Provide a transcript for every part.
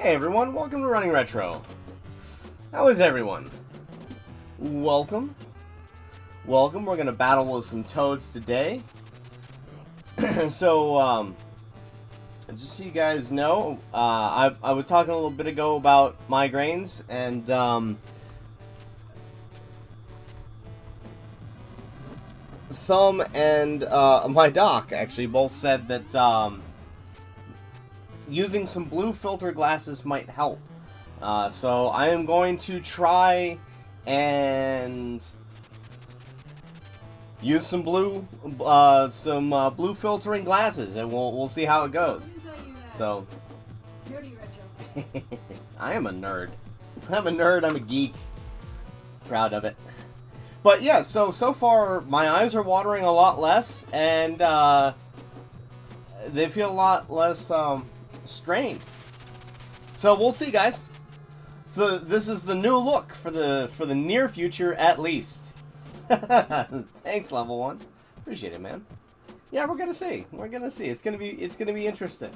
Hey everyone, welcome to Running Retro. How is everyone? Welcome. Welcome, we're gonna battle with some toads today. So, just so you guys know, I was talking a little bit ago about migraines, and, Thumb and, my doc actually both said that, using some blue filter glasses might help. So I am going to try and use some blue filtering glasses, and we'll see how it goes. So, I am a nerd. I'm a nerd. I'm a geek. Proud of it. But yeah, so far my eyes are watering a lot less, and they feel a lot less strained. So we'll see, guys. So this is the new look for the near future, at least. Thanks, level 1. Appreciate it, man. Yeah, we're gonna see. We're gonna see. It's gonna be interesting.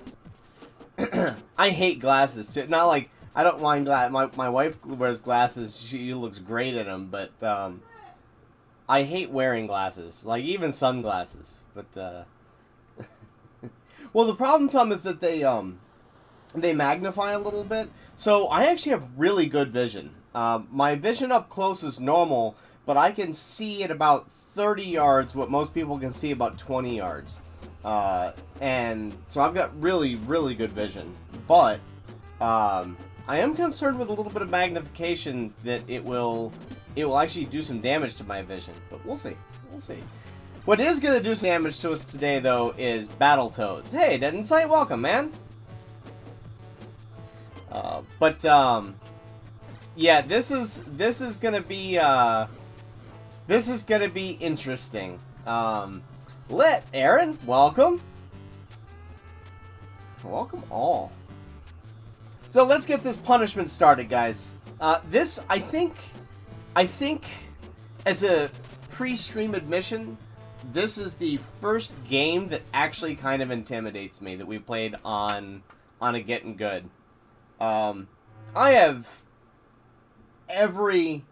I hate glasses too. Not like I don't mind my wife wears glasses. She looks great in them, but I hate wearing glasses. Like even sunglasses. But well, the problem, Thumb, is that they magnify a little bit. So I actually have really good vision. My vision up close is normal, but I can see at about 30 yards what most people can see about 20 yards. And so I've got really, really good vision. But I am concerned with a little bit of magnification that it will actually do some damage to my vision. But we'll see. We'll see. What is going to do some damage to us today, though, is Battletoads. Hey, Dead Insight, welcome, man. Yeah, this is gonna be interesting. Lit, Aaron, welcome. Welcome all. So let's get this punishment started, guys. This, I think, as a pre-stream admission, this is the first game that actually kind of intimidates me that we played on a Gittin Good. I have every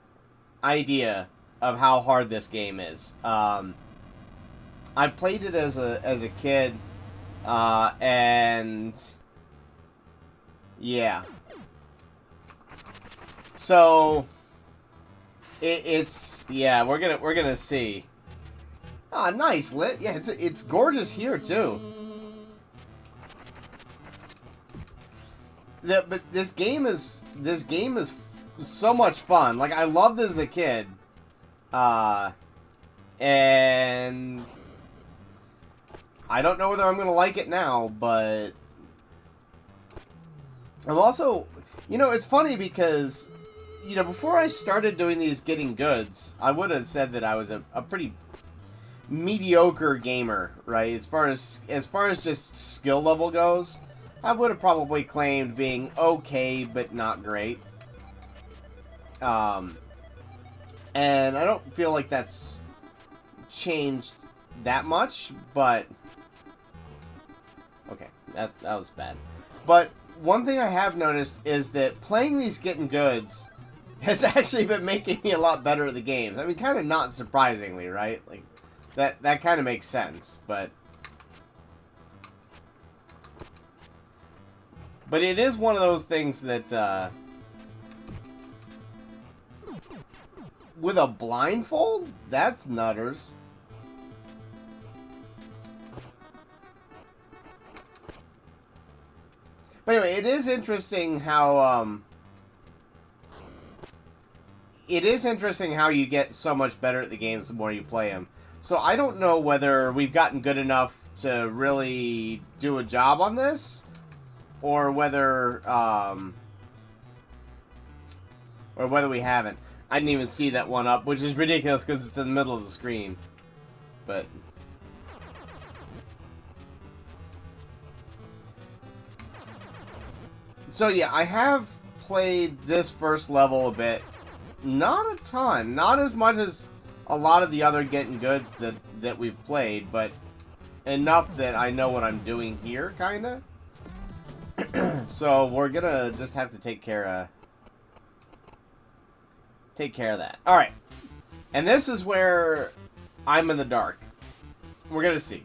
idea of how hard this game is. I played it as a kid, and yeah. So it's we're gonna see. Ah, nice, Lit. Yeah, it's gorgeous here too. But this game is so much fun. Like, I loved it as a kid, and I don't know whether I'm gonna like it now. But I'm also, it's funny because, before I started doing these Gittin Goods, I would have said that I was a pretty mediocre gamer, right? As far as just skill level goes. I would have probably claimed being okay, but not great. And I don't feel like that's changed that much, but okay, that was bad. But one thing I have noticed is that playing these Gittin Goods has actually been making me a lot better at the games. I mean, kind of not surprisingly, right? Like, that kind of makes sense, but it is one of those things that, with a blindfold? That's nutters. But anyway, it is interesting how, you get so much better at the games the more you play them. So I don't know whether we've gotten good enough to really do a job on this, or whether we haven't. I didn't even see that one up, which is ridiculous because it's in the middle of the screen. But so yeah, I have played this first level a bit. Not a ton, not as much as a lot of the other Gittin Goods that we've played, but enough that I know what I'm doing here, kinda. So we're gonna just have to take care of that. All right, and this is where I'm in the dark. We're gonna see.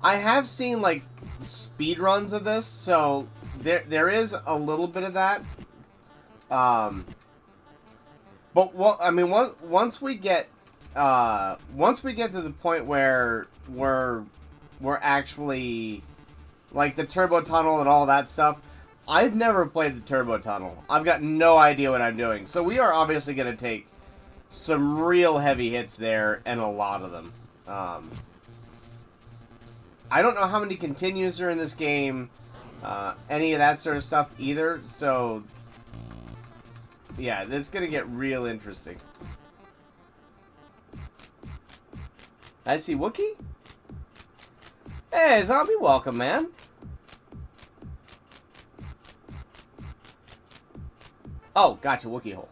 I have seen like speed runs of this, so there is a little bit of that. But I mean, once we get to the point where we're actually like the turbo tunnel and all that stuff. I've never played the turbo tunnel. I've got no idea what I'm doing. So we are obviously going to take some real heavy hits there, and a lot of them. I don't know how many continues are in this game, any of that sort of stuff either, so yeah, it's going to get real interesting. I see Wookie. Hey, zombie, welcome, man. Oh, gotcha, Wookie hole.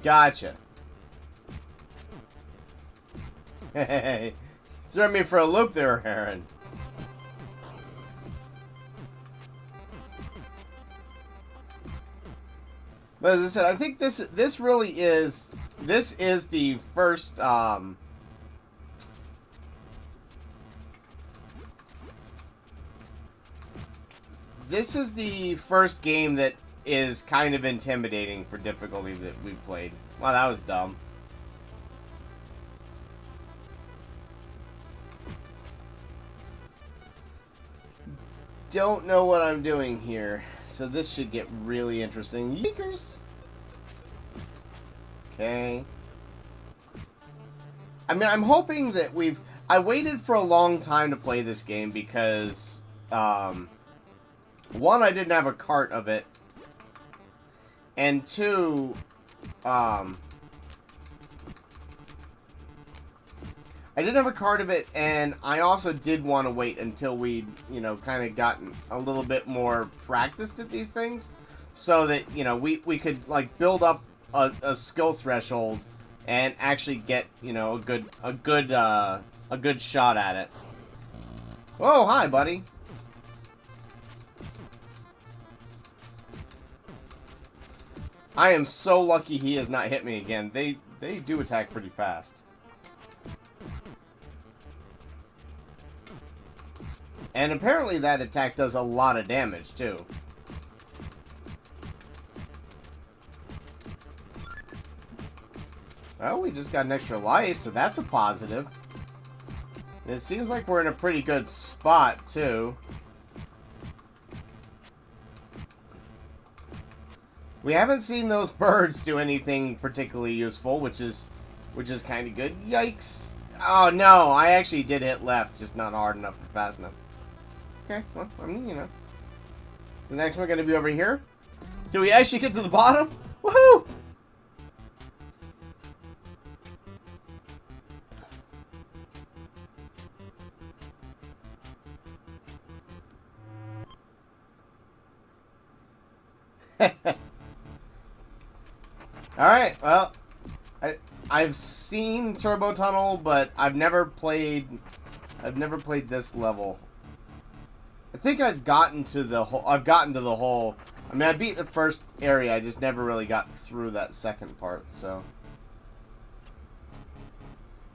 Gotcha. Hey, threw me for a loop there, Aaron. But as I said, I think this really is the first this is the first game that is kind of intimidating for difficulty that we've played. Wow, that was dumb. Don't know what I'm doing here, so this should get really interesting. Yeekers! Okay. I mean, I'm hoping that I waited for a long time to play this game because, one, I didn't have a cart of it. And two, I didn't have a card of it, and I also did want to wait until we, kind of gotten a little bit more practiced at these things, so that, we could, like, build up a skill threshold and actually get, a good shot at it. Oh, hi, buddy. I am so lucky he has not hit me again. They do attack pretty fast. And apparently that attack does a lot of damage, too. Well, we just got an extra life, so that's a positive. And it seems like we're in a pretty good spot, too. We haven't seen those birds do anything particularly useful, which is kind of good. Yikes. Oh, no. I actually did hit left, just not hard enough or fast enough. Okay, well, I mean, The next one going to be over here. Do we actually get to the bottom? Woohoo! Alright, well, I've seen Turbo Tunnel, but I've never played this level. I think I've gotten to the hole. I mean, I beat the first area, I just never really got through that second part, so.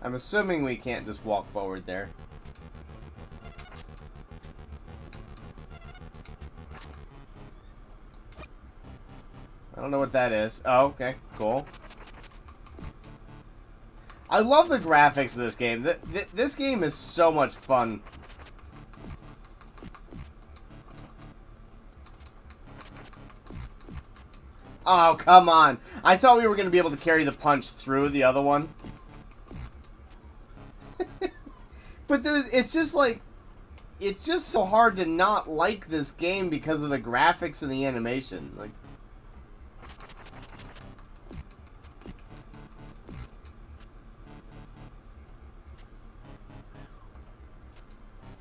I'm assuming we can't just walk forward there. I don't know what that is. Oh, okay. Cool. I love the graphics of this game. This game is so much fun. Oh, come on. I thought we were going to be able to carry the punch through the other one. But it's just like... It's just so hard to not like this game because of the graphics and the animation. Like...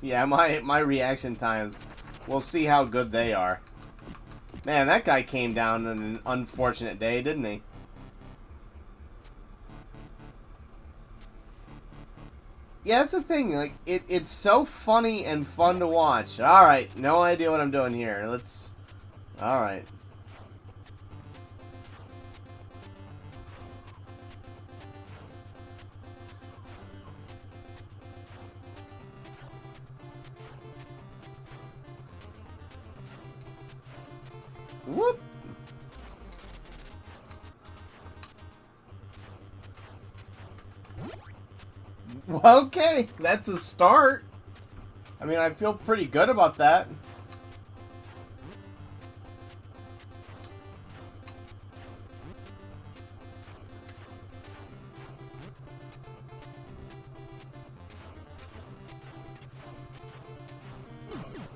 Yeah, my reaction times. We'll see how good they are. Man, that guy came down on an unfortunate day, didn't he? Yeah, that's the thing. Like, it's so funny and fun to watch. Alright, no idea what I'm doing here. Let's... Alright. Whoop! Okay, that's a start. I mean, I feel pretty good about that.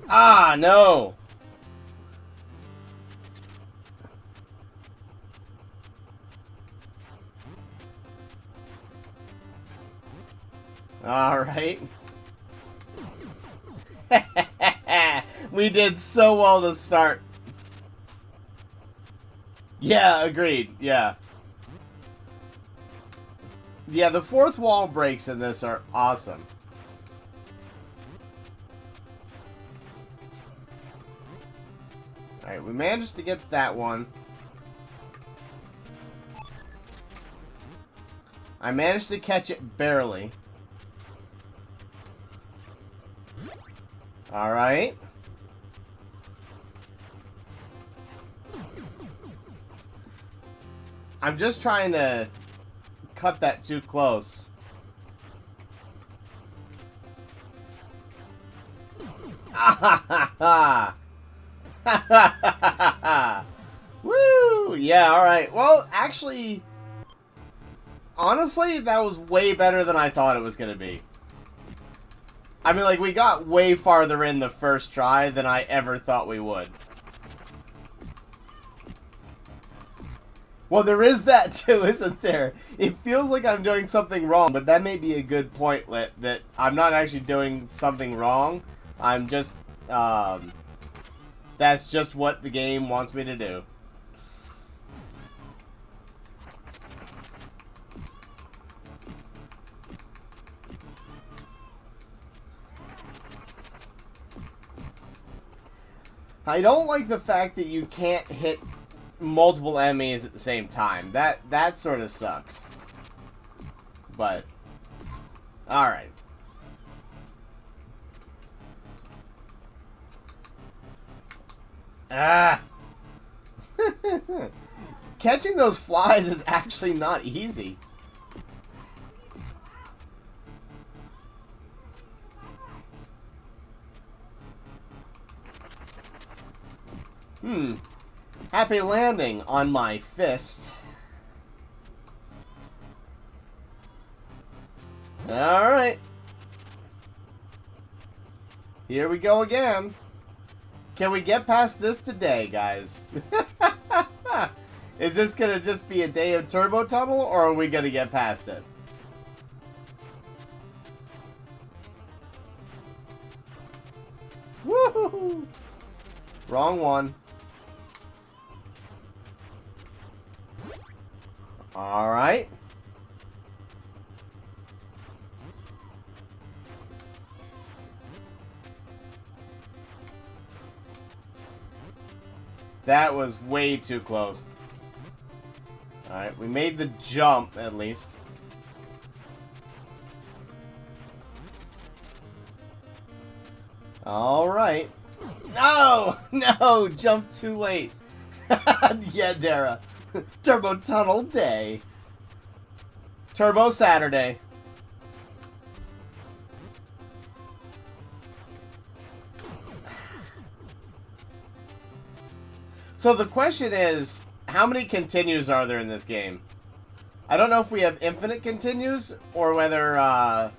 Ah, no! Alright. We did so well to start. Yeah, agreed. Yeah. Yeah, the fourth wall breaks in this are awesome. Alright, we managed to get that one. I managed to catch it barely. Alright. I'm just trying to cut that too close. Woo! Yeah, alright. Well, actually, honestly, that was way better than I thought it was going to be. I mean, like, we got way farther in the first try than I ever thought we would. Well, there is that too, isn't there? It feels like I'm doing something wrong, but that may be a good point, Lit, that I'm not actually doing something wrong. I'm just, that's just what the game wants me to do. I don't like the fact that you can't hit multiple enemies at the same time. That sort of sucks. But, alright. Ah! Catching those flies is actually not easy. Happy landing on my fist. Alright. Here we go again. Can we get past this today, guys? Is this gonna just be a day of Turbo Tunnel, or are we gonna get past it? Woohoo! Wrong one. Alright. That was way too close. Alright, we made the jump, at least. Alright. No! No! Jump too late. Yeah, Dara. Turbo Tunnel Day. Turbo Saturday. So the question is, how many continues are there in this game? I don't know if we have infinite continues, or whether,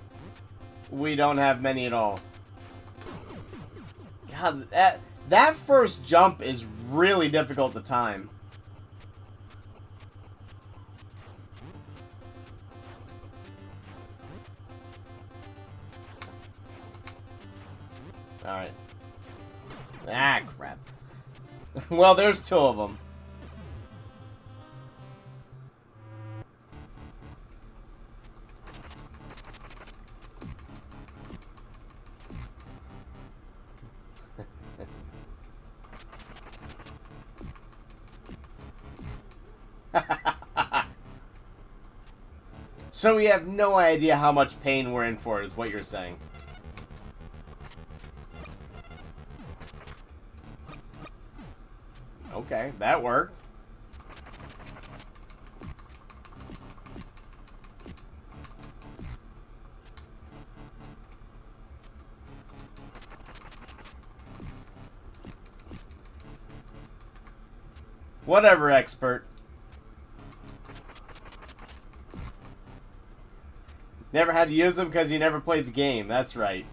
we don't have many at all. God, that first jump is really difficult to time. Alright. Ah, crap. Well, there's two of them. So we have no idea how much pain we're in for, is what you're saying. Okay, that worked. Whatever, expert. Never had to use them because you never played the game. That's right.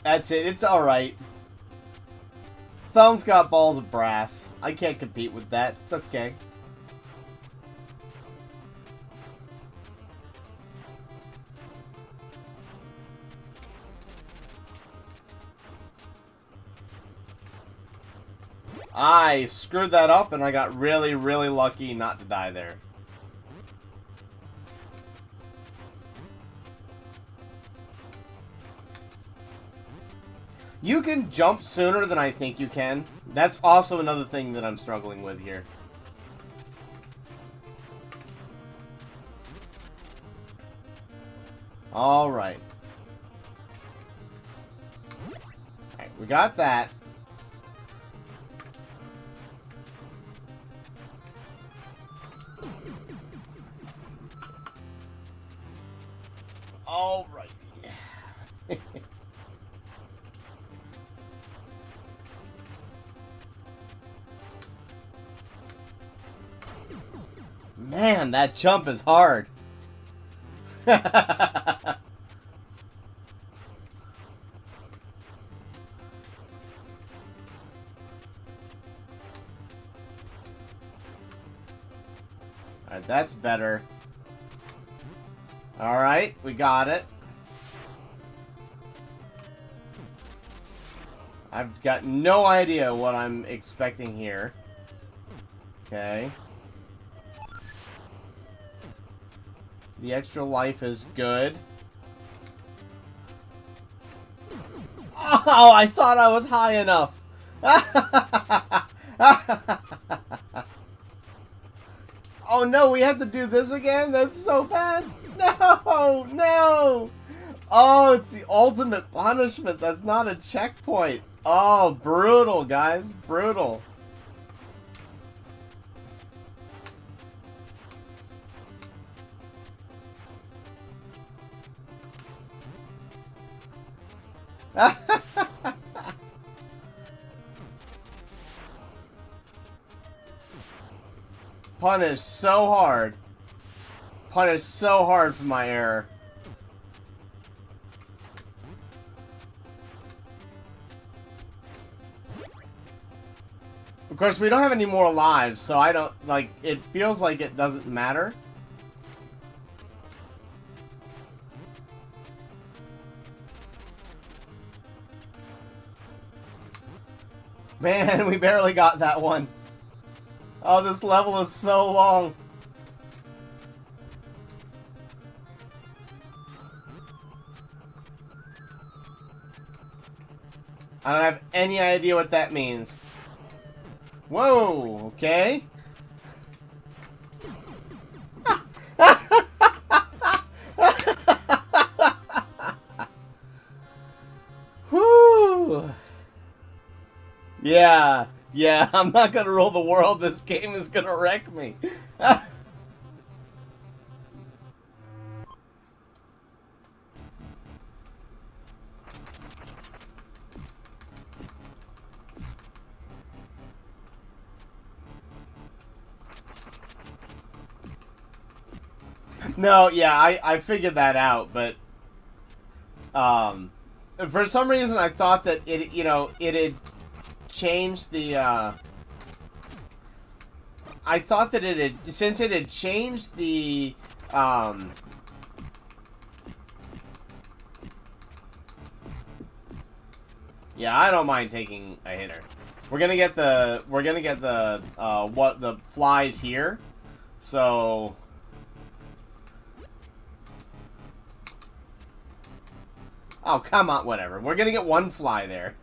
That's it. It's alright. Thumb's got balls of brass. I can't compete with that. It's okay. I screwed that up and I got really, really lucky not to die there. You can jump sooner than I think you can. That's also another thing that I'm struggling with here. Alright. Alright, we got that. Alright. Man, that jump is hard. Alright, that's better. Alright, we got it. I've got no idea what I'm expecting here. Okay. The extra life is good. Oh, I thought I was high enough. Oh no, we have to do this again? That's so bad. No, no. Oh, it's the ultimate punishment. That's not a checkpoint. Oh, brutal, guys. Brutal. Punish so hard. Punish so hard for my error. Of course, we don't have any more lives, so I don't, like, it feels like it doesn't matter. Man, we barely got that one. Oh, this level is so long. I don't have any idea what that means. Whoa, okay. Whew. Yeah, I'm not gonna rule the world. This game is gonna wreck me. No, yeah, I figured that out, but for some reason I thought that it, you know, it had changed the I thought that it had, since it had changed the yeah, I don't mind taking a hitter. We're gonna get the what, the flies here. So oh, come on, whatever. We're gonna get one fly there.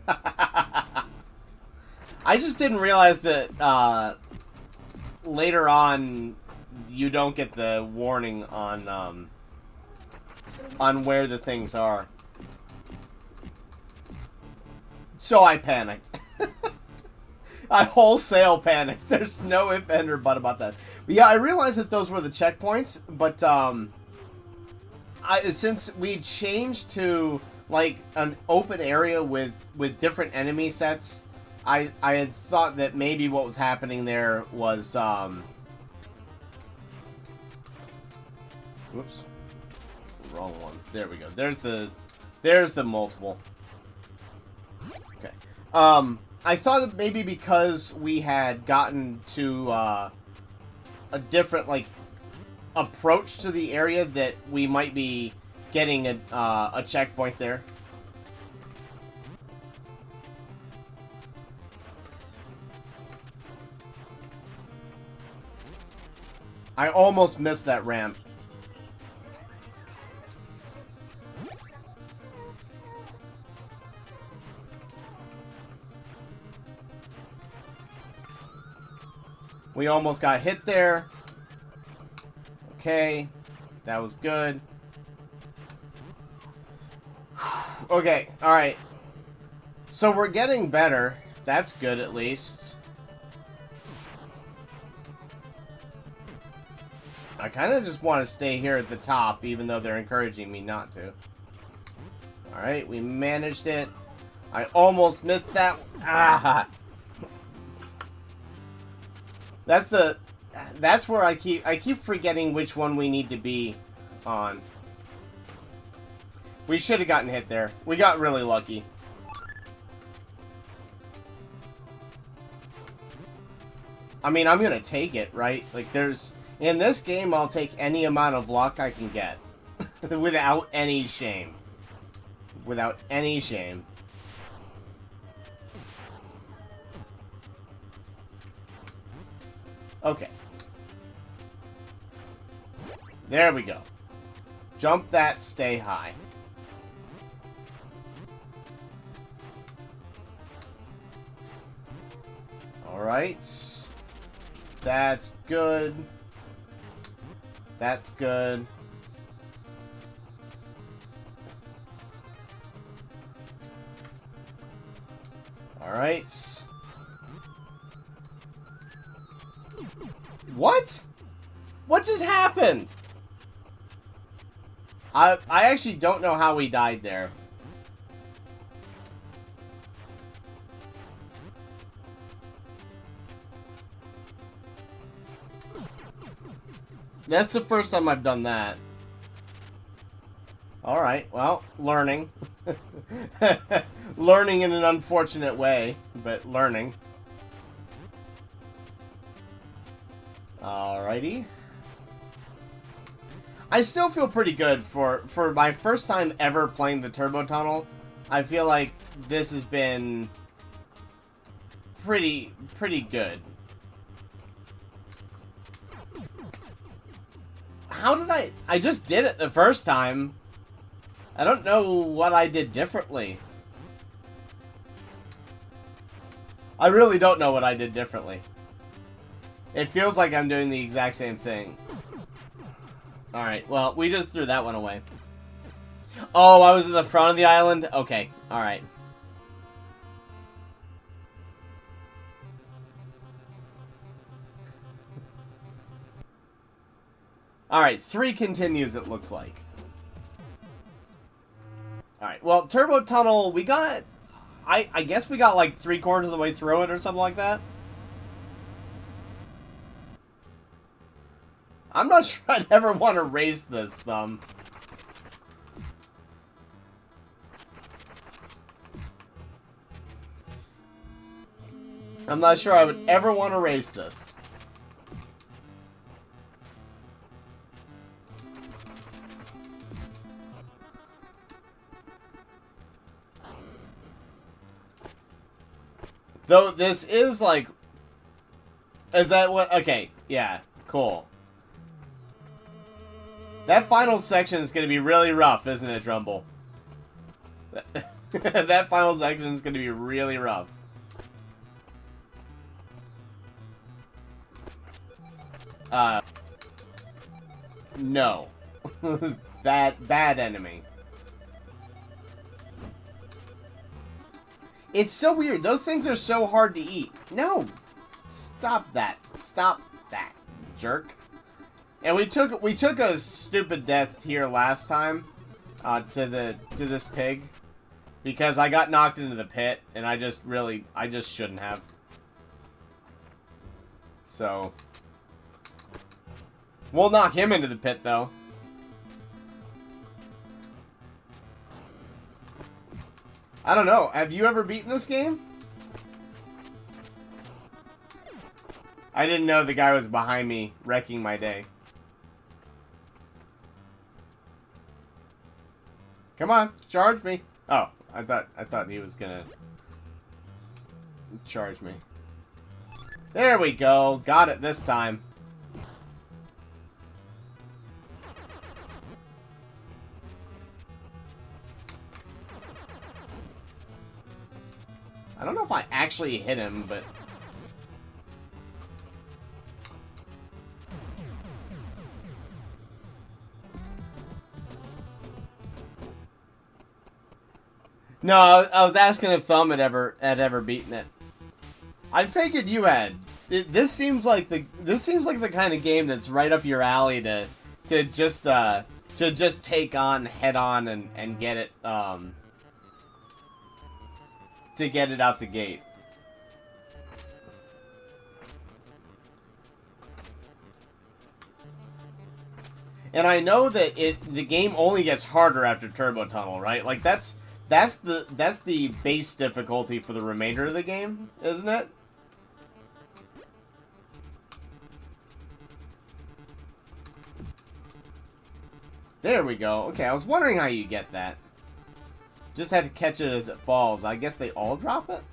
I just didn't realize that later on you don't get the warning on where the things are. So I panicked. I wholesale panicked. There's no if, and, or but about that. But yeah, I realized that those were the checkpoints, but since we changed to like an open area with different enemy sets, I had thought that maybe what was happening there was whoops, wrong ones. There we go. There's the multiple. Okay. I thought that maybe because we had gotten to a different like approach to the area that we might be getting a checkpoint there. I almost missed that ramp. We almost got hit there. Okay. That was good. Okay, alright. So we're getting better. That's good, at least. I kind of just want to stay here at the top, even though they're encouraging me not to. Alright, we managed it. I almost missed that. Ah! That's where I keep forgetting which one we need to be on. We should have gotten hit there. We got really lucky. I mean, I'm gonna take it, right? Like, in this game, I'll take any amount of luck I can get. Without any shame. Without any shame. Okay. There we go. Jump that, stay high. Alright. That's good. That's good. Alright. What? What just happened? I actually don't know how we died there. That's the first time I've done that. Alright, well, learning. Learning in an unfortunate way, but learning. Alrighty. I still feel pretty good for my first time ever playing the Turbo Tunnel. I feel like this has been pretty good. How did I just did it the first time. I don't know what I did differently. I really don't know what I did differently. It feels like I'm doing the exact same thing. Alright, well, we just threw that one away. Oh, I was in the front of the island? Okay, alright. Alright, 3 continues, it looks like. Alright, well, Turbo Tunnel, we got... I guess we got like 3/4 of the way through it or something like that. I'm not sure I'd ever want to race this, Thumb. I'm not sure I would ever want to race this. Though this is like... Is that what... Okay, yeah, cool. That final section is going to be really rough, isn't it, Drumble? That final section is going to be really rough. No. Bad enemy. It's so weird. Those things are so hard to eat. No. Stop that. Stop that, jerk. And we took a stupid death here last time to this pig because I got knocked into the pit and I just shouldn't have. So we'll knock him into the pit though. I don't know. Have you ever beaten this game? I didn't know the guy was behind me wrecking my day. Come on, charge me. Oh, I thought he was gonna charge me. There we go. Got it this time. I don't know if I actually hit him, but... No, I was asking if Thumb had ever beaten it. I figured you had. This seems like the kind of game that's right up your alley to just take on head on and get it to get it out the gate. And I know that the game only gets harder after Turbo Tunnel, right? Like that's the base difficulty for the remainder of the game, isn't it? There we go. Okay, I was wondering how you get that. Just had to catch it as it falls. I guess they all drop it?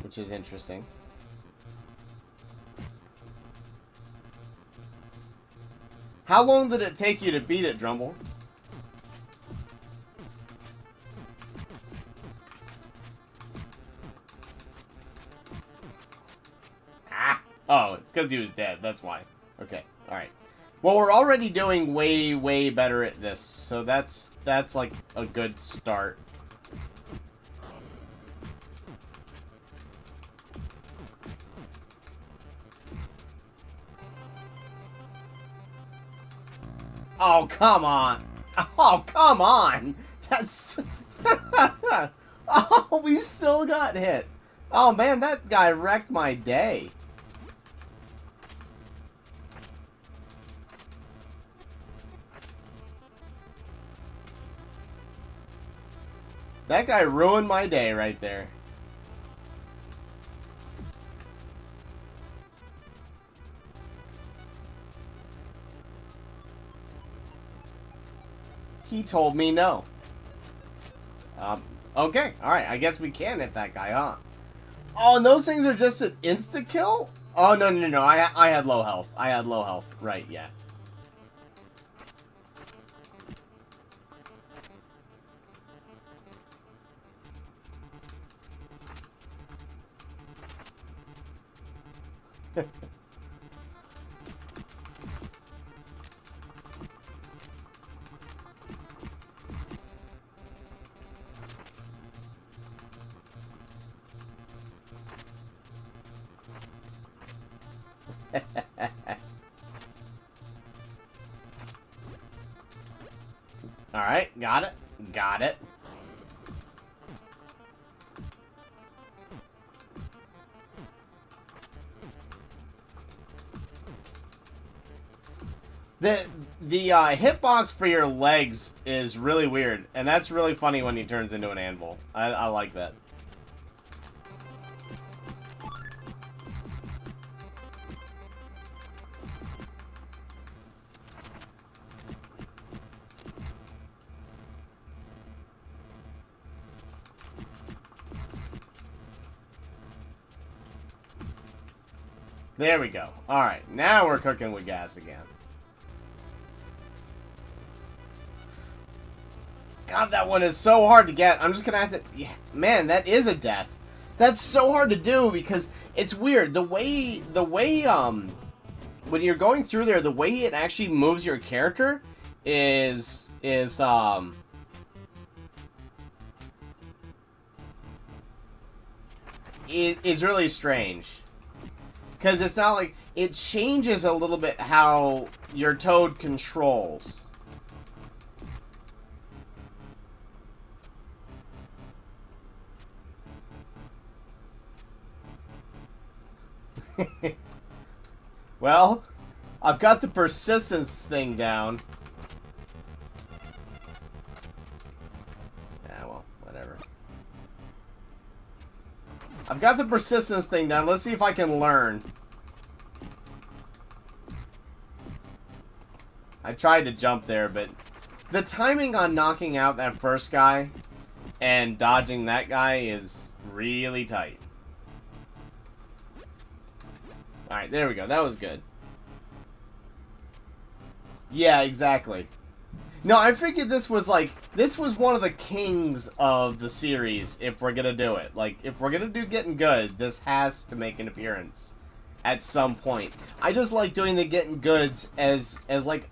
Which is interesting. How long did it take you to beat it, Drumble? Ah! Oh, it's because he was dead. That's why. Okay, alright. Well, we're already doing way, way better at this, so that's like a good start. Oh, come on. Oh, come on. That's... Oh, we still got hit. Oh, man, that guy wrecked my day. That guy ruined my day right there. He told me no. Okay, alright, I guess we can hit that guy, huh? Oh, and those things are just an insta-kill? Oh, no, I had low health. I had low health. Right, yeah. Alright, got it. Got it. The hitbox for your legs is really weird, and that's really funny when he turns into an anvil. I like that. There we go. Alright, now we're cooking with gas again. God, that one is so hard to get. I'm just gonna have to... Yeah, man, that is a death. That's so hard to do because it's weird. The way, when you're going through there, the way it actually moves your character is really strange. Because it's not like... It changes a little bit how your Toad controls. Well, I've got the persistence thing down. Yeah, well, whatever. I've got the persistence thing down. Let's see if I can learn. I tried to jump there, but the timing on knocking out that first guy and dodging that guy is really tight. Alright, there we go. That was good. Yeah, exactly. No, I figured this was one of the kings of the series if we're gonna do it. Like, if we're gonna do Gittin Good, this has to make an appearance at some point. I just like doing the Gittin Goods as like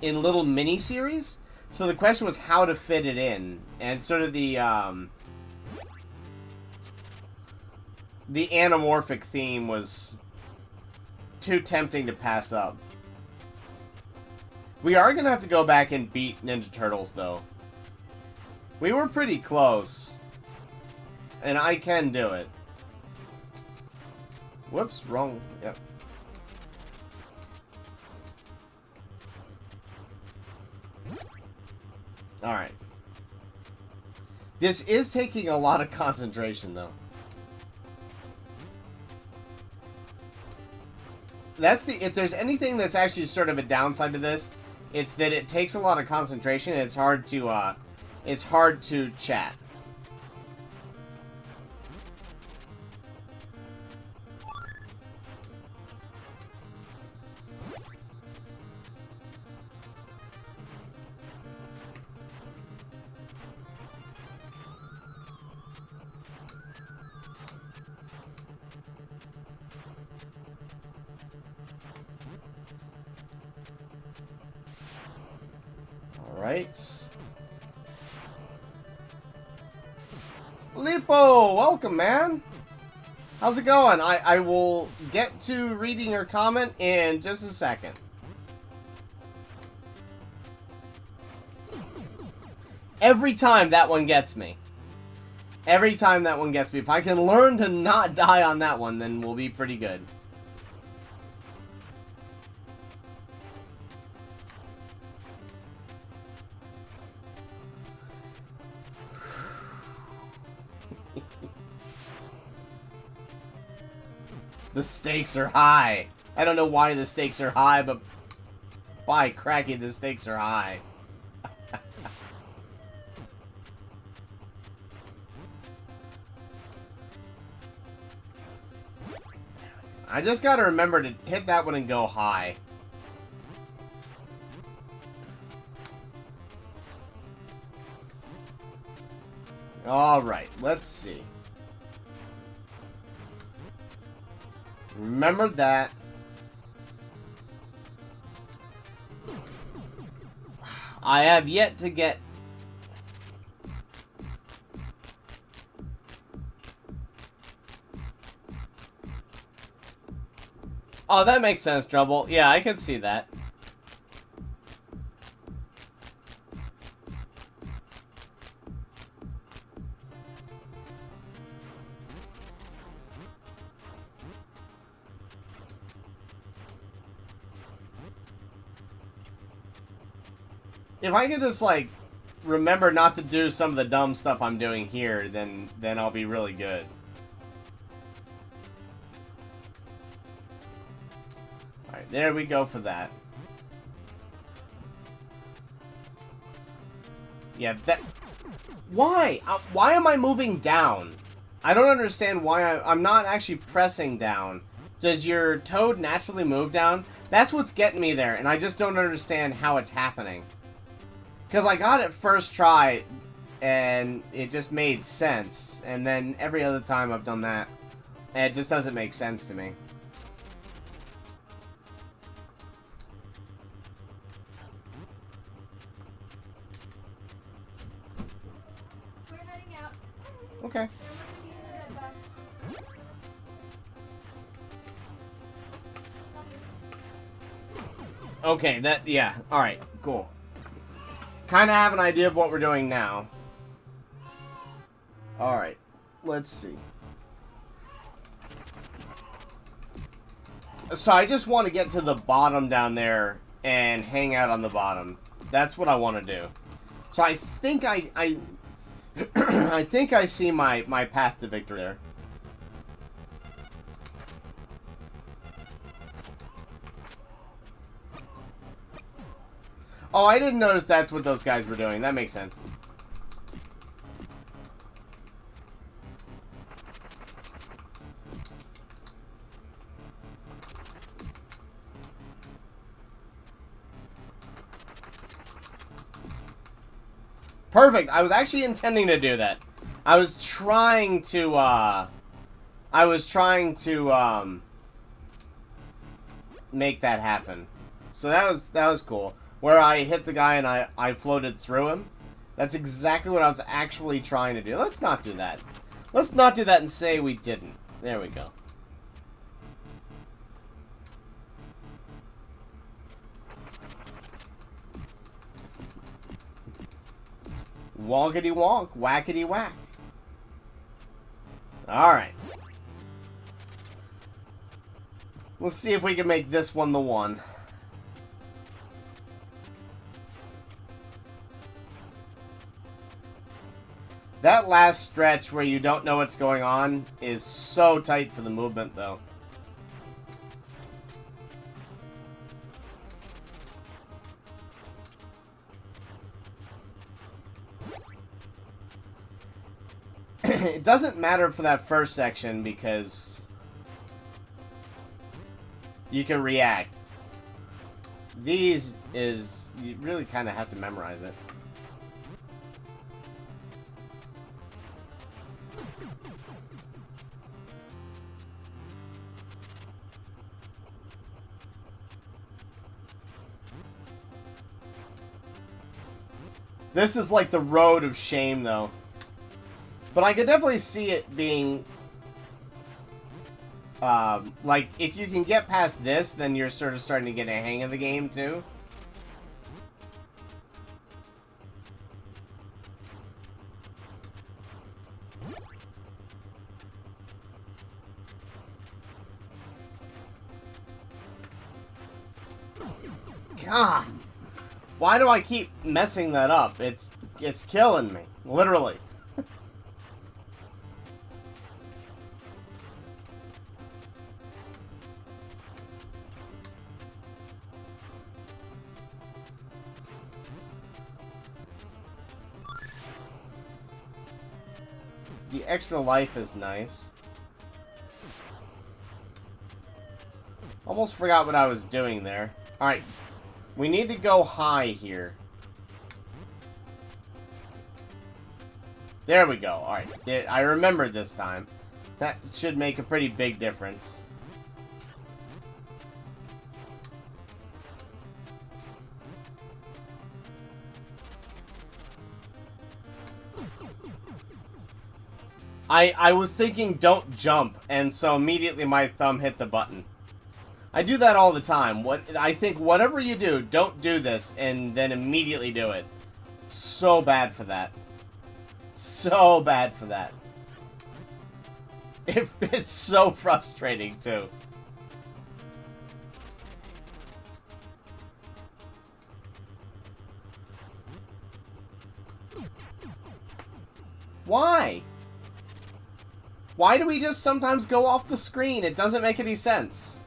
in little mini-series. So the question was how to fit it in. And sort of the anamorphic theme was too tempting to pass up. We are going to have to go back and beat Ninja Turtles, though. We were pretty close. And I can do it. Whoops, wrong. Yep. Alright. This is taking a lot of concentration, though. That's the... If there's anything that's actually sort of a downside to this, it's that it takes a lot of concentration and it's hard to chat. Alright. Lipo, welcome, man. How's it going? I will get to reading your comment in just a second. Every time that one gets me. Every time that one gets me. If I can learn to not die on that one, then we'll be pretty good. The stakes are high. I don't know why the stakes are high, but by cracky, the stakes are high. I just gotta remember to hit that one and go high. Alright, let's see. Remember that. I have yet to get... Oh, that makes sense, Trouble. Yeah, I can see that. If I could just, like, remember not to do some of the dumb stuff I'm doing here, then I'll be really good. Alright, there we go for that. Yeah, that... Why? Why am I moving down? I don't understand why I'm not actually pressing down. Does your toad naturally move down? That's what's getting me there, and I just don't understand how it's happening. Because I got it first try, and it just made sense. And then every other time I've done that, and it just doesn't make sense to me. We're heading out. Okay. Okay, yeah, alright, cool. Kind of have an idea of what we're doing now. Alright, let's see. So I just want to get to the bottom down there and hang out on the bottom. That's what I want to do. So I think I think I see my path to victory there. Oh, I didn't notice that's what those guys were doing. That makes sense. Perfect. I was actually intending to do that. I was trying to make that happen. So that was cool. Where I hit the guy and I floated through him. That's exactly what I was actually trying to do. Let's not do that. Let's not do that and say we didn't. There we go. Wonkety wonk, whackety whack. Alright. Let's see if we can make this one the one. That last stretch where you don't know what's going on is so tight for the movement, though. It doesn't matter for that first section because you can react. These is... you really kind of have to memorize it. This is like the road of shame, though. But I could definitely see it being... like, if you can get past this, then you're sort of starting to get a hang of the game, too. God! Why do I keep messing that up? It's killing me. Literally. The extra life is nice. Almost forgot what I was doing there. Alright. We need to go high here. There we go. Alright. I remember this time. That should make a pretty big difference. I was thinking don't jump, and so immediately my thumb hit the button. I do that all the time. I think whatever you do, don't do this, and then immediately do it. So bad for that. So bad for that. It's so frustrating, too. Why? Why do we just sometimes go off the screen? It doesn't make any sense.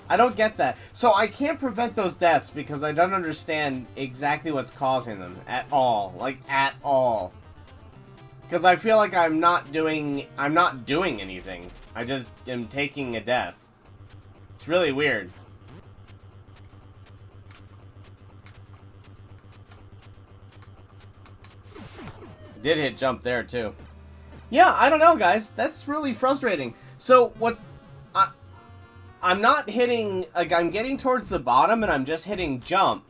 I don't get that. So I can't prevent those deaths because I don't understand exactly what's causing them at all. Like, at all. Because I feel like I'm not doing anything. I just am taking a death. It's really weird. Did hit jump there too. Yeah, I don't know, guys. That's really frustrating. So I'm not hitting, like, I'm getting towards the bottom and I'm just hitting jump.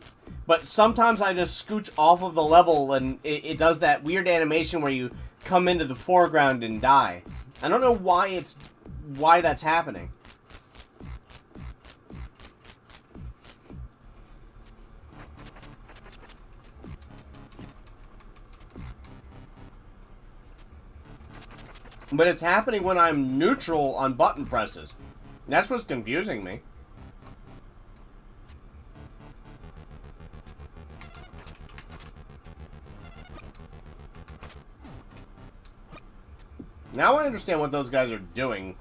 But sometimes I just scooch off of the level and it does that weird animation where you come into the foreground and die. I don't know why that's happening. But it's happening when I'm neutral on button presses. That's what's confusing me. Now I understand what those guys are doing.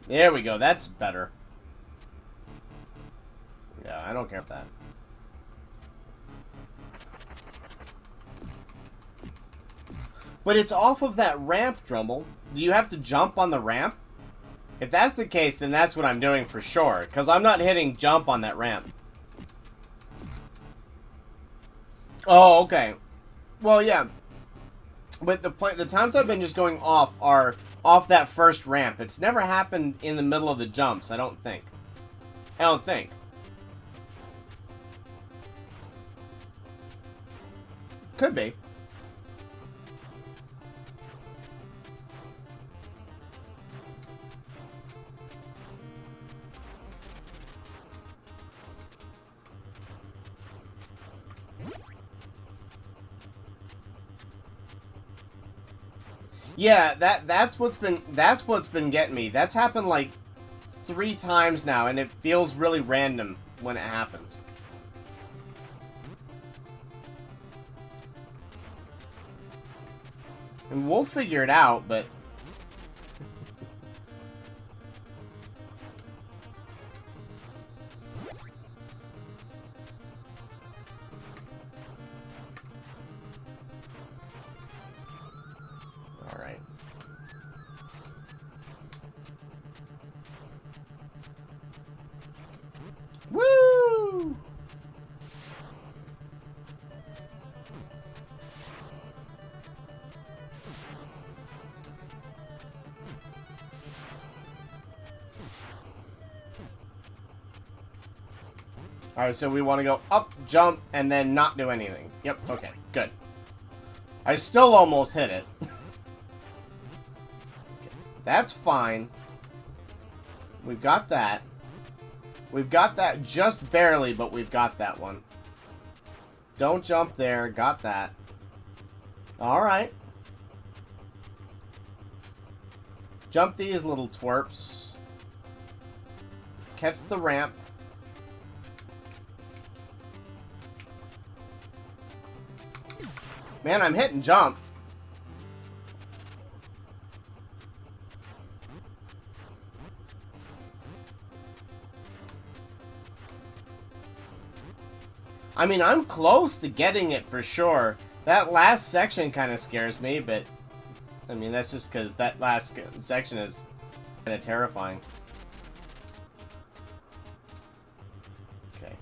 There we go. That's better. Yeah, I don't care about that. But it's off of that ramp, Drumble. Do you have to jump on the ramp? If that's the case, then that's what I'm doing for sure. Because I'm not hitting jump on that ramp. Oh, okay. Well, yeah. But the times I've been just going off are off that first ramp. It's never happened in the middle of the jumps, I don't think. I don't think. Could be. Yeah, that's what's been getting me. That's happened like 3 times now, and it feels really random when it happens. And we'll figure it out, but... Alright. Woo! Alright, so we want to go up, jump, and then not do anything. Yep, okay, good. I still almost hit it. Okay, that's fine. We've got that. We've got that just barely, but we've got that one. Don't jump there, got that. Alright. Jump these little twerps. Kept the ramp. Man, I'm hitting jump. I mean, I'm close to getting it for sure. That last section kind of scares me, but... I mean, that's just because that last section is kind of terrifying. Okay.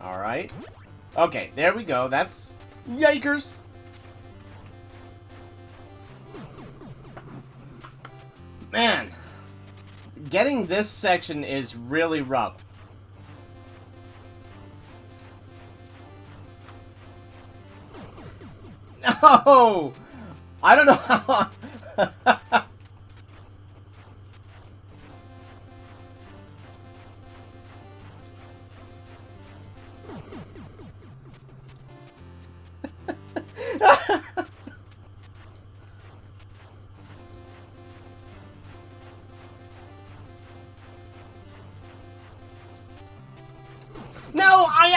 Alright. Okay, there we go. That's... Yikers! Man. Getting this section is really rough. No! I don't know how...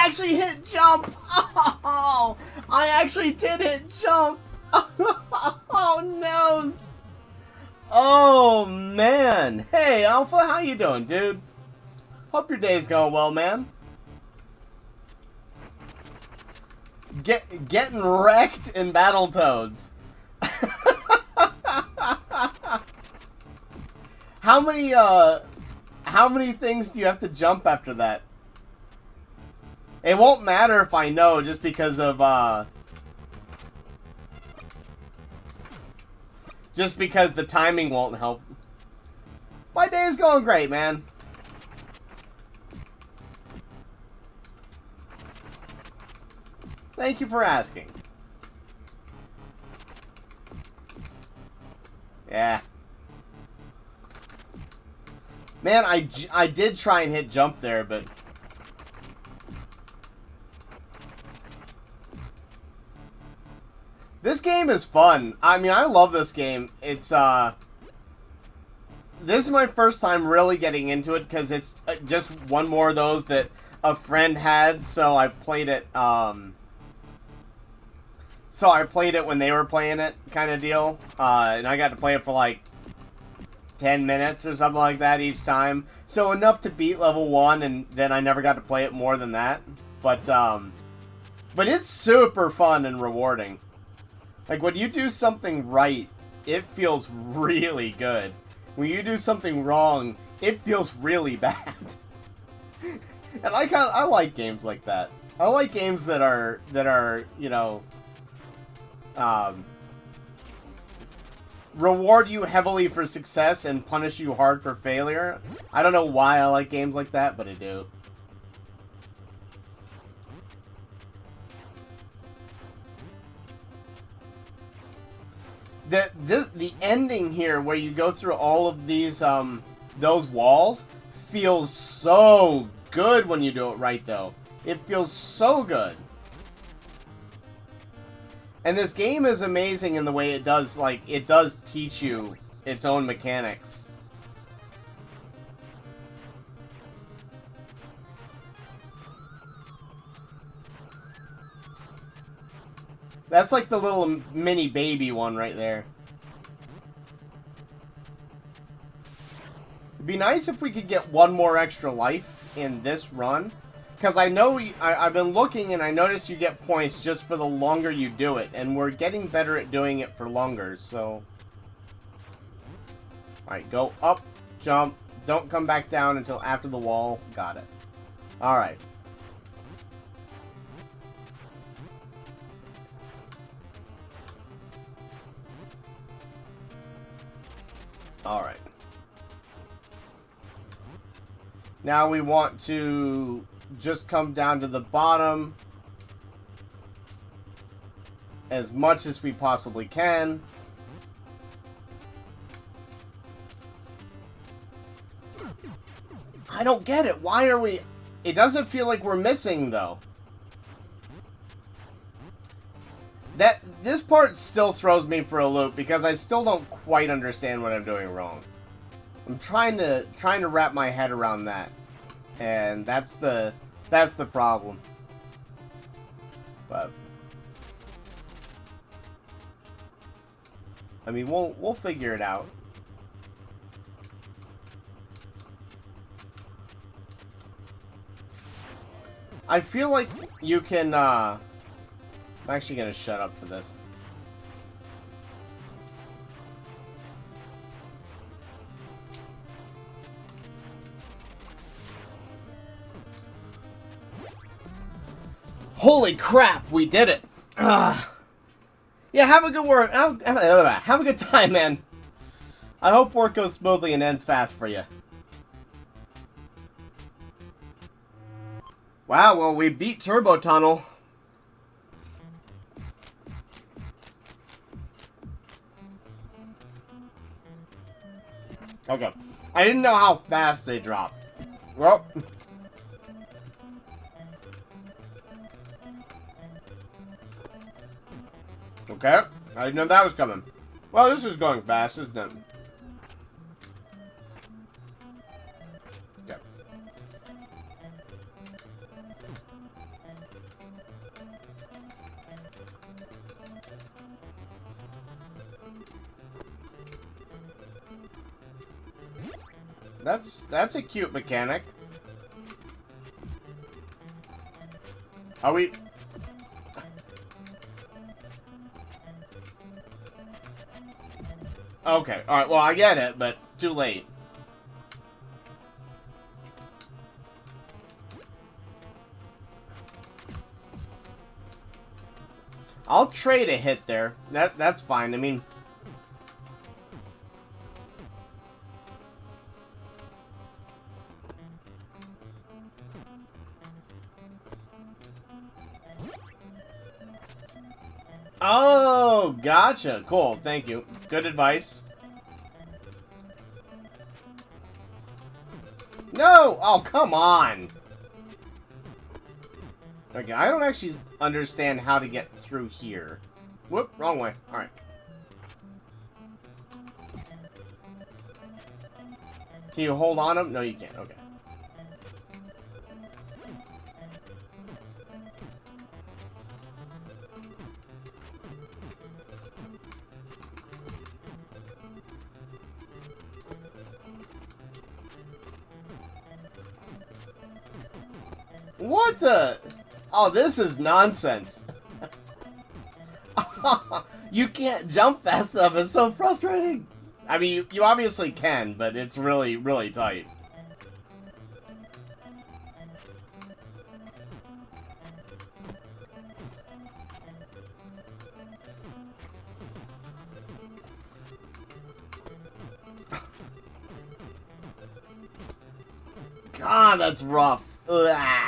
actually hit jump! Oh, I actually did hit jump! Oh, no! Oh, man. Hey, Alpha, how you doing, dude? Hope your day's going well, man. Getting wrecked in Battletoads. How many things do you have to jump after that? It won't matter if I know, just because of, just because the timing won't help. My day is going great, man. Thank you for asking. Yeah. Man, I did try and hit jump there, but... This game is fun. I mean, I love this game. It's, this is my first time really getting into it, because it's just one more of those that a friend had, so I played it, So I played it when they were playing it, kind of deal. And I got to play it for like 10 minutes or something like that each time. So enough to beat level 1, and then I never got to play it more than that. But it's super fun and rewarding. Like, when you do something right, it feels really good. When you do something wrong, it feels really bad. And I like games like that. I like games that are, you know, reward you heavily for success and punish you hard for failure. I don't know why I like games like that, but I do. The ending here, where you go through all of these, those walls, feels so good when you do it right, though. It feels so good. And this game is amazing in the way it does, like, it does teach you its own mechanics. That's like the little mini baby one right there. It'd be nice if we could get one more extra life in this run. Because I know, I've been looking and I noticed you get points just for the longer you do it. And we're getting better at doing it for longer, so... Alright, go up, jump, don't come back down until after the wall. Got it. Alright. Alright. Now we want to just come down to the bottom as much as we possibly can. I don't get it. Why are we... It doesn't feel like we're missing, though. This part still throws me for a loop because I still don't quite understand what I'm doing wrong. I'm trying to wrap my head around that. And that's the problem. But I mean, we'll figure it out. I feel like you can I'm actually gonna shut up for this. Holy crap, we did it! Yeah, have a good work. Have a good time, man. I hope work goes smoothly and ends fast for you. Wow, well, we beat Turbo Tunnel. Okay. I didn't know how fast they drop. Well... Okay, I didn't know that was coming. Well, this is going fast, isn't it? Okay. That's a cute mechanic. Are we... Okay, alright, well, I get it, but too late. I'll trade a hit there. That's fine. I mean... Oh, gotcha. Cool, thank you. Good advice. No! Oh, come on! Okay, I don't actually understand how to get through here. Whoop, wrong way. Alright. Can you hold on him? No, you can't. Okay. What the? Oh, this is nonsense. You can't jump fast enough. It's so frustrating. I mean, you obviously can, but it's really, really tight. God, that's rough. Ugh.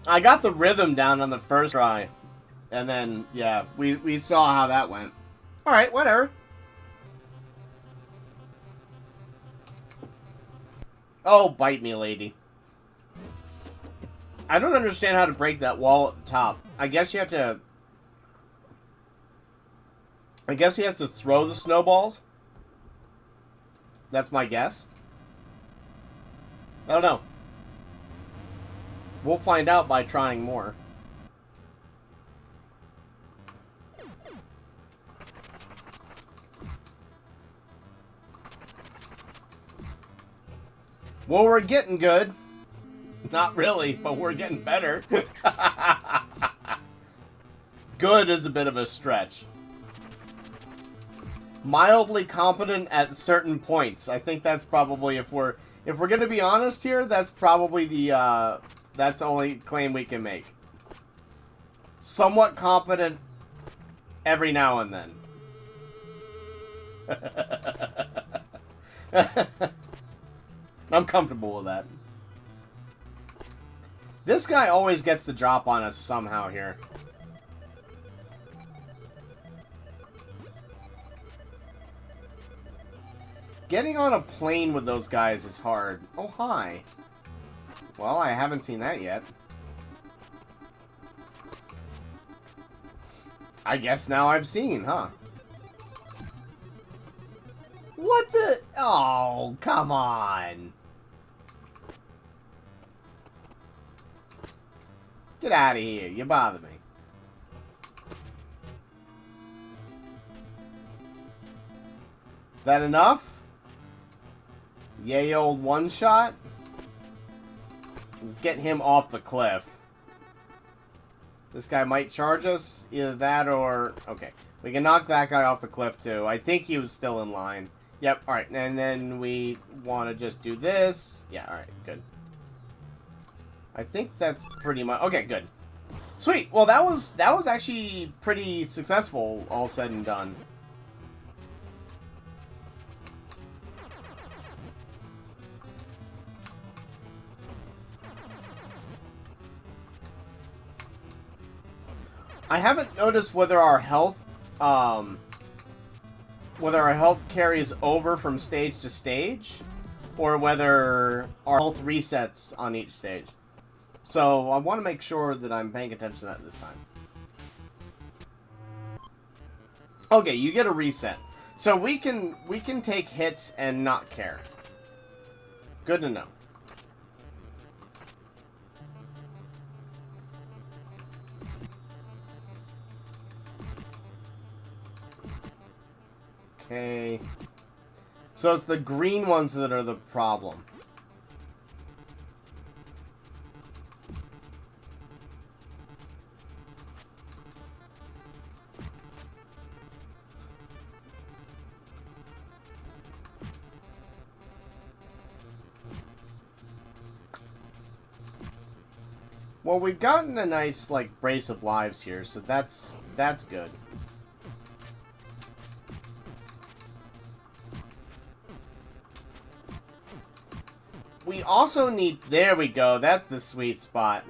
I got the rhythm down on the first try. And then, yeah, we saw how that went. Alright, whatever. Oh, bite me, lady. I don't understand how to break that wall at the top. I guess you have to... I guess he has to throw the snowballs? That's my guess. I don't know. We'll find out by trying more. Well, we're getting good. Not really, but we're getting better. Good is a bit of a stretch. Mildly competent at certain points. I think that's probably, if we're gonna be honest here, that's probably the that's the only claim we can make. Somewhat competent every now and then. I'm comfortable with that. This guy always gets the drop on us somehow here. Getting on a plane with those guys is hard. Oh, hi. Well, I haven't seen that yet. I guess now I've seen, huh? What the? Oh, come on. Get out of here. You bother me. Is that enough? Yay, old one shot? Let's get him off the cliff. This guy might charge us. Either that or... Okay. We can knock that guy off the cliff, too. I think he was still in line. Yep, alright. And then we want to just do this. Yeah, alright. Good. I think that's pretty much... Okay, good. Sweet. Well, that was actually pretty successful, all said and done. I haven't noticed whether our health carries over from stage to stage, or whether our health resets on each stage. So I want to make sure that I'm paying attention to that this time. Okay, you get a reset. So we can take hits and not care. Good to know. Okay. So it's the green ones that are the problem. Well, we've gotten a nice, like, brace of lives here, so that's good. We also need... There we go. That's the sweet spot.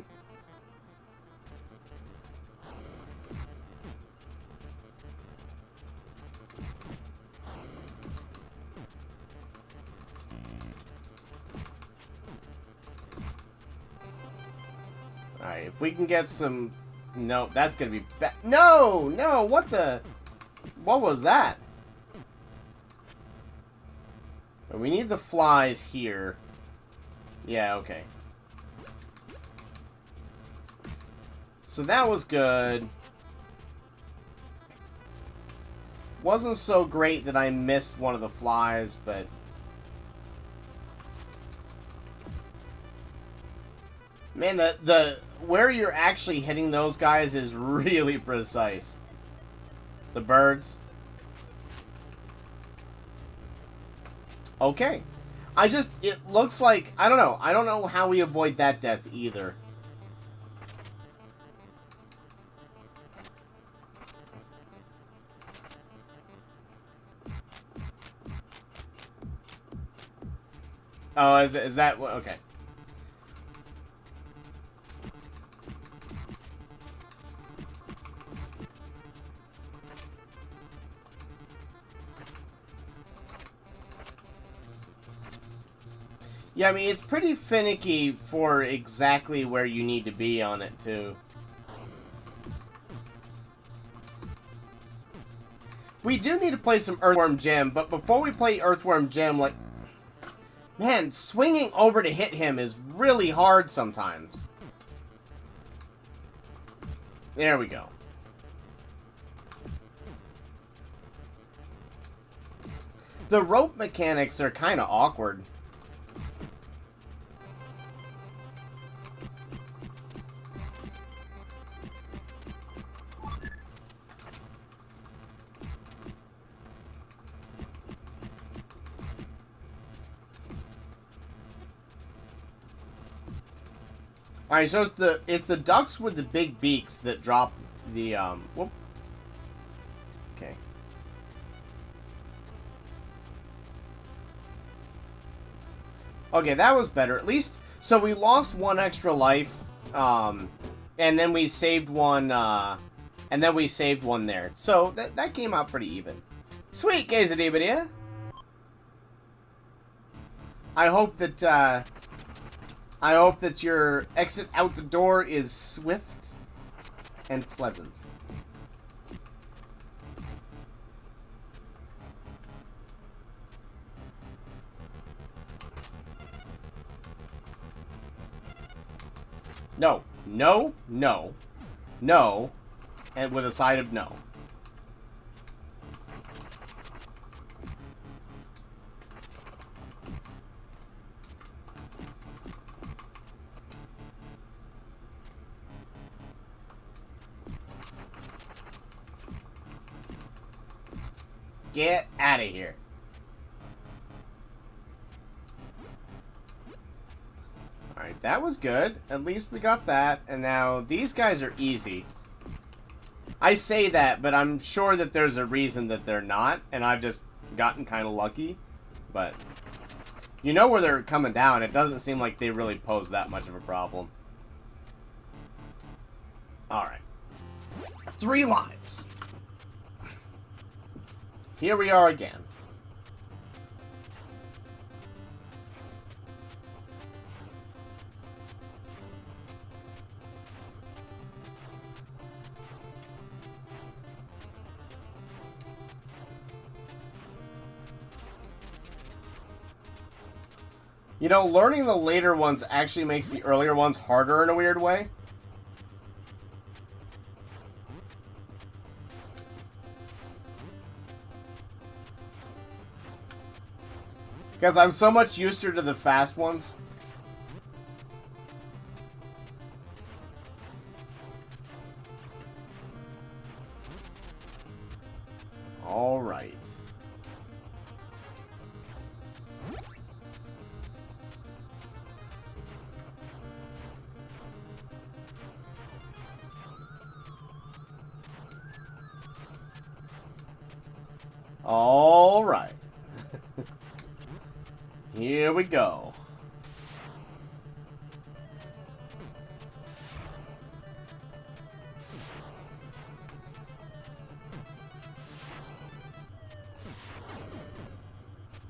Alright, if we can get some... No, that's gonna be bad. No! No! What the... What was that? We need the flies here. Yeah, okay. So that was good. Wasn't so great that I missed one of the flies, but... Man, the where you're actually hitting those guys is really precise. The birds. Okay. It looks like, I don't know. I don't know how we avoid that death either. Oh, is that what? Okay. Yeah, I mean, it's pretty finicky for exactly where you need to be on it, too. We do need to play some Earthworm Jim, but before we play Earthworm Jim, like... Man, swinging over to hit him is really hard sometimes. There we go. The rope mechanics are kind of awkward. Alright, so it's the ducks with the big beaks that drop the, whoop. Okay. Okay, that was better. At least, so we lost one extra life, and then we saved one, there. So, that came out pretty even. Sweet, Quesadilla. I hope that your exit out the door is swift and pleasant. No, no, no, no, and with a side of no. Get out of here. Alright, that was good. At least we got that. And now, these guys are easy. I say that, but I'm sure that there's a reason that they're not. And I've just gotten kind of lucky. But, you know where they're coming down. It doesn't seem like they really pose that much of a problem. Alright. 3 lives. Here we are again. You know, learning the later ones actually makes the earlier ones harder in a weird way. Because I'm so much used to the fast ones. All right. All right. Here we go.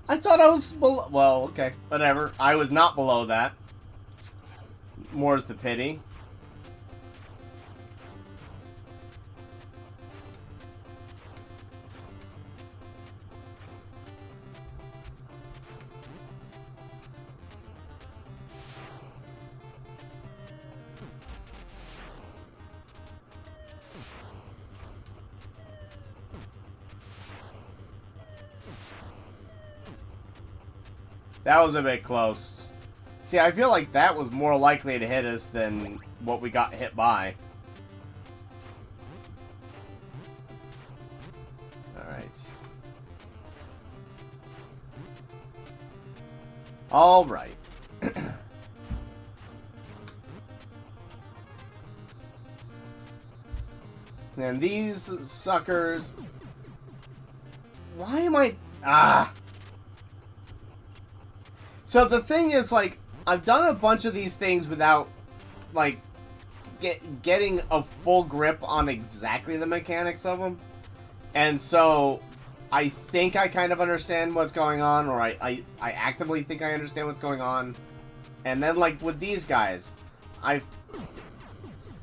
I thought I was below. Well, okay, whatever. I was not below that. More's the pity. That was a bit close. See, I feel like that was more likely to hit us than what we got hit by. Alright. Alright. And these suckers... Why am I... Ah! So the thing is, like, I've done a bunch of these things without, like, getting a full grip on exactly the mechanics of them. And so, I think I kind of understand what's going on, or I actively think I understand what's going on. And then, like, with these guys,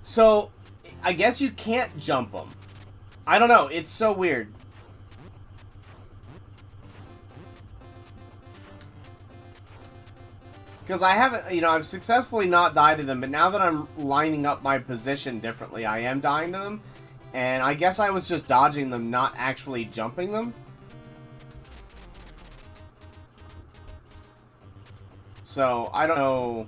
So, I guess you can't jump them. I don't know, it's so weird. Because I haven't, you know, I've successfully not died to them, but now that I'm lining up my position differently, I am dying to them. And I guess I was just dodging them, not actually jumping them. So, I don't know.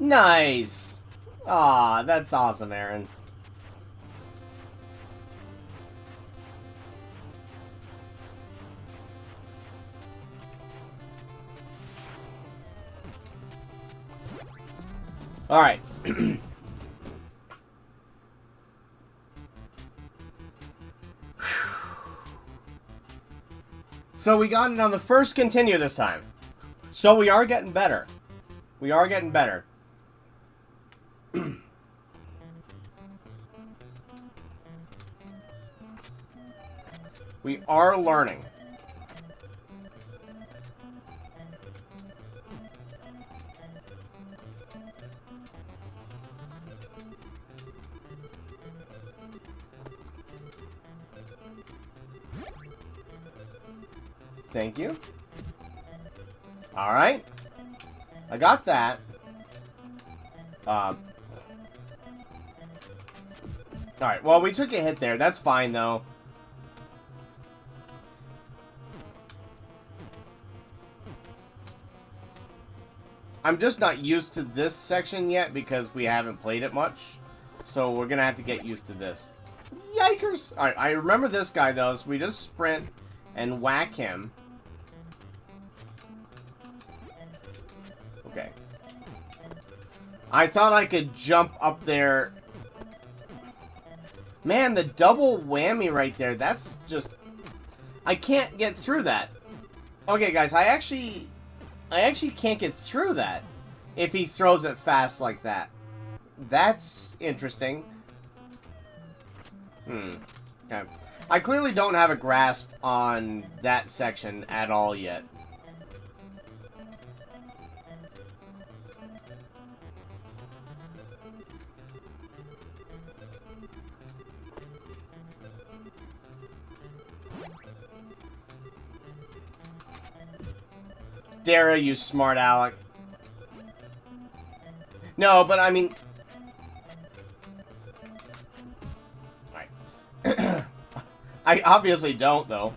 Nice! Aw, that's awesome, Aaron. Alright. So we got it on the first continue this time. So we are getting better. We are getting better. We are learning. Thank you. Alright. I got that. Alright, well, we took a hit there. That's fine, though. I'm just not used to this section yet because we haven't played it much. So we're gonna have to get used to this. Yikers! Alright, I remember this guy, though, so we just sprint and whack him. Okay. I thought I could jump up there. Man, the double whammy right there, that's just... I can't get through that. Okay, guys, I actually can't get through that if he throws it fast like that. That's interesting. Okay. I clearly don't have a grasp on that section at all yet. Dara, you smart aleck. No, but I mean... Alright. I obviously don't, though.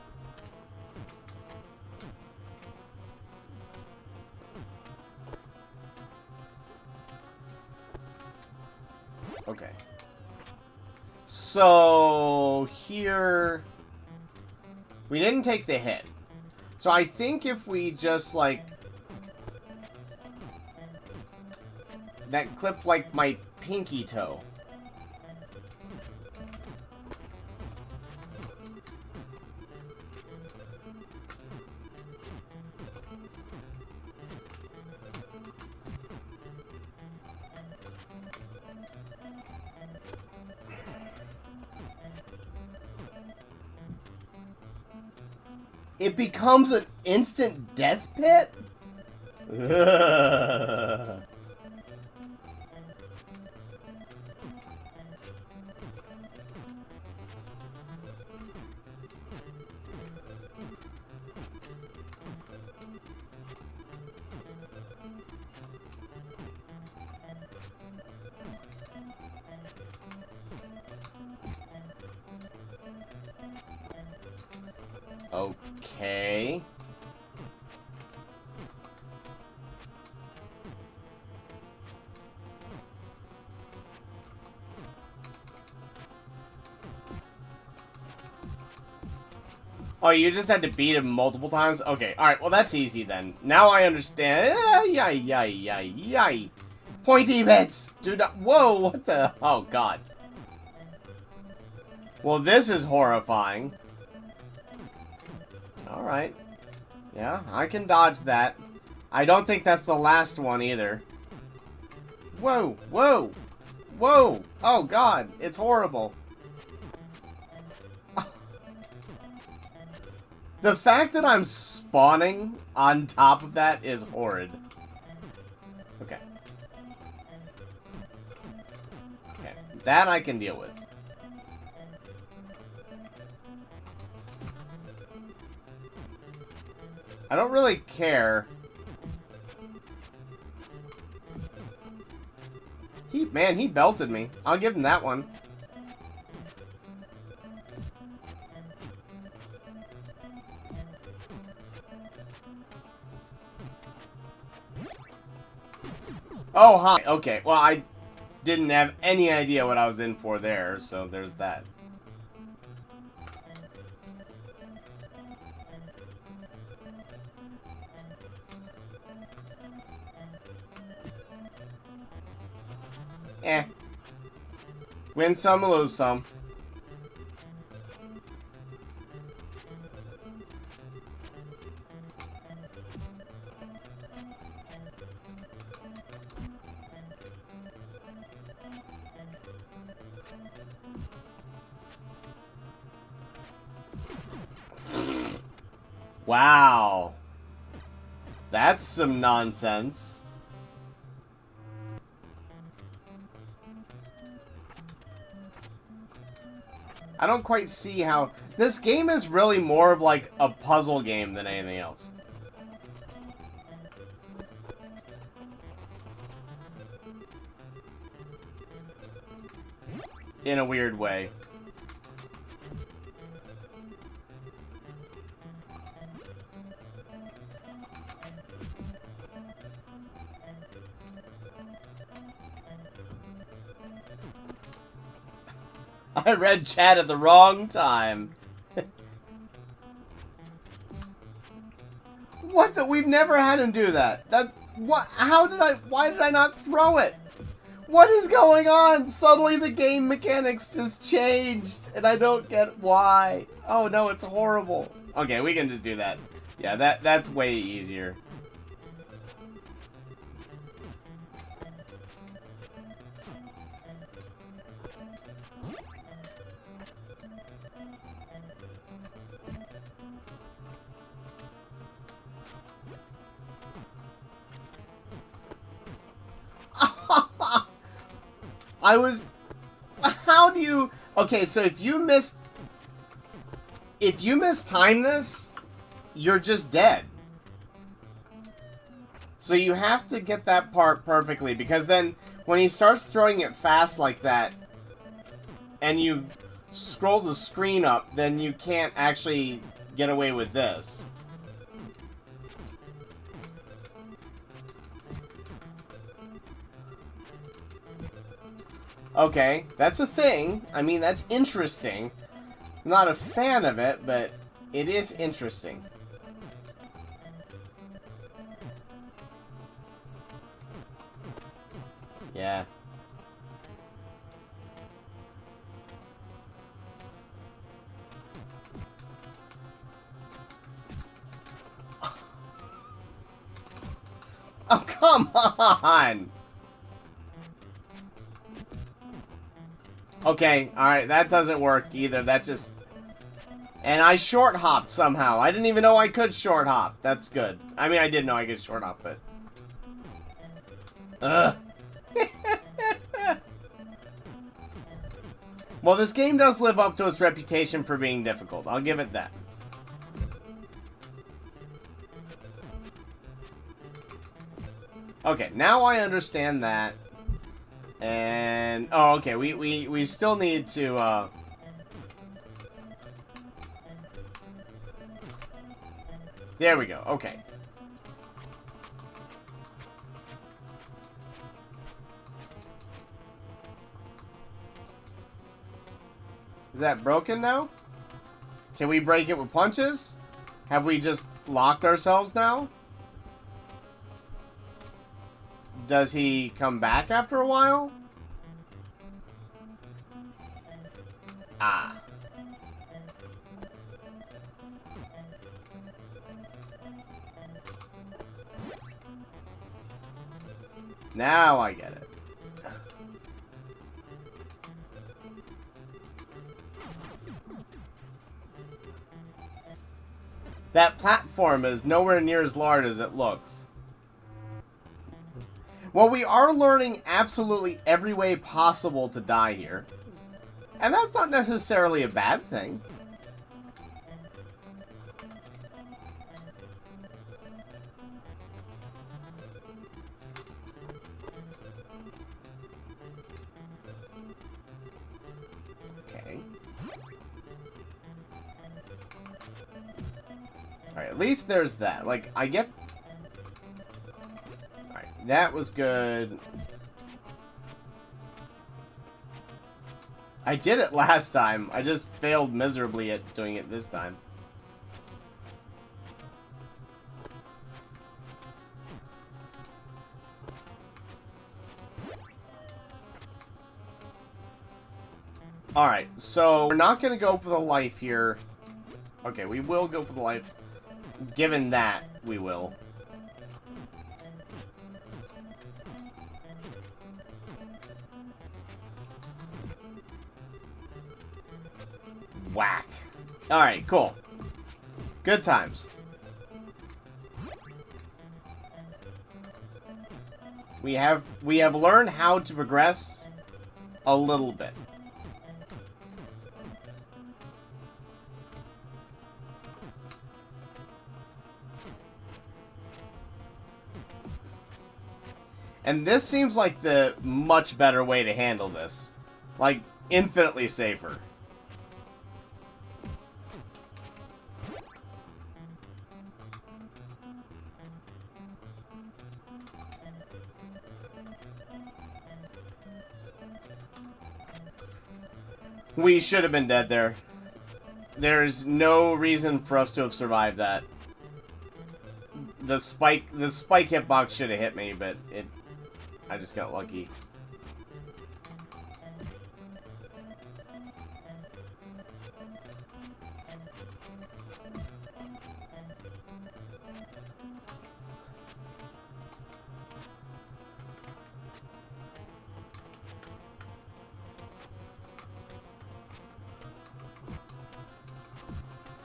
Okay. So, here... We didn't take the hit. So I think if we just, like... That clipped, like, my pinky toe. It becomes an instant death pit? Ugh. Okay. Oh, you just had to beat him multiple times? Okay, alright, well that's easy then. Now I understand. Yay. Pointy bits! Do not- Whoa, what the- Oh, God. Well, this is horrifying. Alright. Yeah, I can dodge that. I don't think that's the last one either. Whoa, whoa, whoa! Oh, God, it's horrible. The fact that I'm spawning on top of that is horrid. Okay. Okay, that I can deal with. I don't really care. Man, he belted me. I'll give him that one. Oh, hi. Okay, well, I didn't have any idea what I was in for there, so there's that. Eh. Win some, lose some. Wow. That's some nonsense. I don't quite see how... This game is really more of like a puzzle game than anything else. In a weird way. I read chat at the wrong time. What the? We've never had him do that. What? How did I? Why did I not throw it? What is going on? Suddenly the game mechanics just changed, and I don't get why. Oh no, it's horrible. Okay, we can just do that. Yeah, that's way easier. I was... How do you... Okay, so if you mistime this, you're just dead. So you have to get that part perfectly, because then when he starts throwing it fast like that, and you scroll the screen up, then you can't actually get away with this. Okay, that's a thing. I mean, that's interesting. I'm not a fan of it, but it is interesting. Yeah. Oh, come on! Okay, alright, that doesn't work either. That just... And I short hopped somehow. I didn't even know I could short hop. That's good. I mean, I did know I could short hop, but... Ugh. Well, this game does live up to its reputation for being difficult. I'll give it that. Okay, now I understand that. And... Oh, okay, we still need to, There we go, okay. Is that broken now? Can we break it with punches? Have we just locked ourselves now? Does he come back after a while? Ah. Now I get it. That platform is nowhere near as large as it looks. Well, we are learning absolutely every way possible to die here. And that's not necessarily a bad thing. Okay. Alright, at least there's that. Like, I get... Alright, that was good. I did it last time. I just failed miserably at doing it this time. Alright, so we're not going to go for the life here. Okay, we will go for the life. Given that, we will. Whack. Alright, cool. Good times. We have learned how to progress a little bit. And this seems like the much better way to handle this. Like, infinitely safer. We should have been dead there. There's no reason for us to have survived that. The spike hitbox should have hit me, but I just got lucky.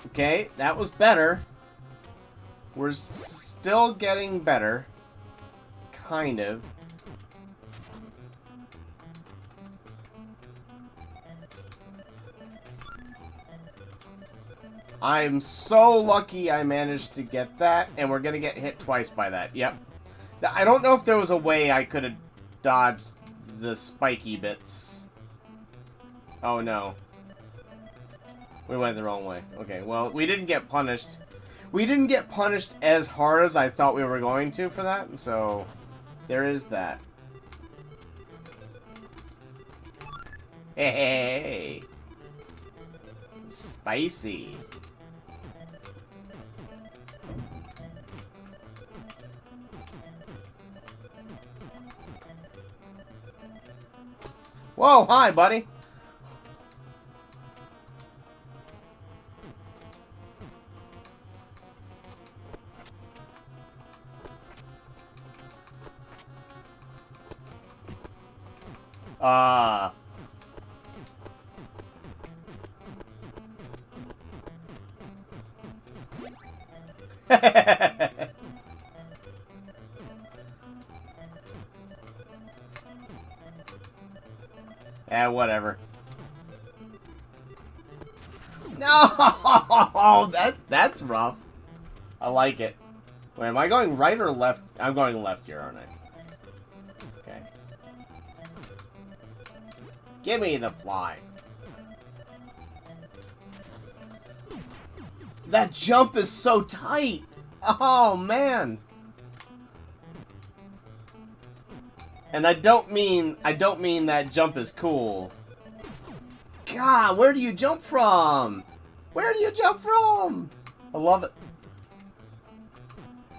Okay, that was better. We're still getting better. Kind of. I'm so lucky I managed to get that, and we're gonna get hit twice by that. Yep. I don't know if there was a way I could have dodged the spiky bits. Oh no. We went the wrong way. Okay, well, we didn't get punished. We didn't get punished as hard as I thought we were going to for that, so there is that. Hey! Spicy. Whoa, hi, buddy. Whatever. No, that's rough. I like it. Wait, am I going right or left? I'm going left here, aren't I? Okay. Give me the fly. That jump is so tight. Oh, man. And I don't mean that jump is cool. God, where do you jump from? Where do you jump from? I love it.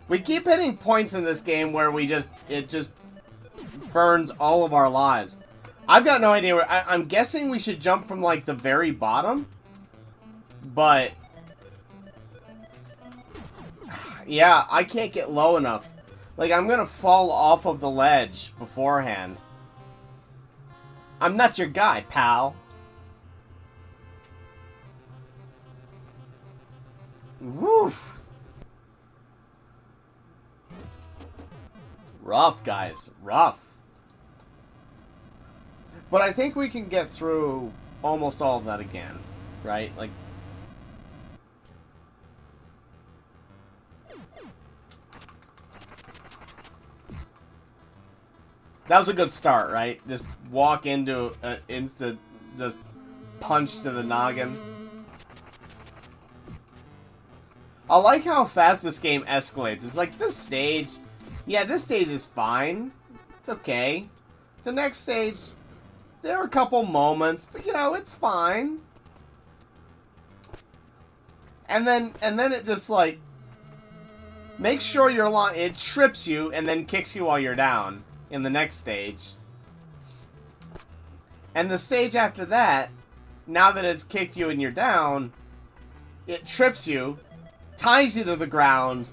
We keep hitting points in this game where it just burns all of our lives. I've got no idea where. I'm guessing we should jump from like the very bottom. But yeah, I can't get low enough. Like, I'm gonna fall off of the ledge beforehand. I'm not your guy, pal. Woof. Rough, guys. Rough. But I think we can get through almost all of that again, right? Like, that was a good start, right? Just walk into an instant, just punch to the noggin. I like how fast this game escalates. It's like, this stage, yeah, this stage is fine. It's okay. The next stage, there are a couple moments, but you know, it's fine. And then it just like, makes sure you're it trips you and then kicks you while you're down in the next stage. And the stage after that, now that it's kicked you and you're down, it trips you, ties you to the ground,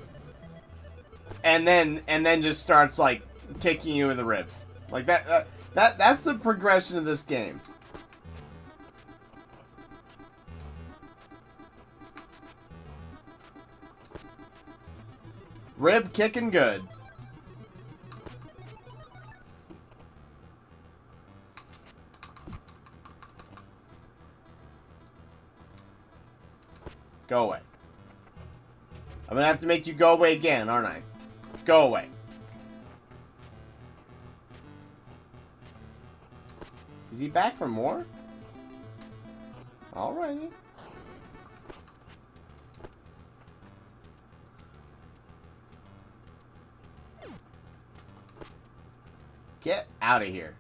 and then just starts like kicking you in the ribs. Like that's the progression of this game. Rib kicking good. Go away. I'm gonna have to make you go away again, aren't I? Go away. Is he back for more? Alrighty. Get out of here.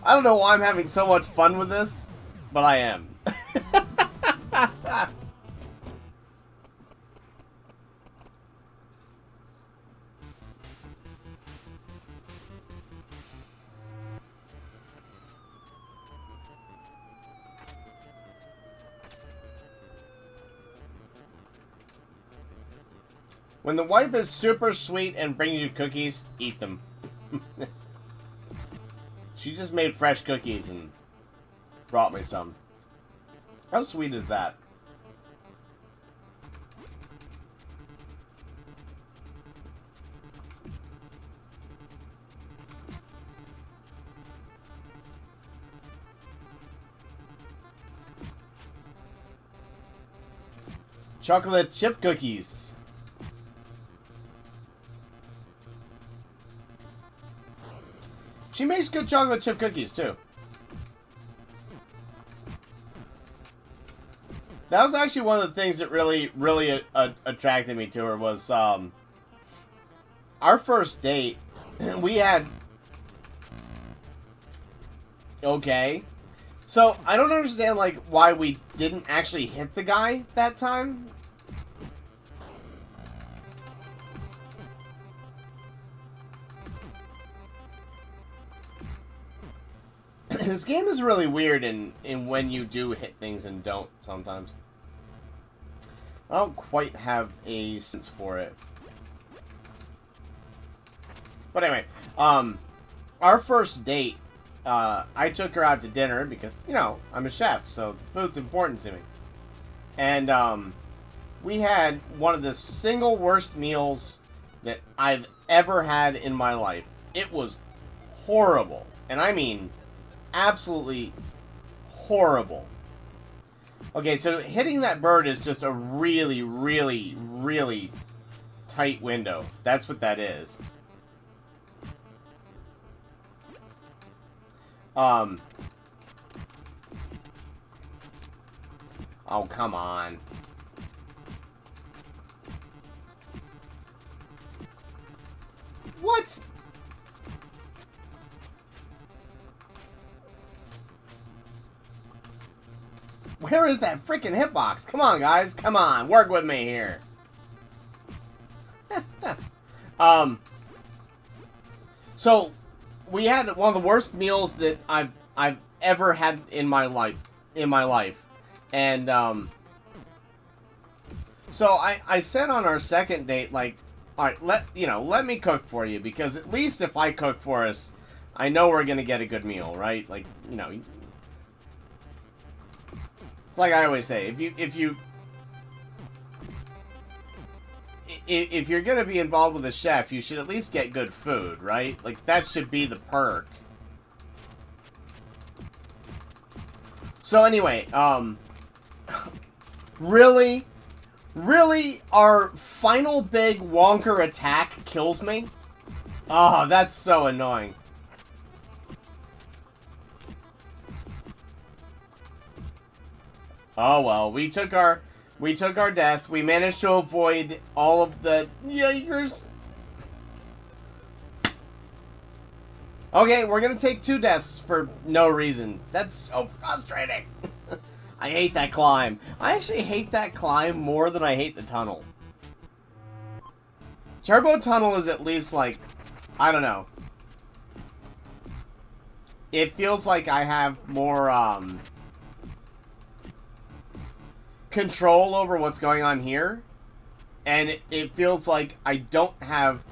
I don't know why I'm having so much fun with this, but I am. When the wife is super sweet and brings you cookies, eat them. She just made fresh cookies and brought me some. How sweet is that? Chocolate chip cookies. She makes good chocolate chip cookies, too. That was actually one of the things that really attracted me to her was, our first date, we had... Okay. So, I don't understand, like, why we didn't actually hit the guy that time. This game is really weird in when you do hit things and don't sometimes. I don't quite have a sense for it. But anyway, our first date, I took her out to dinner because, you know, I'm a chef, so food's important to me. And we had one of the single worst meals that I've ever had in my life. It was horrible. And I mean... absolutely horrible. Okay, so hitting that bird is just a really, really, really tight window. That's what that is. Oh, come on. What? Where is that freaking hitbox? Come on, guys. Come on. Work with me here. So, we had one of the worst meals that I've ever had in my life. And, so I said on our second date, like, alright, let me cook for you, because at least if I cook for us, I know we're gonna get a good meal, right? Like, you know... It's like I always say, if you're gonna be involved with a chef, you should at least get good food, right? Like, that should be the perk. So anyway, really, our final big Wonker attack kills me? Oh, that's so annoying. Oh well, we took our death. We managed to avoid all of the yikers. Okay, we're gonna take 2 deaths for no reason. That's so frustrating. I hate that climb. I actually hate that climb more than I hate the tunnel. Turbo Tunnel is at least like, I don't know. It feels like I have more, control over what's going on here, and it feels like I don't have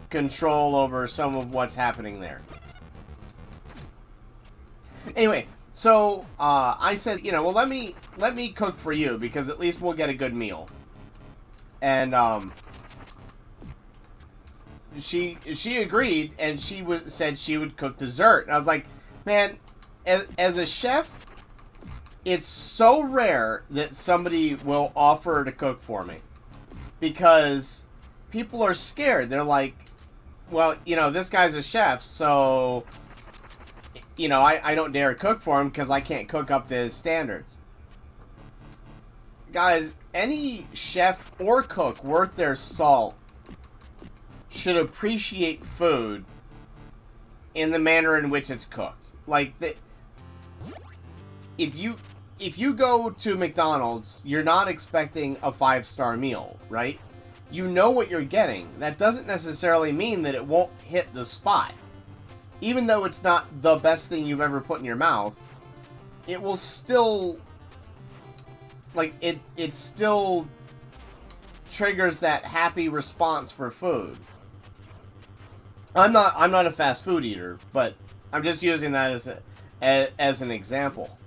control over some of what's happening there. Anyway, so I said, you know, well, let me cook for you, because at least we'll get a good meal. And she agreed, and she said she would cook dessert. And I was like, man, as a chef, it's so rare that somebody will offer to cook for me, because people are scared. They're like, well, you know, this guy's a chef, so, you know, I don't dare cook for him because I can't cook up to his standards. Guys, any chef or cook worth their salt should appreciate food in the manner in which it's cooked. Like, if you go to McDonald's, you're not expecting a 5-star meal, right? You know what you're getting. That doesn't necessarily mean that it won't hit the spot. Even though it's not the best thing you've ever put in your mouth, it will still, like, it still triggers that happy response for food. I'm not a fast food eater, but I'm just using that as an example.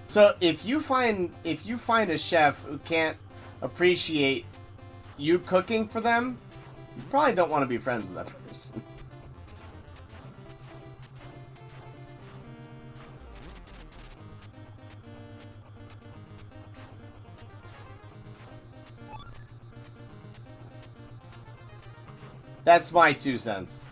So if you find a chef who can't appreciate you cooking for them, you probably don't want to be friends with that person. That's my 2 cents.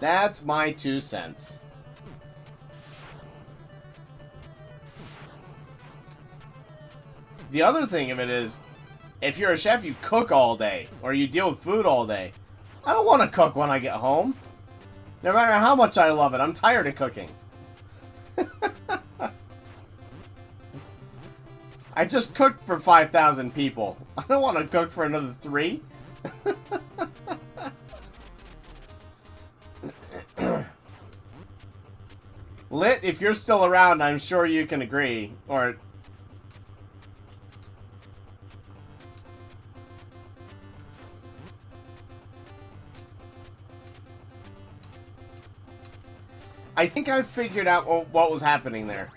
That's my 2 cents. The other thing of it is, if you're a chef, you cook all day, or you deal with food all day. I don't want to cook when I get home. No matter how much I love it, I'm tired of cooking. I just cooked for 5,000 people. I don't want to cook for another 3. Lit, if you're still around, I'm sure you can agree. Or... I think I figured out what was happening there.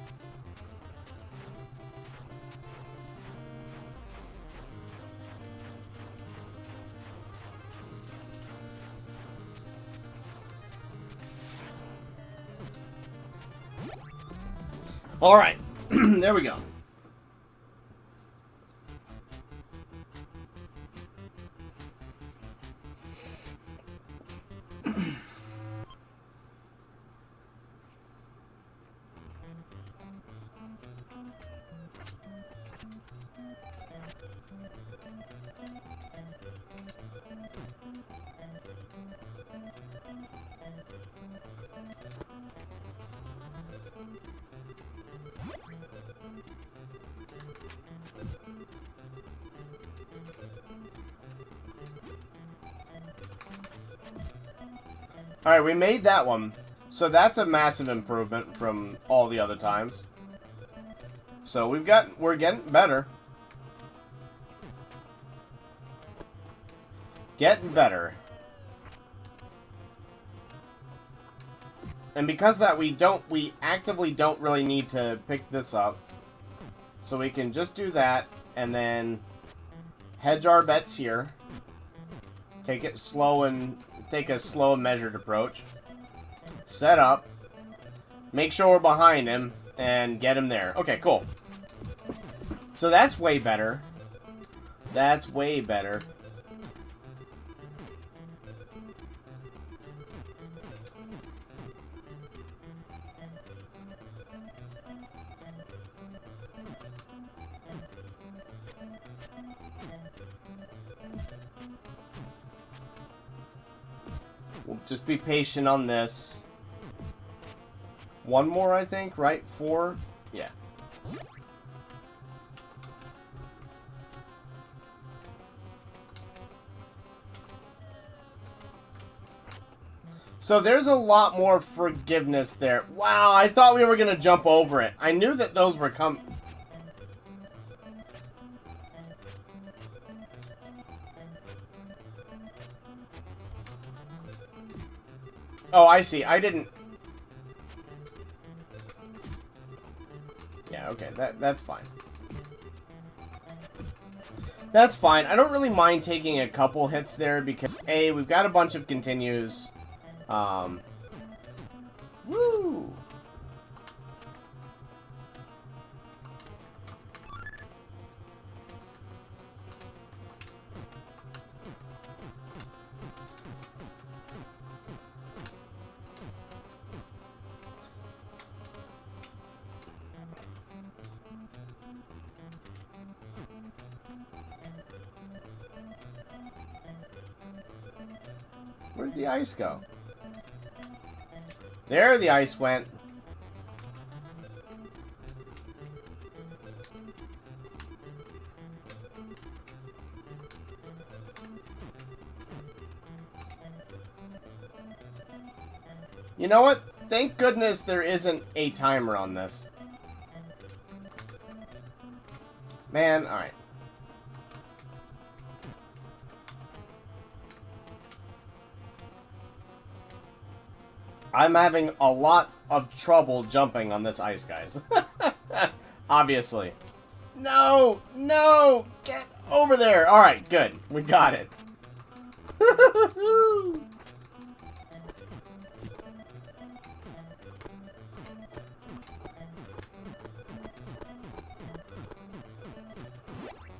All right, there we go. Alright, we made that one. So that's a massive improvement from all the other times. So we're getting better. Getting better. And because of that, we actively don't really need to pick this up. So we can just do that and then hedge our bets here. Take it slow and take a slow and measured approach. Set up. Make sure we're behind him and get him there. Okay, cool. So that's way better. That's way better. We'll just be patient on this. One more, I think, right? 4? Yeah. So there's a lot more forgiveness there. Wow, I thought we were going to jump over it. I knew that those were coming. Oh, I see. I didn't... Yeah, okay. That's fine. That's fine. I don't really mind taking a couple hits there because, A, we've got a bunch of continues. Woo! Where'd the ice go? There the ice went. You know what? Thank goodness there isn't a timer on this. Man, alright. I'm having a lot of trouble jumping on this ice, guys. Obviously. No! No! Get over there! Alright, good. We got it.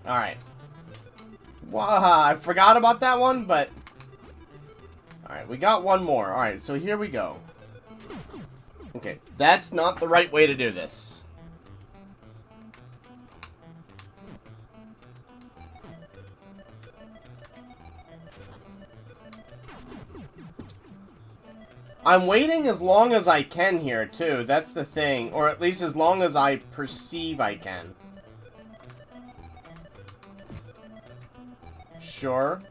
Alright. Wow, I forgot about that one, but... Alright, we got one more. Alright, so here we go. Okay, that's not the right way to do this. I'm waiting as long as I can here, too. That's the thing. Or at least as long as I perceive I can. Sure.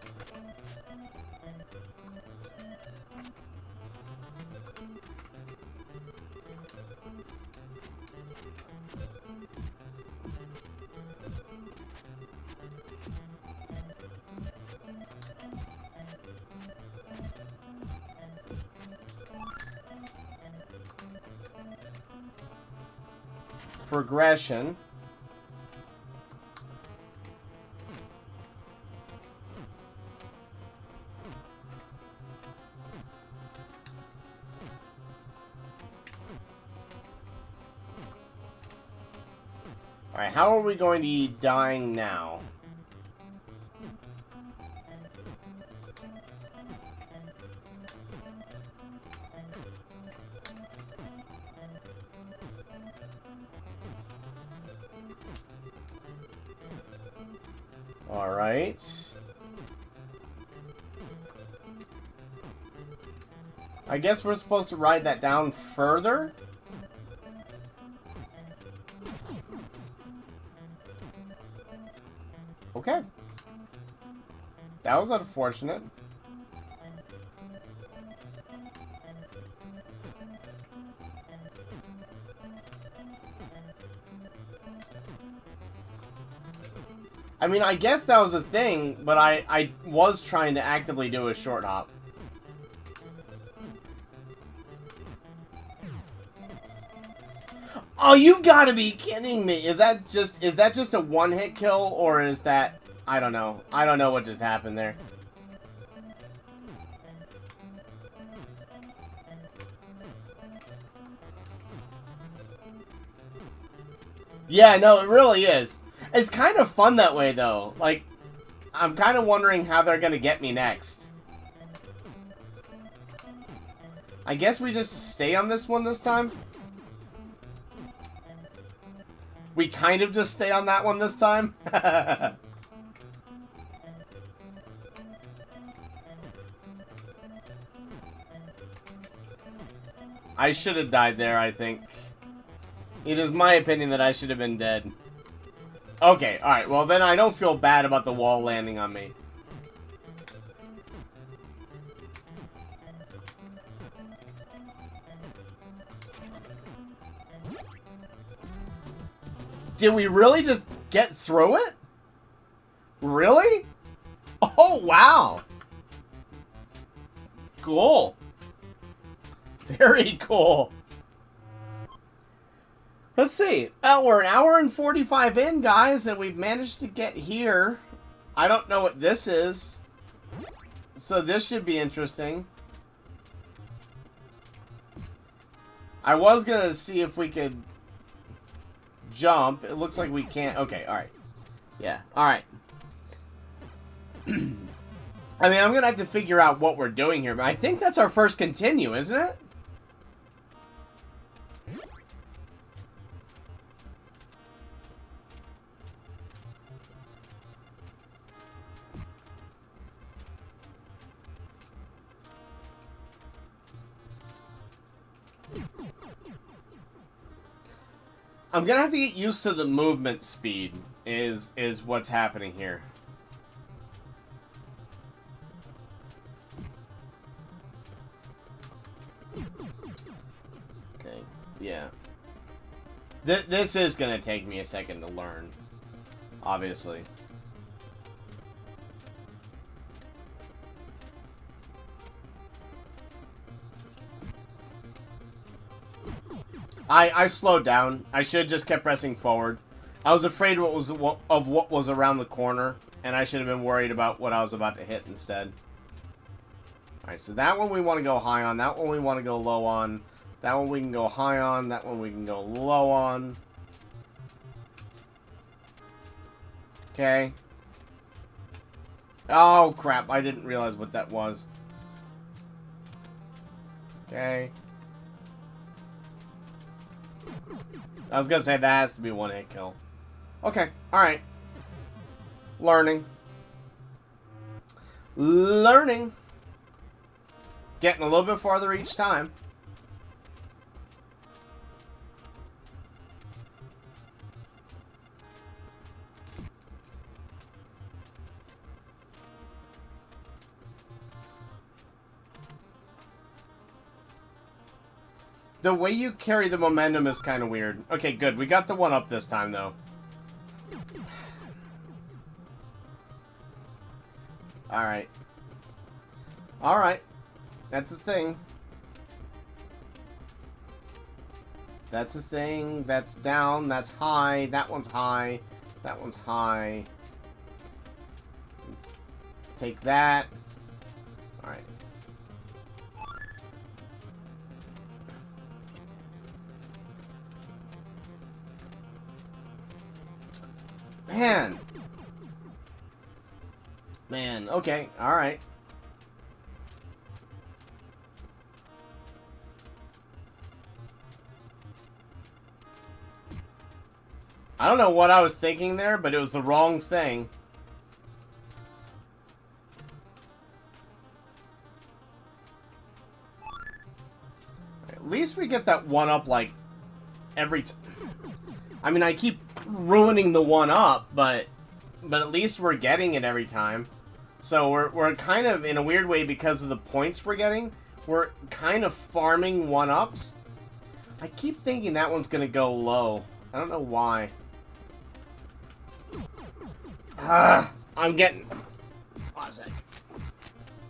Progression. Alright, how are we going to be dying now? Alright. I guess we're supposed to ride that down further? Okay. That was unfortunate. I mean, I guess that was a thing, but I was trying to actively do a short hop. Oh, you gotta be kidding me! Is that just a one-hit kill, or is that... I don't know. I don't know what just happened there. Yeah, no, it really is. It's kind of fun that way, though. Like, I'm kind of wondering how they're gonna get me next. I guess we just stay on this one this time? We kind of just stay on that one this time? I should have died there, I think. It is my opinion that I should have been dead. Okay, alright, well then I don't feel bad about the wall landing on me. Did we really just get through it? Really? Oh, wow. Cool. Very cool. Let's see. Oh, we're an hour and 45 in, guys, and we've managed to get here. I don't know what this is. So this should be interesting. I was going to see if we could jump. It looks like we can't. Okay, alright. Yeah, alright. I mean, I'm going to have to figure out what we're doing here, but I think that's our first continue, isn't it? I'm gonna have to get used to the movement speed, is what's happening here. Yeah. This is gonna take me a second to learn. Obviously. I slowed down. I should have just kept pressing forward. I was afraid of what was around the corner, and I should have been worried about what I was about to hit instead. Alright, so that one we want to go high on. That one we want to go low on. That one we can go high on. That one we can go low on. Okay. Oh, crap. I didn't realize what that was. Okay. I was gonna say that has to be one hit kill. Okay, alright. Learning. Learning. Getting a little bit farther each time. The way you carry the momentum is kind of weird. Okay, good. We got the one up this time, though. Alright. Alright. That's a thing. That's a thing. That's down. That's high. That one's high. That one's high. Take that. Alright. Man. Man, okay, alright. I don't know what I was thinking there, but it was the wrong thing. At least we get that one up, like, every time. I mean, I keep ruining the one up, but at least we're getting it every time. So we're kind of, in a weird way, because of the points we're getting, we're kind of farming one-ups. I keep thinking that one's going to go low. I don't know why. I'm getting... One sec.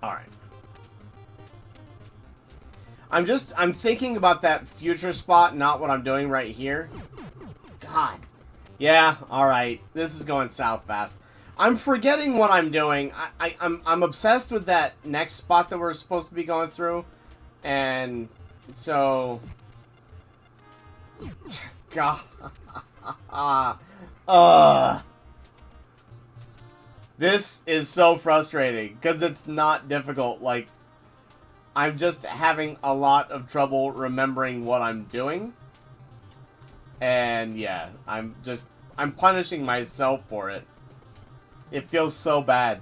Alright. I'm thinking about that future spot, not what I'm doing right here. God. Yeah, alright. This is going south fast. I'm forgetting what I'm doing. I'm obsessed with that next spot that we're supposed to be going through. And so... God. This is so frustrating, because it's not difficult. Like, I'm just having a lot of trouble remembering what I'm doing. And yeah, I'm punishing myself for it. It feels so bad.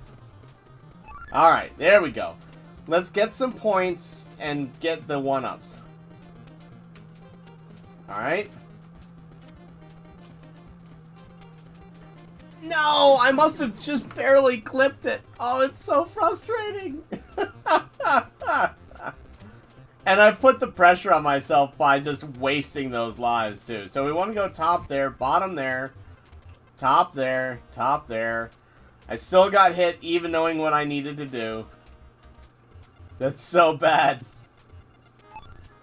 Alright, there we go. Let's get some points and get the one-ups. Alright. No! I must have just barely clipped it. Oh, it's so frustrating. And I put the pressure on myself by just wasting those lives, too. So we want to go top there, bottom there, top there, top there. I still got hit, even knowing what I needed to do. That's so bad.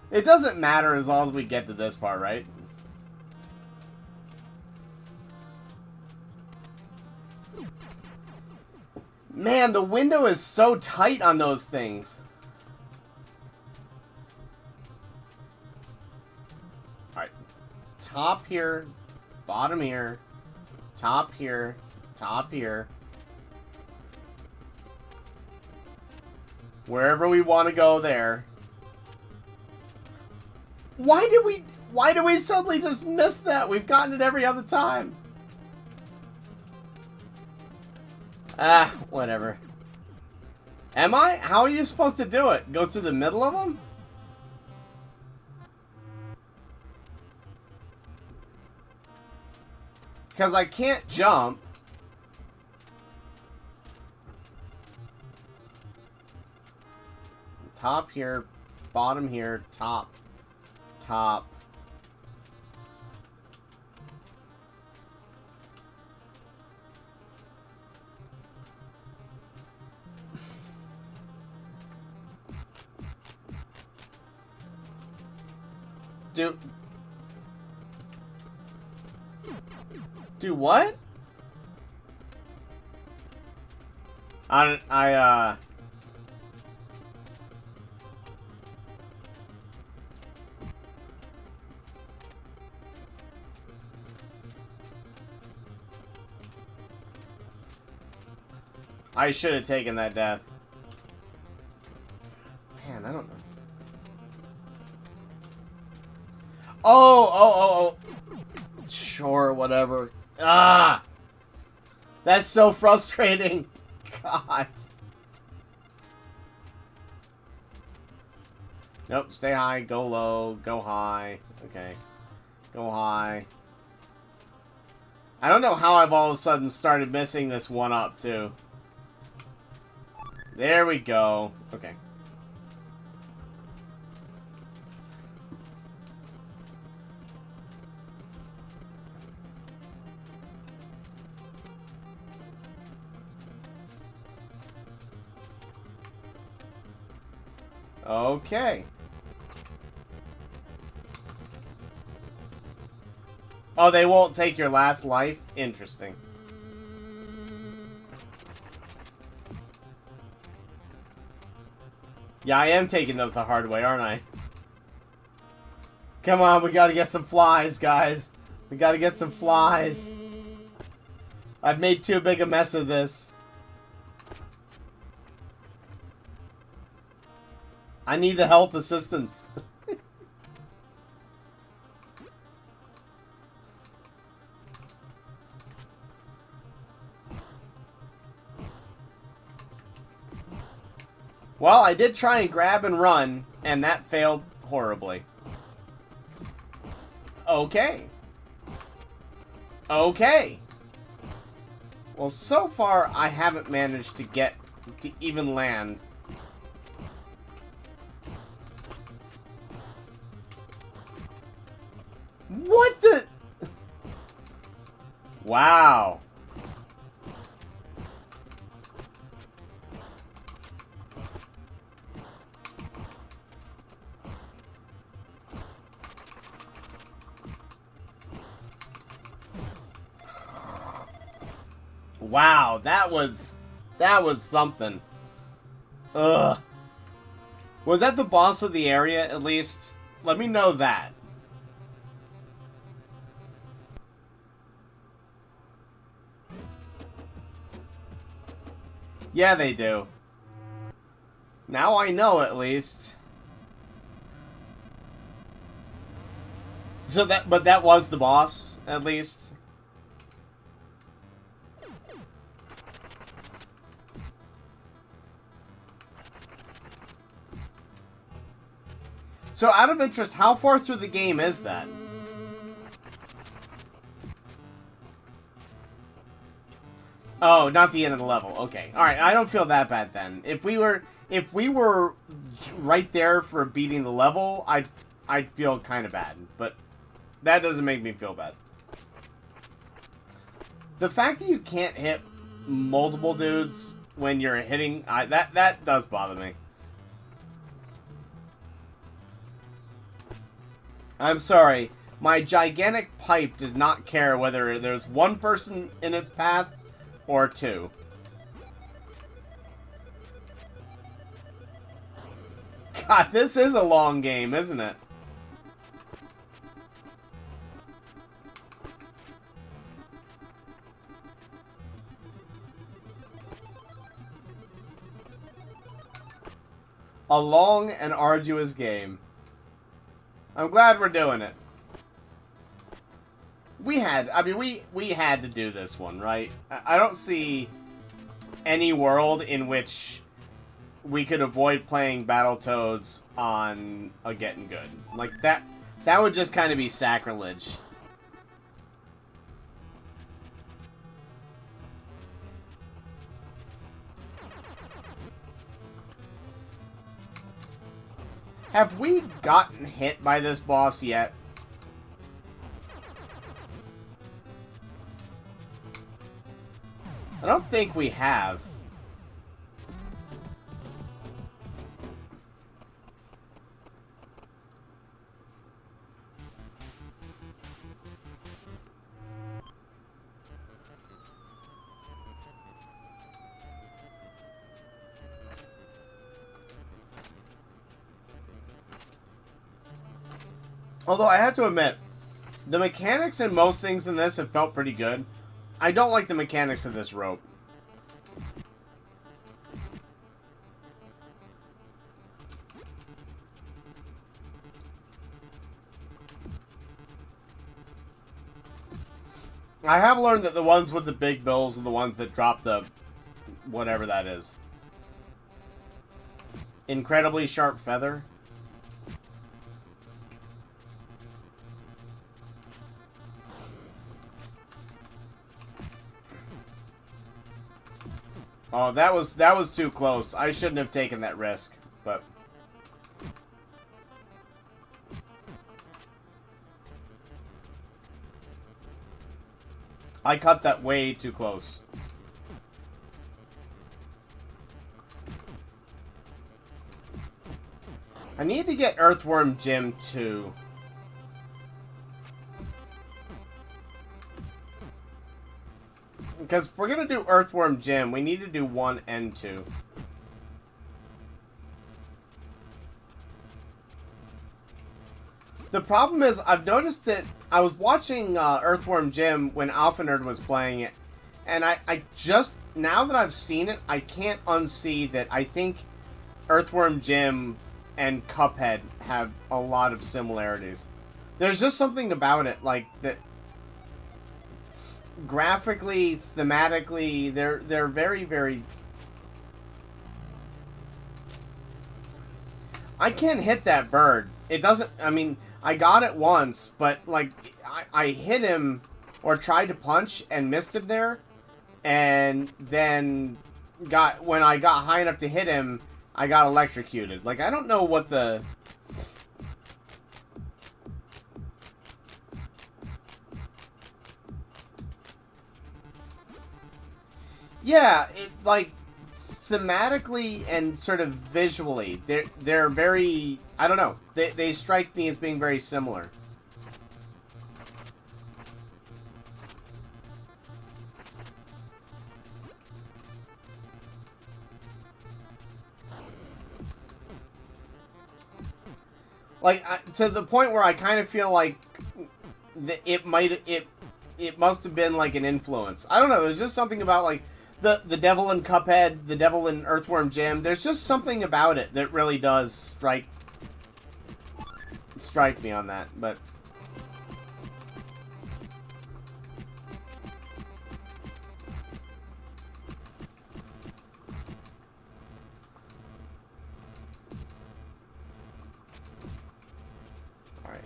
It doesn't matter as long as we get to this part, right? Man, the window is so tight on those things. Alright. Top here, bottom here, top here, top here. Wherever we want to go there. Why do we suddenly just miss that? We've gotten it every other time. Ah, whatever. Am I? How are you supposed to do it? Go through the middle of them? Because I can't jump. Top here, bottom here, top, top, Do what? I should have taken that death. Man, I don't know. Oh. Sure, whatever. Ah! That's so frustrating. God. Nope, stay high, go low, go high. Okay. Go high. I don't know how I've all of a sudden started missing this one up, too. There we go. Okay. Okay. Oh, they won't take your last life? Interesting. Yeah, I am taking those the hard way, aren't I? Come on, we gotta get some flies, guys. We gotta get some flies. I've made too big a mess of this. I need the health assistance. Well, I did try and grab and run, and that failed horribly. Okay. Okay. Well, so far, I haven't managed to get to even land. What the? Wow. Wow, that was something. Ugh. Was that the boss of the area, at least? Let me know that. Yeah, they do. Now I know, at least. So but that was the boss, at least. So, out of interest, how far through the game is that? Oh, not the end of the level. Okay. Alright, I don't feel that bad then. If we were right there for beating the level, I'd feel kind of bad. But that doesn't make me feel bad. The fact that you can't hit multiple dudes when you're hitting... that does bother me. I'm sorry. My gigantic pipe does not care whether there's one person in its path or two. God, this is a long game, isn't it? A long and arduous game. I'm glad we're doing it. We had to do this one, right? I don't see any world in which we could avoid playing Battletoads on a Gittin Good. Like, that would just kind of be sacrilege. Have we gotten hit by this boss yet? I don't think we have. Although I have to admit, the mechanics in most things in this have felt pretty good. I don't like the mechanics of this rope. I have learned that the ones with the big bills are the ones that drop the... whatever that is. Incredibly sharp feather. Oh, that was too close. I shouldn't have taken that risk, but... I cut that way too close. I need to get Earthworm Jim too. Because if we're going to do Earthworm Jim, we need to do 1 and 2. The problem is, I've noticed that I was watching Earthworm Jim when Alpha Nerd was playing it, and I just, now that I've seen it, I can't unsee that I think Earthworm Jim and Cuphead have a lot of similarities. There's just something about it, like, that graphically, thematically, they're very, very... I can't hit that bird. It doesn't, I mean... I got it once, but, like, I hit him, or tried to punch, and missed him there, and then when I got high enough to hit him, I got electrocuted. Like, I don't know what the... Yeah, like, thematically and sort of visually, they're very... I don't know. They strike me as being very similar. Like, to the point where I kind of feel like it must have been like an influence. I don't know. There's just something about like the devil in Cuphead, the devil in Earthworm Jim. There's just something about it that really does strike me on that, but... Alright.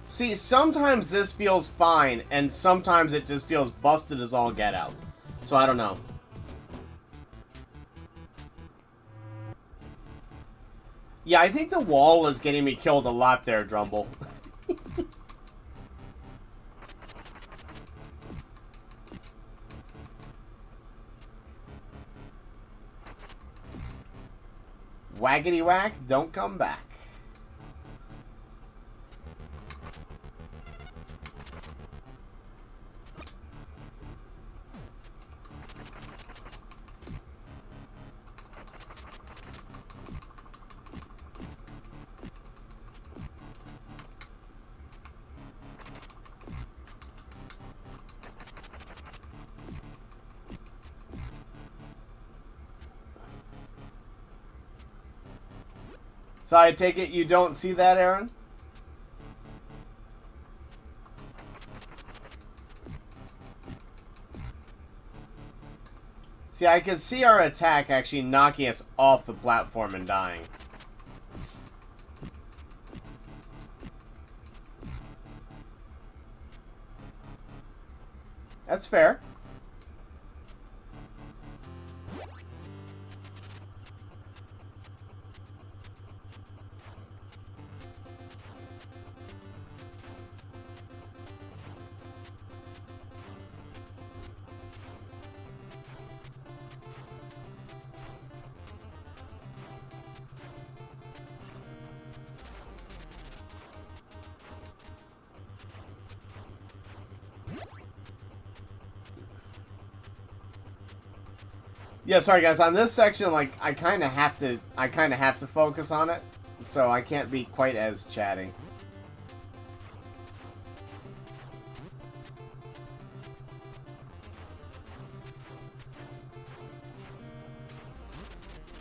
See, sometimes this feels fine, and sometimes it just feels busted as all get out. So I don't know. Yeah, I think the wall is getting me killed a lot there, Drumble. Waggity whack, don't come back. So I take it you don't see that, Aaron? See, I can see our attack actually knocking us off the platform and dying. That's fair. Yeah, sorry guys. On this section, like I kind of have to focus on it, so I can't be quite as chatty.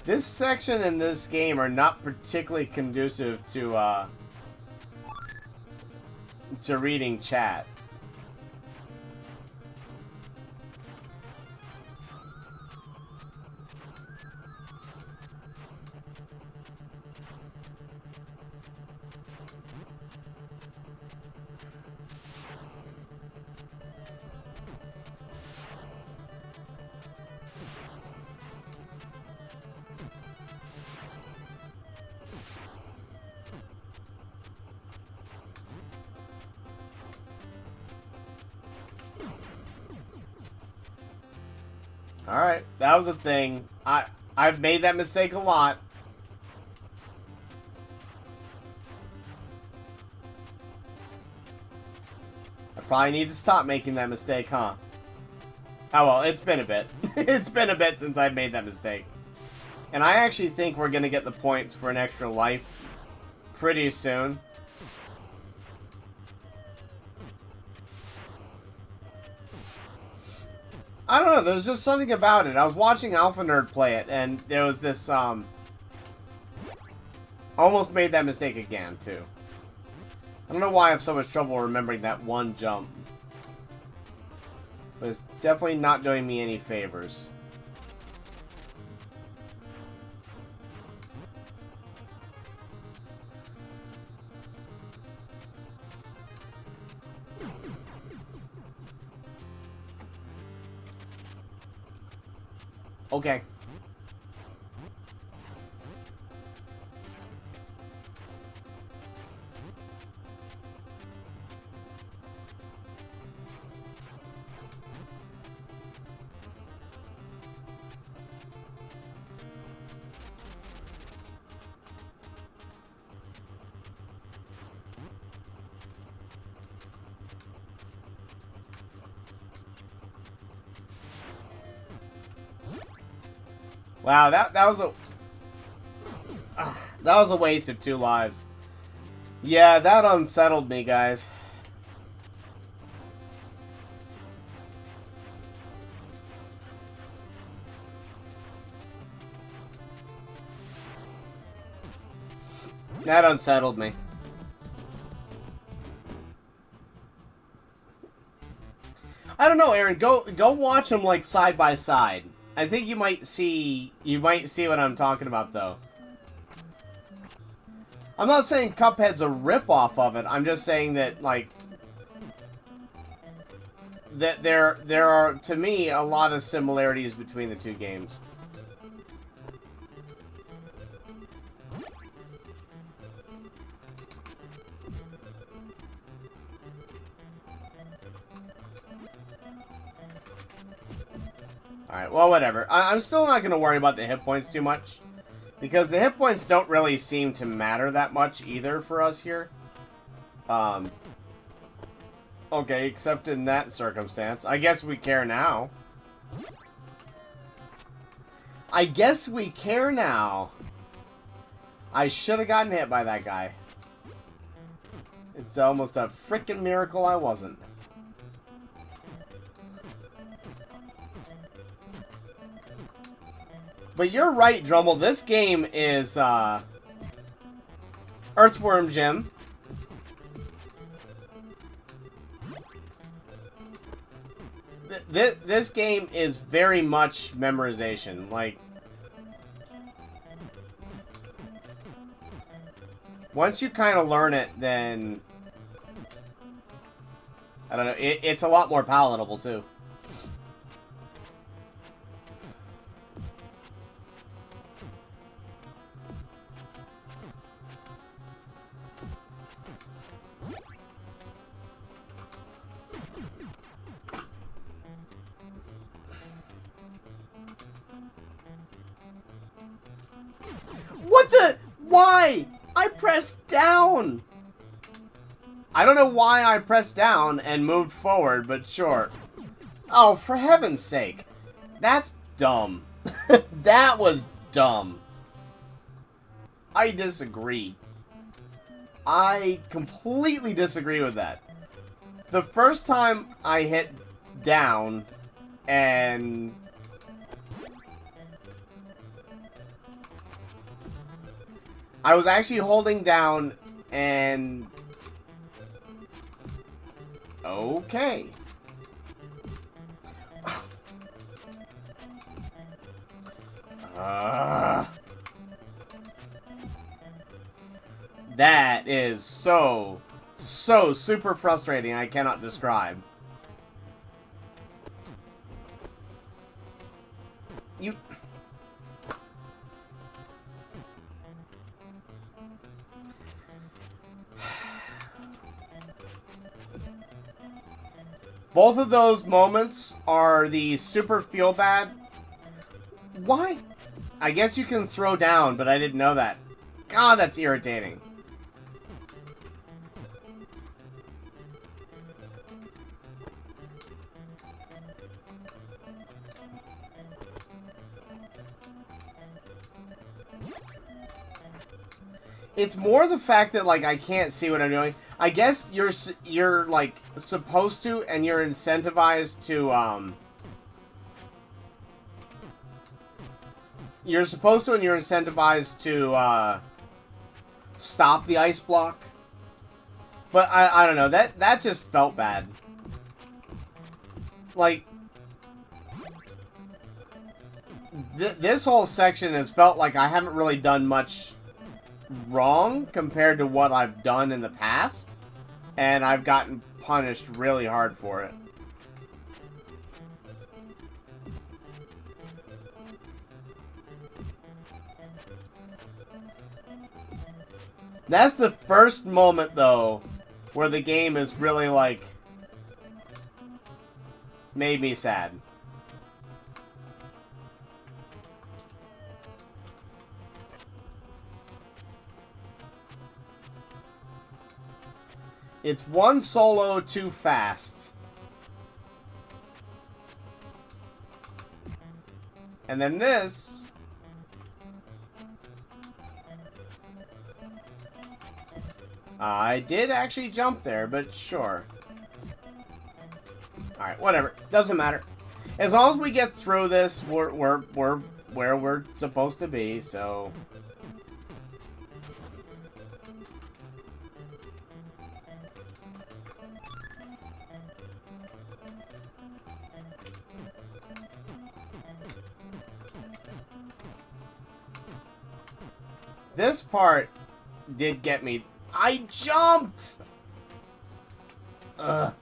This section and this game are not particularly conducive to reading chat. Alright, that was a thing. I've made that mistake a lot. I probably need to stop making that mistake, huh? Oh well, it's been a bit. It's been a bit since I've made that mistake. And I actually think we're gonna get the points for an extra life pretty soon. I don't know, there's just something about it. I was watching Alpha Nerd play it, and there was this, almost made that mistake again, too. I don't know why I have so much trouble remembering that one jump. But it's definitely not doing me any favors. Okay. Wow, that was a that was a waste of 2 lives. Yeah, that unsettled me, guys. That unsettled me. I don't know, Aaron. Go watch them like side by side. I think you might see what I'm talking about, though. I'm not saying Cuphead's a ripoff of it. I'm just saying that, like, that there are, to me, a lot of similarities between the 2 games. Alright, well, whatever. I'm still not going to worry about the hit points too much. Because the hit points don't really seem to matter that much either for us here. Okay, except in that circumstance. I guess we care now. I guess we care now. I should have gotten hit by that guy. It's almost a freaking miracle I wasn't. But you're right, Drummel. This game is, Earthworm Jim. This game is very much memorization. Like, once you kind of learn it, then, I don't know, it's a lot more palatable, too. What the? Why? I pressed down! I don't know why I pressed down and moved forward, but sure. Oh, for heaven's sake. That's dumb. That was dumb. I disagree. I completely disagree with that. The first time I hit down and I was actually holding down and okay. That is so super frustrating. I cannot describe. You... Both of those moments are the super feel bad. Why? I guess you can throw down, but I didn't know that. God, that's irritating. It's more the fact that, like, I can't see what I'm doing. I guess you're like, supposed to, and you're incentivized to, You're supposed to, and you're incentivized to, stop the ice block. But, I don't know, that just felt bad. Like, this whole section has felt like I haven't really done much wrong compared to what I've done in the past, and I've gotten punished really hard for it. That's the first moment, though, where the game is really, like, made me sad. It's one solo too fast. And then this... I did actually jump there, but sure. Alright, whatever. Doesn't matter. As long as we get through this, we're where we're supposed to be, so... This part did get me. I jumped! Ugh.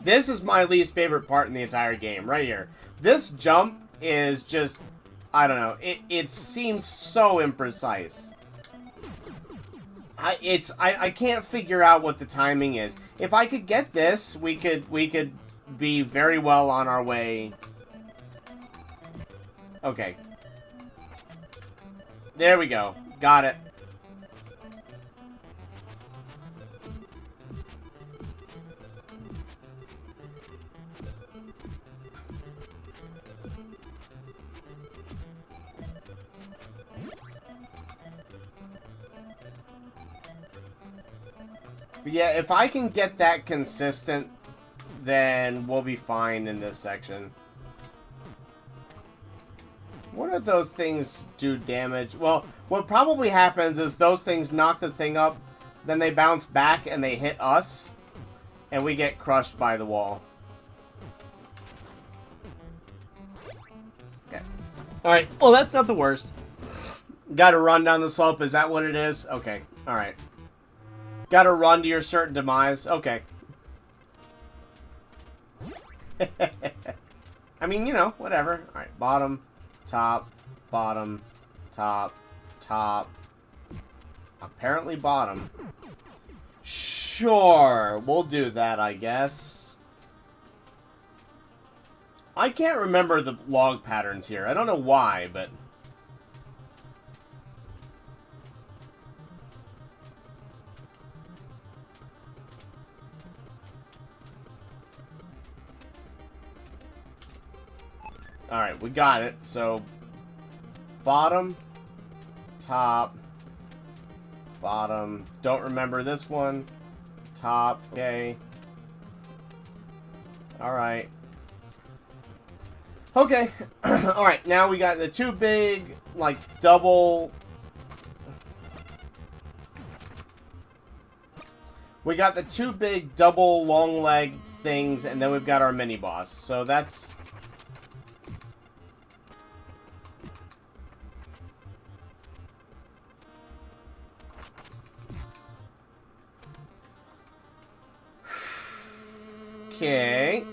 This is my least favorite part in the entire game, right here. This jump is just, I don't know, it seems so imprecise. I can't figure out what the timing is. If I could get this, we could be very well on our way. Okay. There we go. Got it. But yeah, if I can get that consistent, then we'll be fine in this section. What if those things do damage? Well, what probably happens is those things knock the thing up, then they bounce back and they hit us, and we get crushed by the wall. Okay. Alright, well that's not the worst. Gotta run down the slope, is that what it is? Okay, alright. Gotta run to your certain demise. Okay. I mean, you know, whatever. Alright, bottom. top, bottom, top, top. Apparently bottom. Sure, we'll do that, I guess. I can't remember the log patterns here. I don't know why, but... Alright, we got it. So, bottom, top, bottom. Don't remember this one. Top, okay. Alright. Okay. Alright, now we got the two big, like, double... We got the two big double long leg things, and then we've got our mini boss. So that's... Okay.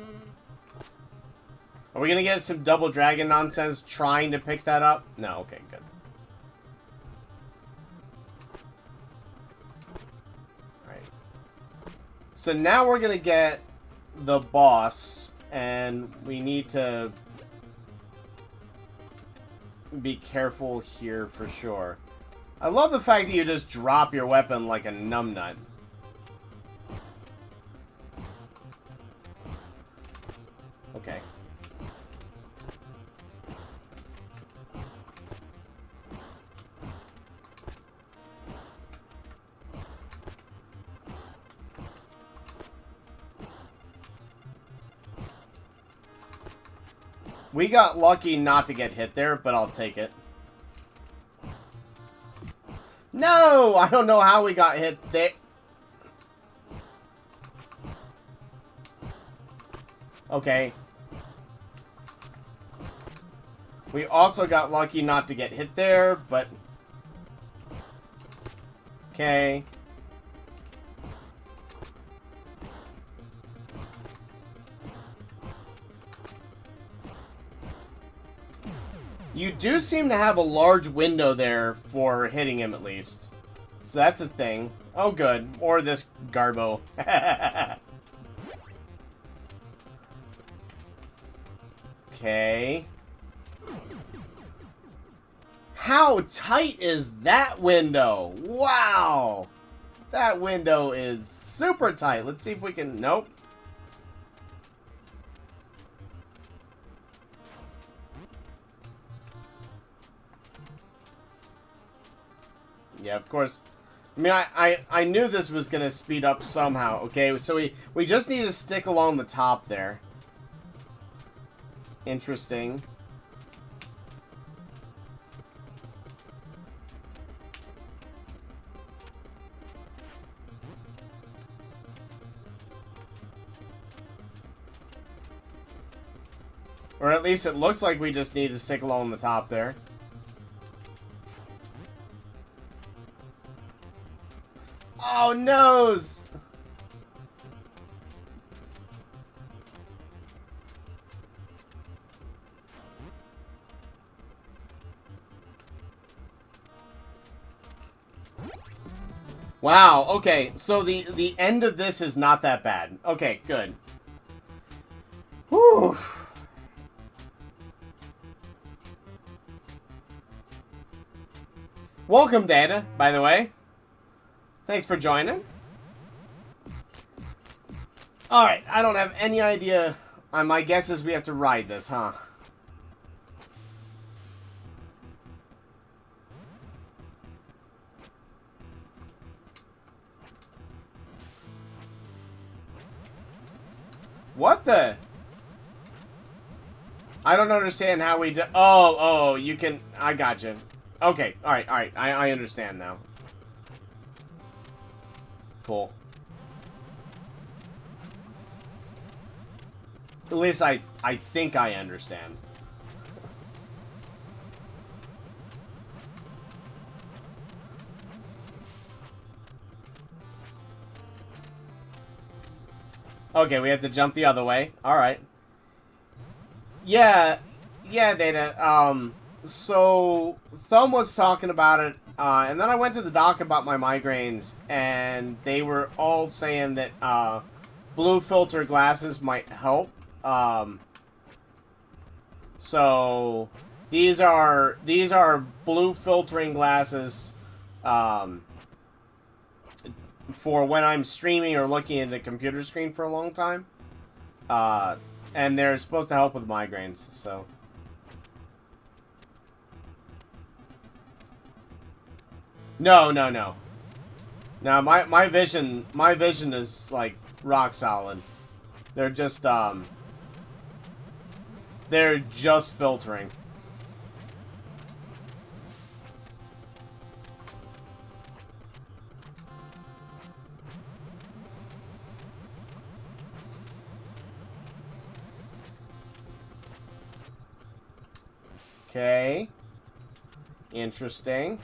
Are we gonna get some double dragon nonsense trying to pick that up? No, okay, good. Alright. So now we're gonna get the boss, and we need to be careful here for sure. I love the fact that you just drop your weapon like a numbnut. Okay. We got lucky not to get hit there, but I'll take it. No! I don't know how we got hit there. Okay. We also got lucky not to get hit there, but... Okay. You do seem to have a large window there for hitting him, at least. So that's a thing. Oh, good. Or this Garbo. Okay. How tight is that window? Wow! That window is super tight. Let's see if we can... Nope. Yeah, of course. I mean, I knew this was going to speed up somehow, okay? So we just need to stick along the top there. Interesting. Or at least it looks like we just need to stick along the top there. Oh, noes! Wow, okay, so the end of this is not that bad. Okay, good. Whew. Welcome, Data, by the way. Thanks for joining. Alright, I don't have any idea. My guess is we have to ride this, huh? What the? I don't understand how we do... Oh, you can... I gotcha. Okay, alright. I understand now. Cool. At least I think I understand. Okay, we have to jump the other way. Alright. Yeah, Data, So Thumb was talking about it, and then I went to the doc about my migraines, and they were all saying that blue filter glasses might help. So these are blue filtering glasses for when I'm streaming or looking at a computer screen for a long time, and they're supposed to help with migraines. So. No, no, no. No, my vision is like rock solid. They're just filtering. Okay. Interesting.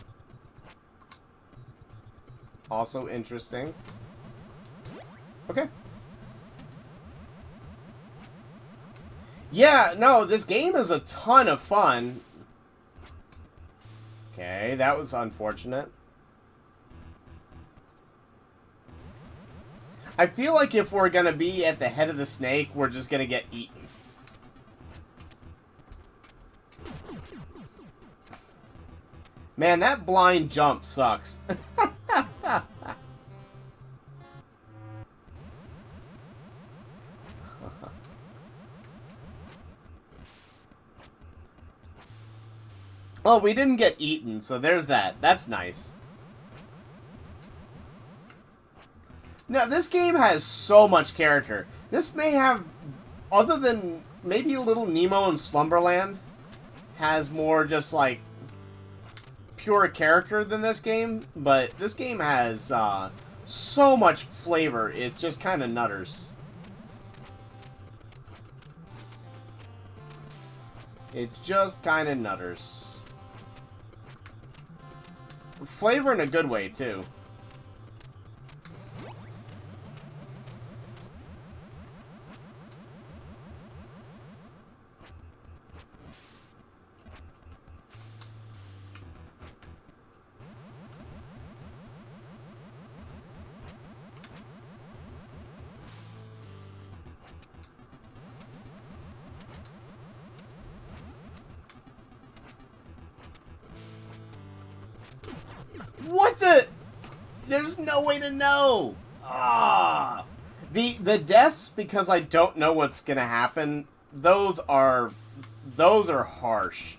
Also interesting. Okay. Yeah, no, this game is a ton of fun. Okay, that was unfortunate. I feel like if we're gonna be at the head of the snake, we're just gonna get eaten. Man, that blind jump sucks. Oh, we didn't get eaten, so there's that. That's nice. Now, this game has so much character. This may have, other than maybe a little Nemo and Slumberland, has more just like pure character than this game, but this game has so much flavor. It's just kind of nutters. It's just kind of nutters. Flavor in a good way, too. What the? There's no way to know. Ah, the deaths, because I don't know what's gonna happen. Those are harsh.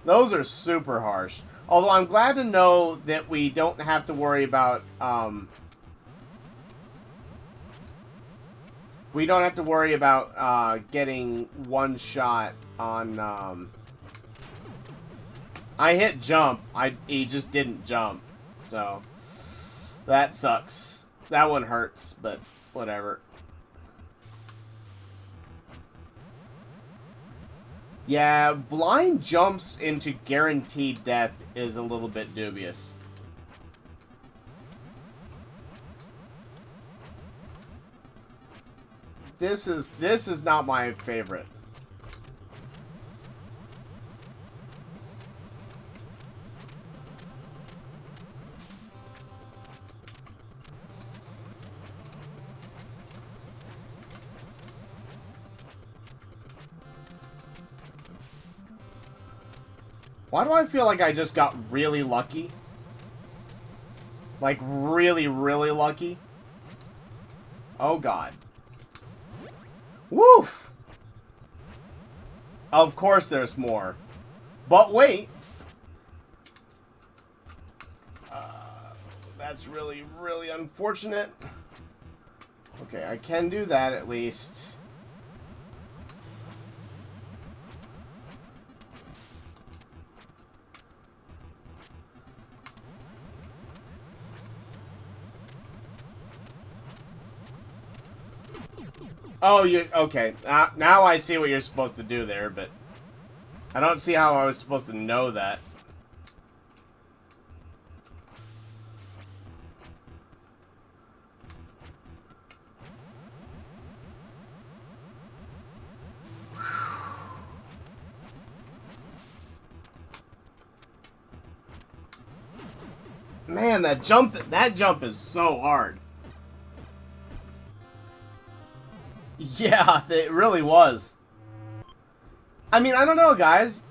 Those are super harsh. Although I'm glad to know that we don't have to worry about getting one shot on I hit jump. He just didn't jump. So that sucks. That one hurts, but whatever. Yeah, blind jumps into guaranteed death is a little bit dubious. This is not my favorite. Why do I feel like I just got really lucky? Like, really, really lucky? Oh, God. Woof! Of course there's more. But wait! That's really, really unfortunate. Okay, I can do that at least. Oh, okay. Now I see what you're supposed to do there, but I don't see how I was supposed to know that. Man, that jump is so hard. Yeah, it really was. I mean, I don't know, guys.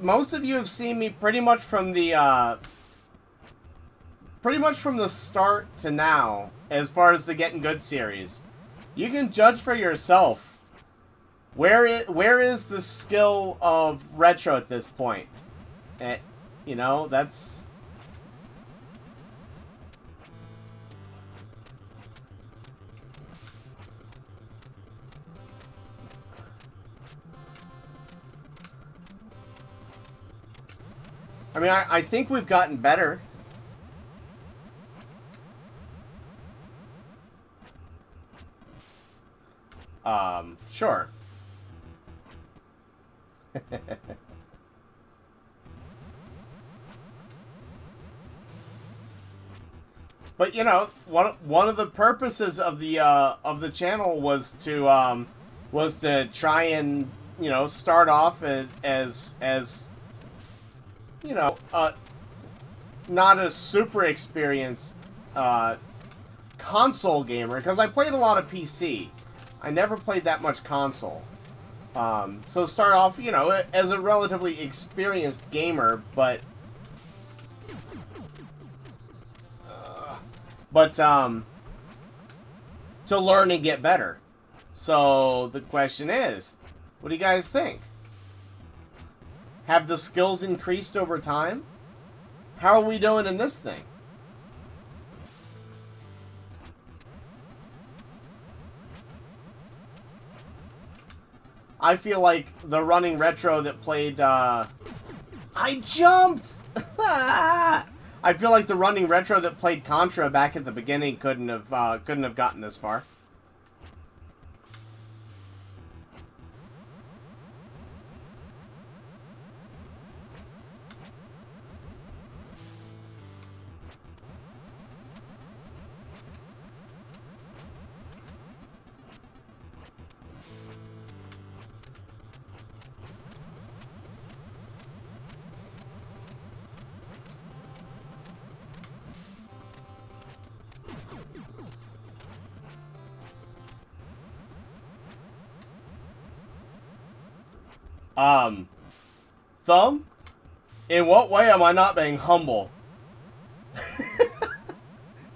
Most of you have seen me pretty much from the start to now, as far as the Getting Good series. You can judge for yourself. Where is the skill of retro at this point? You know, that's... I mean, I think we've gotten better. Sure. But you know, one of the purposes of the channel was to try and, you know, start off as you know, not a super experienced console gamer, because I played a lot of PC. I never played that much console. So start off, you know, as a relatively experienced gamer, but to learn and get better. So the question is, what do you guys think? Have the skills increased over time? How are we doing in this thing? I feel like the running retro that played, I jumped! I feel like the running retro that played Contra back at the beginning couldn't have gotten this far. Thumb? In what way am I not being humble?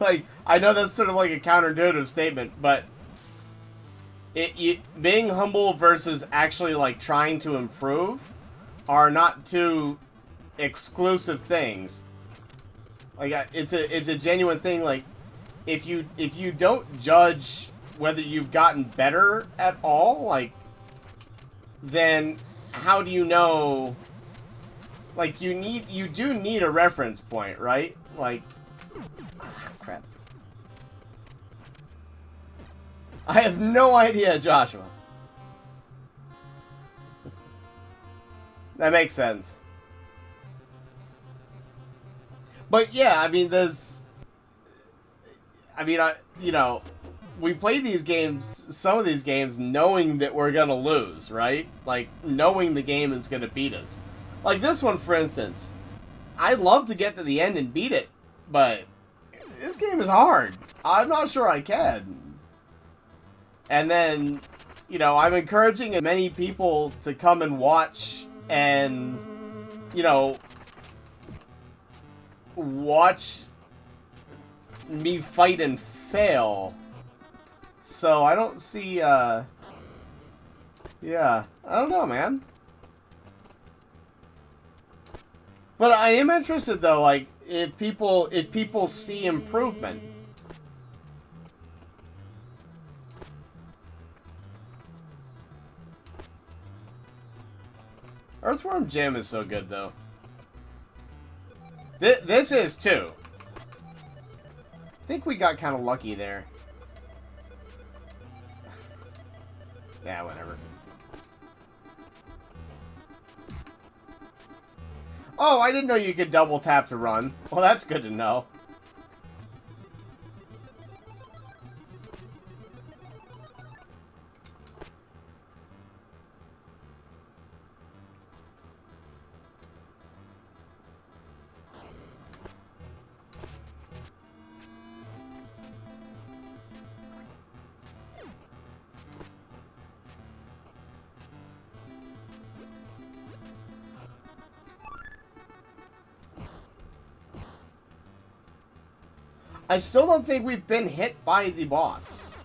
Like, I know that's sort of like a counterintuitive statement, but being humble versus actually, like, trying to improve are not two exclusive things. Like, it's a genuine thing. Like, if you don't judge whether you've gotten better at all, like, then how do you know? Like, you do need a reference point, right? Like, crap. I have no idea, Joshua. That makes sense. But yeah, I mean, you know, we play these games, some of these games, knowing that we're gonna lose, right? Like, knowing the game is gonna beat us. Like this one, for instance. I'd love to get to the end and beat it, but this game is hard. I'm not sure I can. And then, you know, I'm encouraging many people to come and watch and, you know, watch me fight and fail. So I don't see, yeah, I don't know, man. But I am interested, though, like, if people see improvement. Earthworm Jim is so good, though. This is, too. I think we got kind of lucky there. Yeah, whatever. Oh, I didn't know you could double tap to run. Well, that's good to know. I still don't think we've been hit by the boss.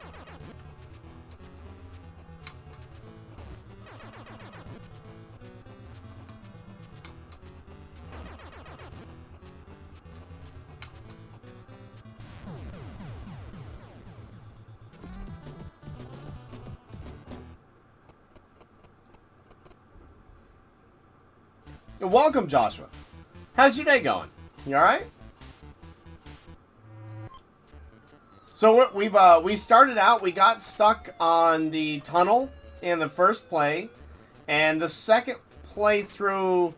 Welcome, Joshua. How's your day going? You alright? So we started out, we got stuck on the tunnel in the first play, and the second playthrough,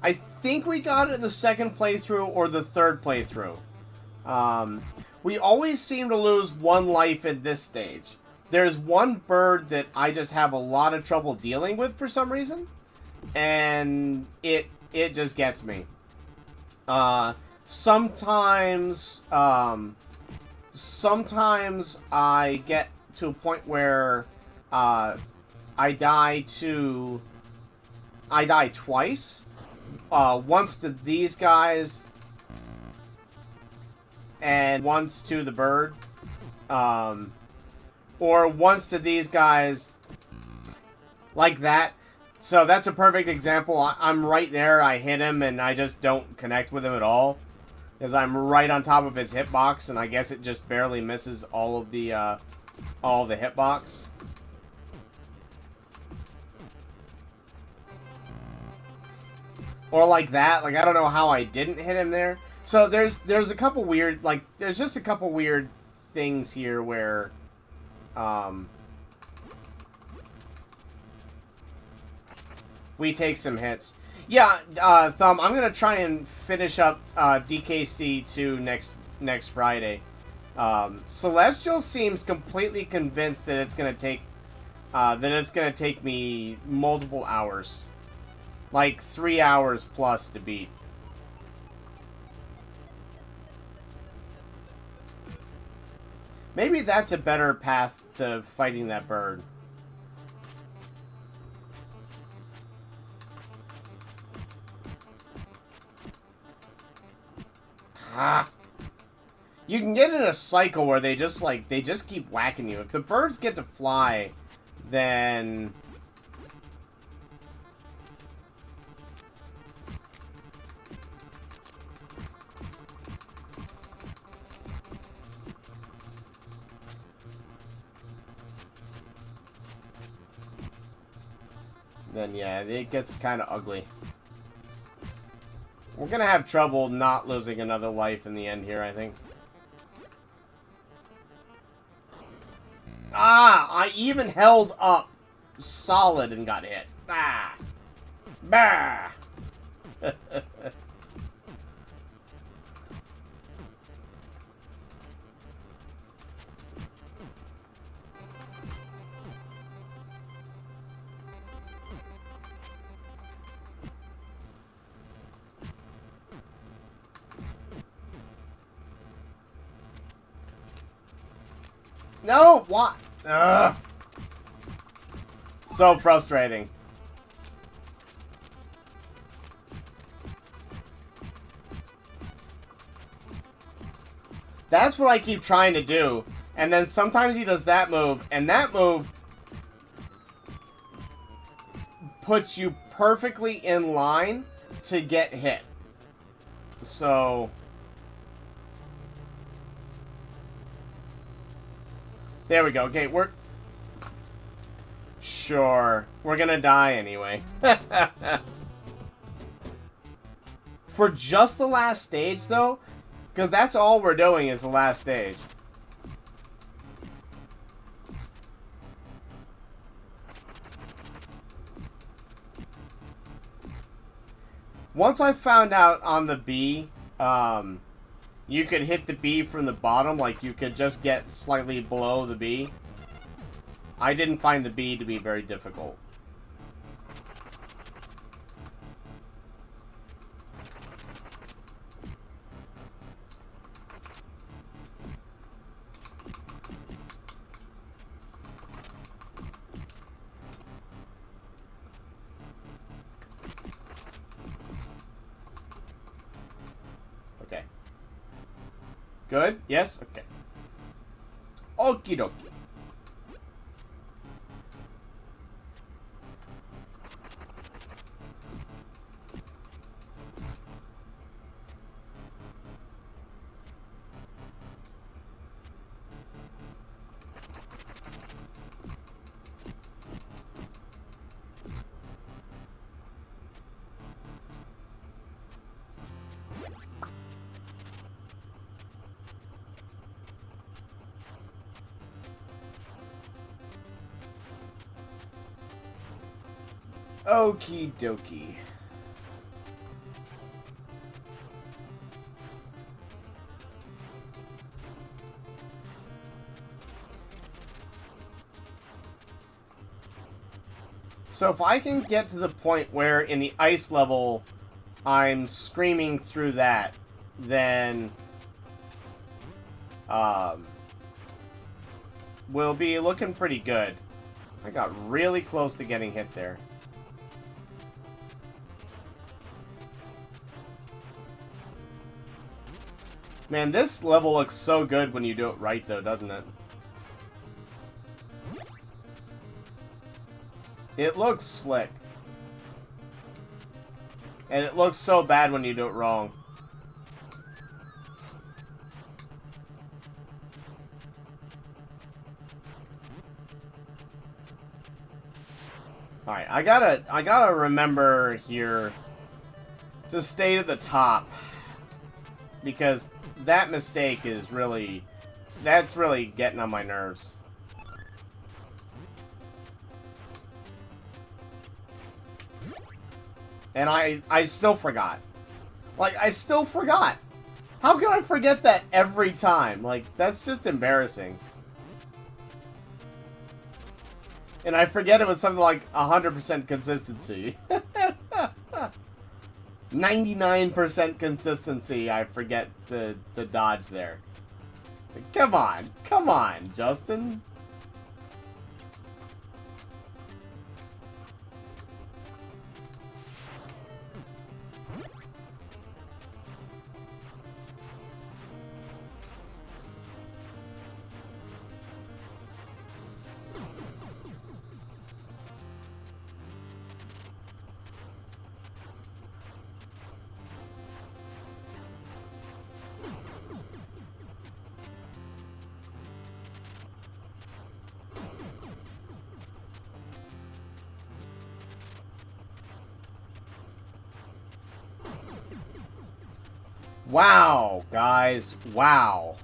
I think we got it in the second playthrough or the third playthrough. We always seem to lose one life at this stage. There's one bird that I just have a lot of trouble dealing with for some reason, and it just gets me. Sometimes I get to a point where I die twice. Once to these guys and once to the bird. Or once to these guys like that. So that's a perfect example. I'm right there, I hit him, and I just don't connect with him at all. Because I'm right on top of his hitbox, and I guess it just barely misses all of the hitbox. Or like that. Like, I don't know how I didn't hit him there. So there's a couple weird, like, there's just a couple weird things here where, we take some hits. Yeah, Thumb, I'm going to try and finish up DKC 2 next Friday. Celestial seems completely convinced that it's going to take me multiple hours. Like 3 hours plus to beat. Maybe that's a better path to fighting that bird. Ah. You can get in a cycle where they just keep whacking you. If the birds get to fly, then yeah, it gets kind of ugly. We're gonna have trouble not losing another life in the end here, I think. Ah! I even held up solid and got hit. Ah! Bah! No! What? Ugh. So frustrating. That's what I keep trying to do. And then sometimes he does that move, and that move puts you perfectly in line to get hit. So there we go. Okay, sure. We're gonna die anyway. For just the last stage, though, because that's all we're doing is the last stage. Once I found out on the bee, you could hit the bee from the bottom, like you could just get slightly below the bee. I didn't find the bee to be very difficult. Okay. Good? Yes? Okay. Okie dokie. Okie dokie. So if I can get to the point where in the ice level I'm screaming through that, then we'll be looking pretty good. I got really close to getting hit there. Man, this level looks so good when you do it right, though, doesn't it? It looks slick. And it looks so bad when you do it wrong. Alright, I gotta remember here to stay to the top. Because that mistake is really... That's really getting on my nerves. And I still forgot. Like, I still forgot. How can I forget that every time? Like, that's just embarrassing. And I forget it with something like 100% consistency. 99% consistency, I forget to dodge there. Come on, Justin. Wow, guys. Wow.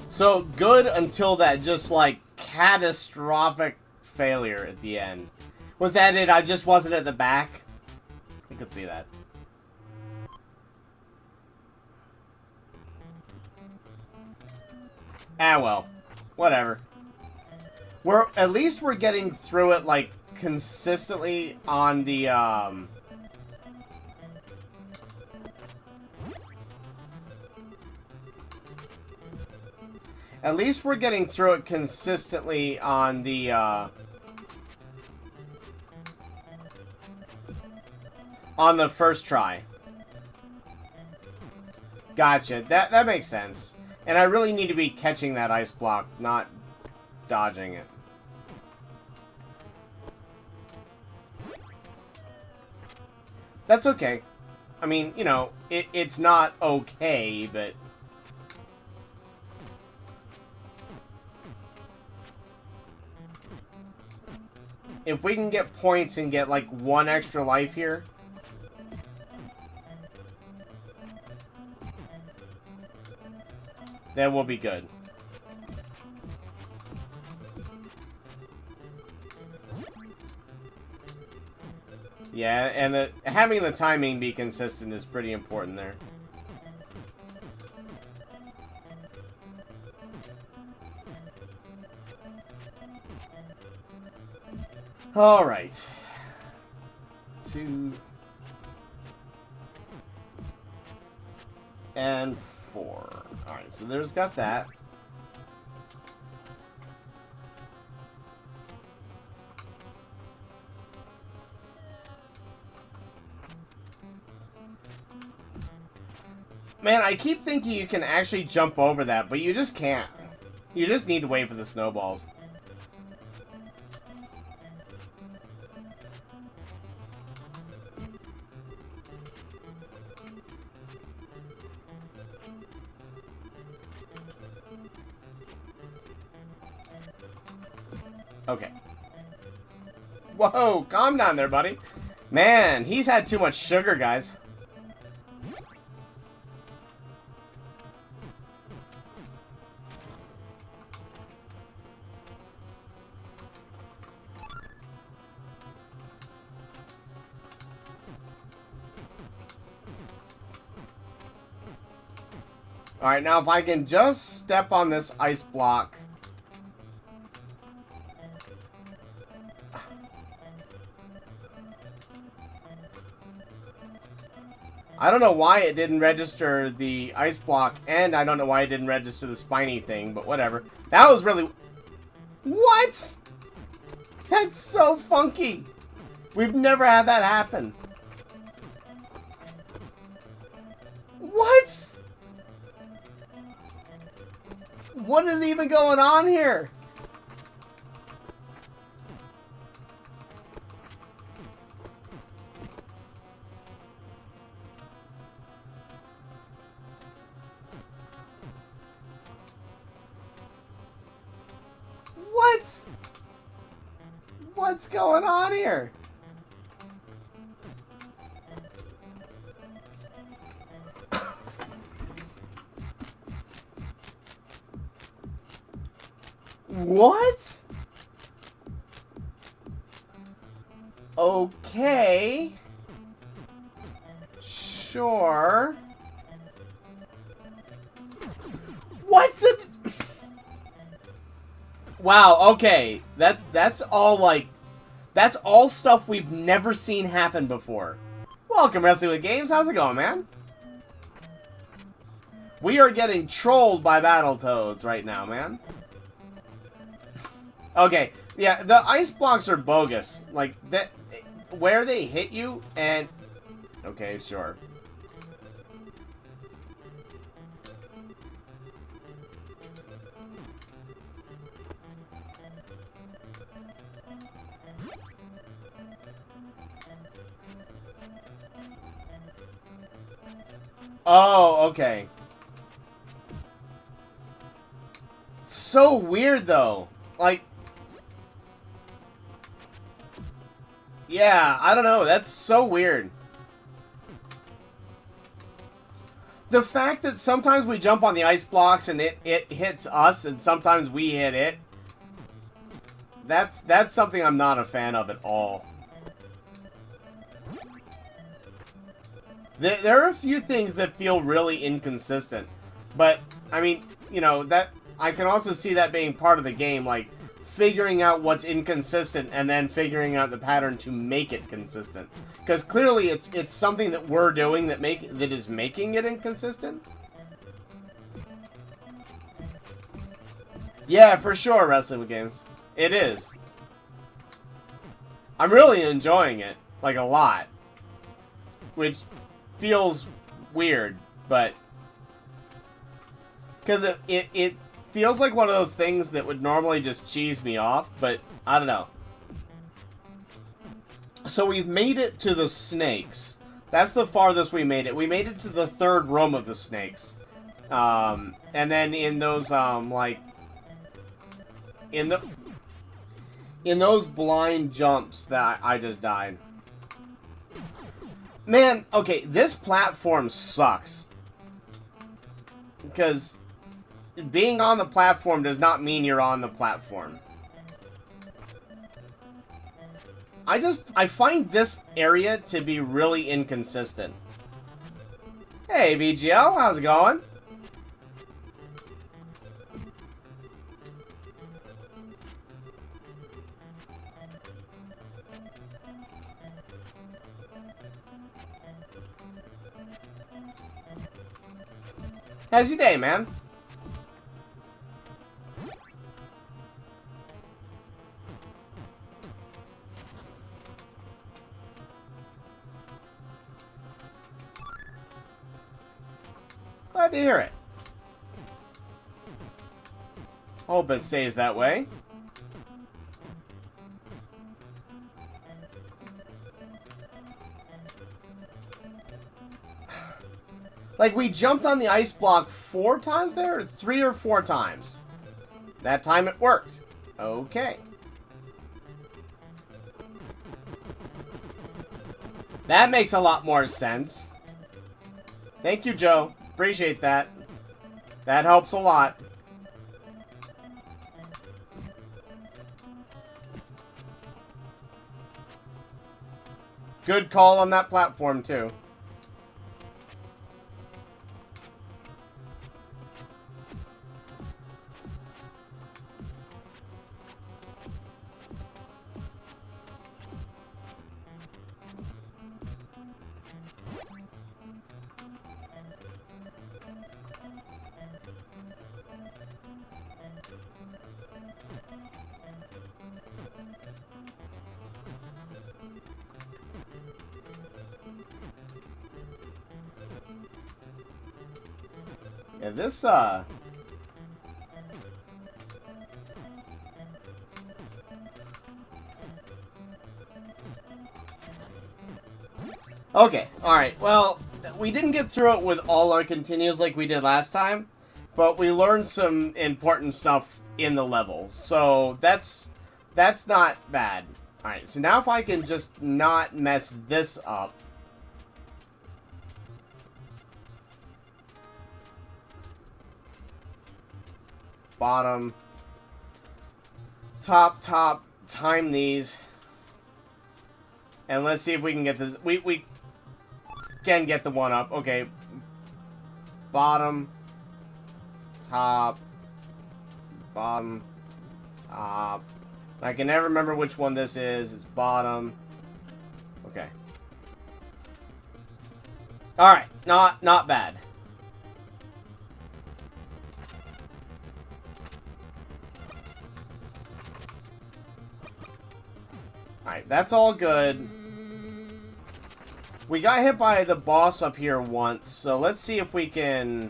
So good until that just like catastrophic failure at the end. Was that it? I just wasn't at the back? I could see that. Ah, well. Whatever. At least we're getting through it, like, consistently on the, At least we're getting through it consistently on the, on the first try. Gotcha. That makes sense. And I really need to be catching that ice block, not dodging it. That's okay. I mean, you know, it's not okay, but... If we can get points and get, like, 1 extra life here... then we'll be good. Yeah, and having the timing be consistent is pretty important there. Alright. 2... and 4. Alright, so there's got that. Man, I keep thinking you can actually jump over that, but you just can't. You just need to wait for the snowballs. Okay. Whoa, calm down there, buddy. Man, he's had too much sugar, guys. Alright, now if I can just step on this ice block. I don't know why it didn't register the ice block, and I don't know why it didn't register the spiny thing, but whatever. That was really... What? That's so funky. We've never had that happen. What? What is even going on here? What? What's going on here? What? Okay. Sure. What the... Wow, okay. That's all, like... That's all stuff we've never seen happen before. Welcome, Wrestling with Games. How's it going, man? We are getting trolled by Battletoads right now, man. Okay, yeah, the ice blocks are bogus. Like, that, where they hit you, and... Okay, sure. Oh, okay. So weird, though. Like... Yeah, I don't know. That's so weird. The fact that sometimes we jump on the ice blocks and it hits us and sometimes we hit it. That's something I'm not a fan of at all. There are a few things that feel really inconsistent. But, I mean, you know, that I can also see that being part of the game, like figuring out what's inconsistent and then figuring out the pattern to make it consistent. Because clearly it's something that we're doing that is making it inconsistent. Yeah, for sure, Wrestling with Games. It is. I'm really enjoying it, like a lot. Which feels weird, but... Because it feels like one of those things that would normally just cheese me off, but I don't know. So we've made it to the snakes. That's the farthest we made it. We made it to the third room of the snakes. And then in those, like... In those blind jumps that I just died. Man, okay, this platform sucks. Because being on the platform does not mean you're on the platform. I find this area to be really inconsistent. Hey, VGL, how's it going? How's your day, man? Glad to hear it. Hope it stays that way. Like, we jumped on the ice block 4 times there? Or 3 or 4 times? That time it worked. Okay. That makes a lot more sense. Thank you, Joe. Appreciate that. That helps a lot. Good call on that platform, too. Yeah, this, Okay, alright, well, we didn't get through it with all our continues like we did last time, but we learned some important stuff in the level, so that's not bad. Alright, so now if I can just not mess this up. Bottom. Top, time these. And let's see if we can get this. We can get the one up. Okay. Bottom. Top. Bottom. Top. I can never remember which one this is. It's bottom. Okay. Alright. Not bad. Alright, that's all good. We got hit by the boss up here once, so let's see if we can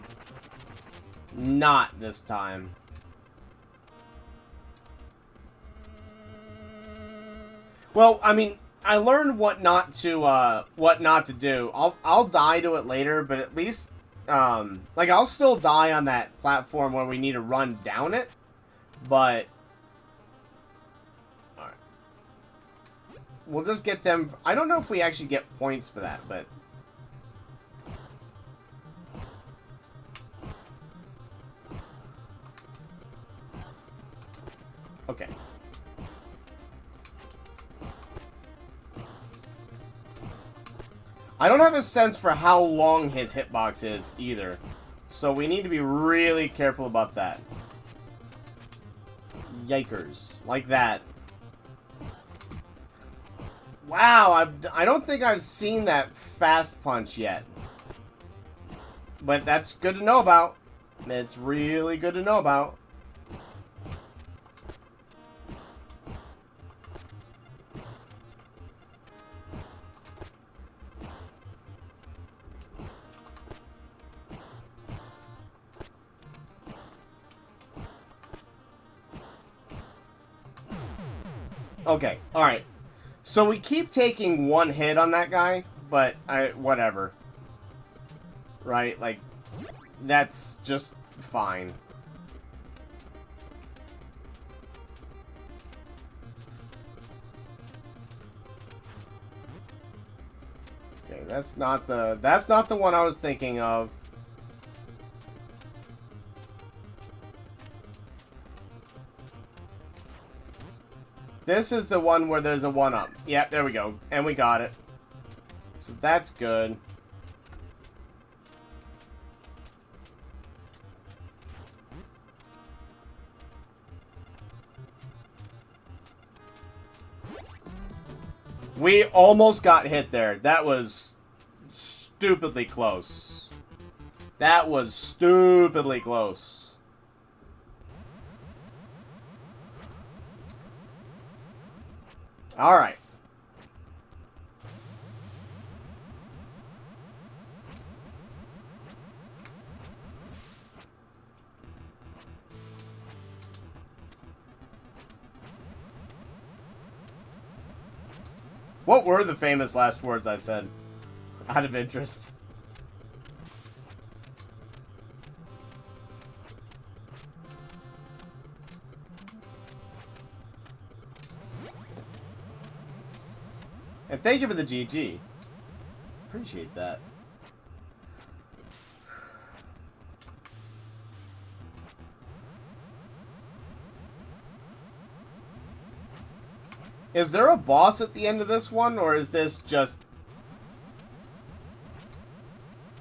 not this time. Well, I mean, I learned what not to do. I'll die to it later, but at least like I'll still die on that platform where we need to run down it, but we'll just get them. I don't know if we actually get points for that, but okay. I don't have a sense for how long his hitbox is either, so we need to be really careful about that. Yikers. Like that. Wow, I don't think I've seen that fast punch yet. But that's good to know about. It's really good to know about. Okay, alright. So we keep taking one hit on that guy, but whatever. Right? Like, that's just fine. Okay, that's not the one I was thinking of. This is the one where there's a 1-up. Yep, there we go. And we got it. So that's good. We almost got hit there. That was stupidly close. That was stupidly close. Alright. What were the famous last words I said? Out of interest. And thank you for the GG. Appreciate that. Is there a boss at the end of this one, or is this just...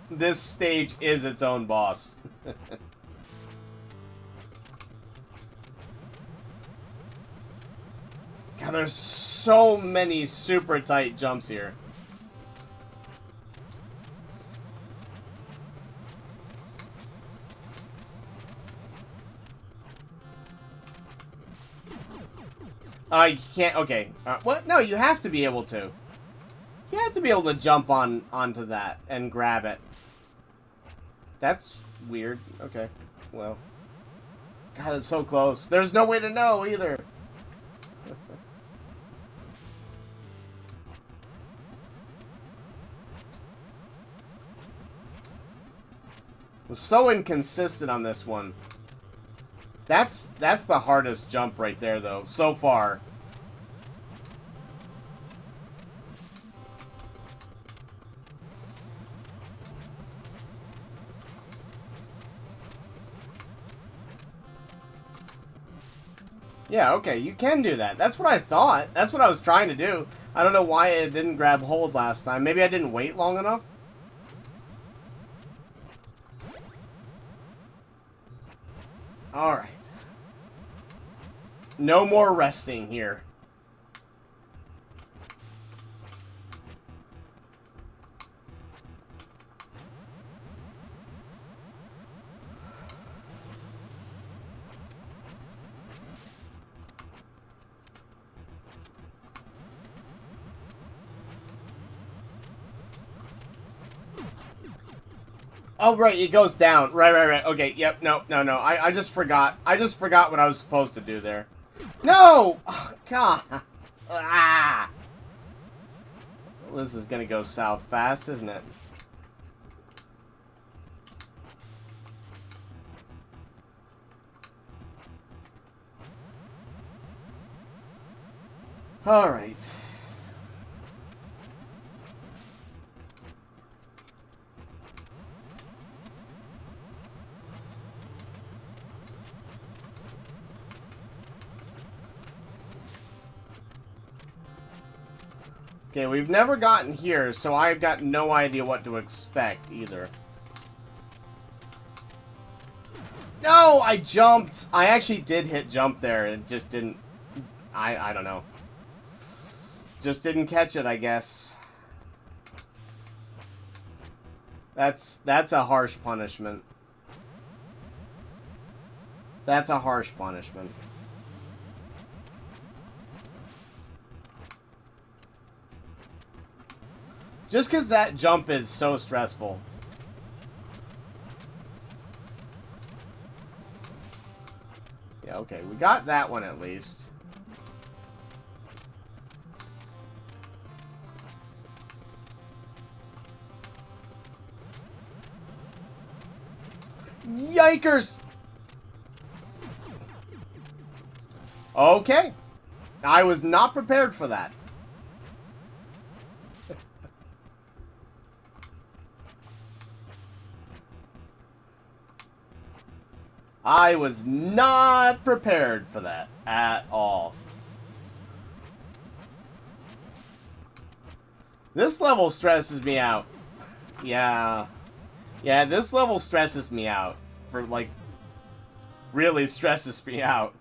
This stage is its own boss? God, there's so many super tight jumps here. You can't. Okay. What? No, you have to be able to. You have to be able to jump onto that and grab it. That's weird. Okay. Well. God, it's so close. There's no way to know either. Was so inconsistent on this one. That's the hardest jump right there, though, so far. Yeah, okay, you can do that. That's what I thought. That's what I was trying to do. I don't know why it didn't grab hold last time. Maybe I didn't wait long enough? Alright. No more resting here. Oh, right, it goes down. Right. Okay, yep, no. I just forgot. I just forgot what I was supposed to do there. No! Oh, God. Ah! Well, this is gonna go south fast, isn't it? Alright. Okay, we've never gotten here, so I've got no idea what to expect either. No, I jumped. I actually did hit jump there. It just didn't... I don't know. Just didn't catch it, I guess. That's a harsh punishment. That's a harsh punishment. Just because that jump is so stressful. Yeah, okay, we got that one at least. Yikers! Okay. I was not prepared for that. I was not prepared for that at all. This level stresses me out. Yeah. Yeah, this level stresses me out. For, like, really stresses me out.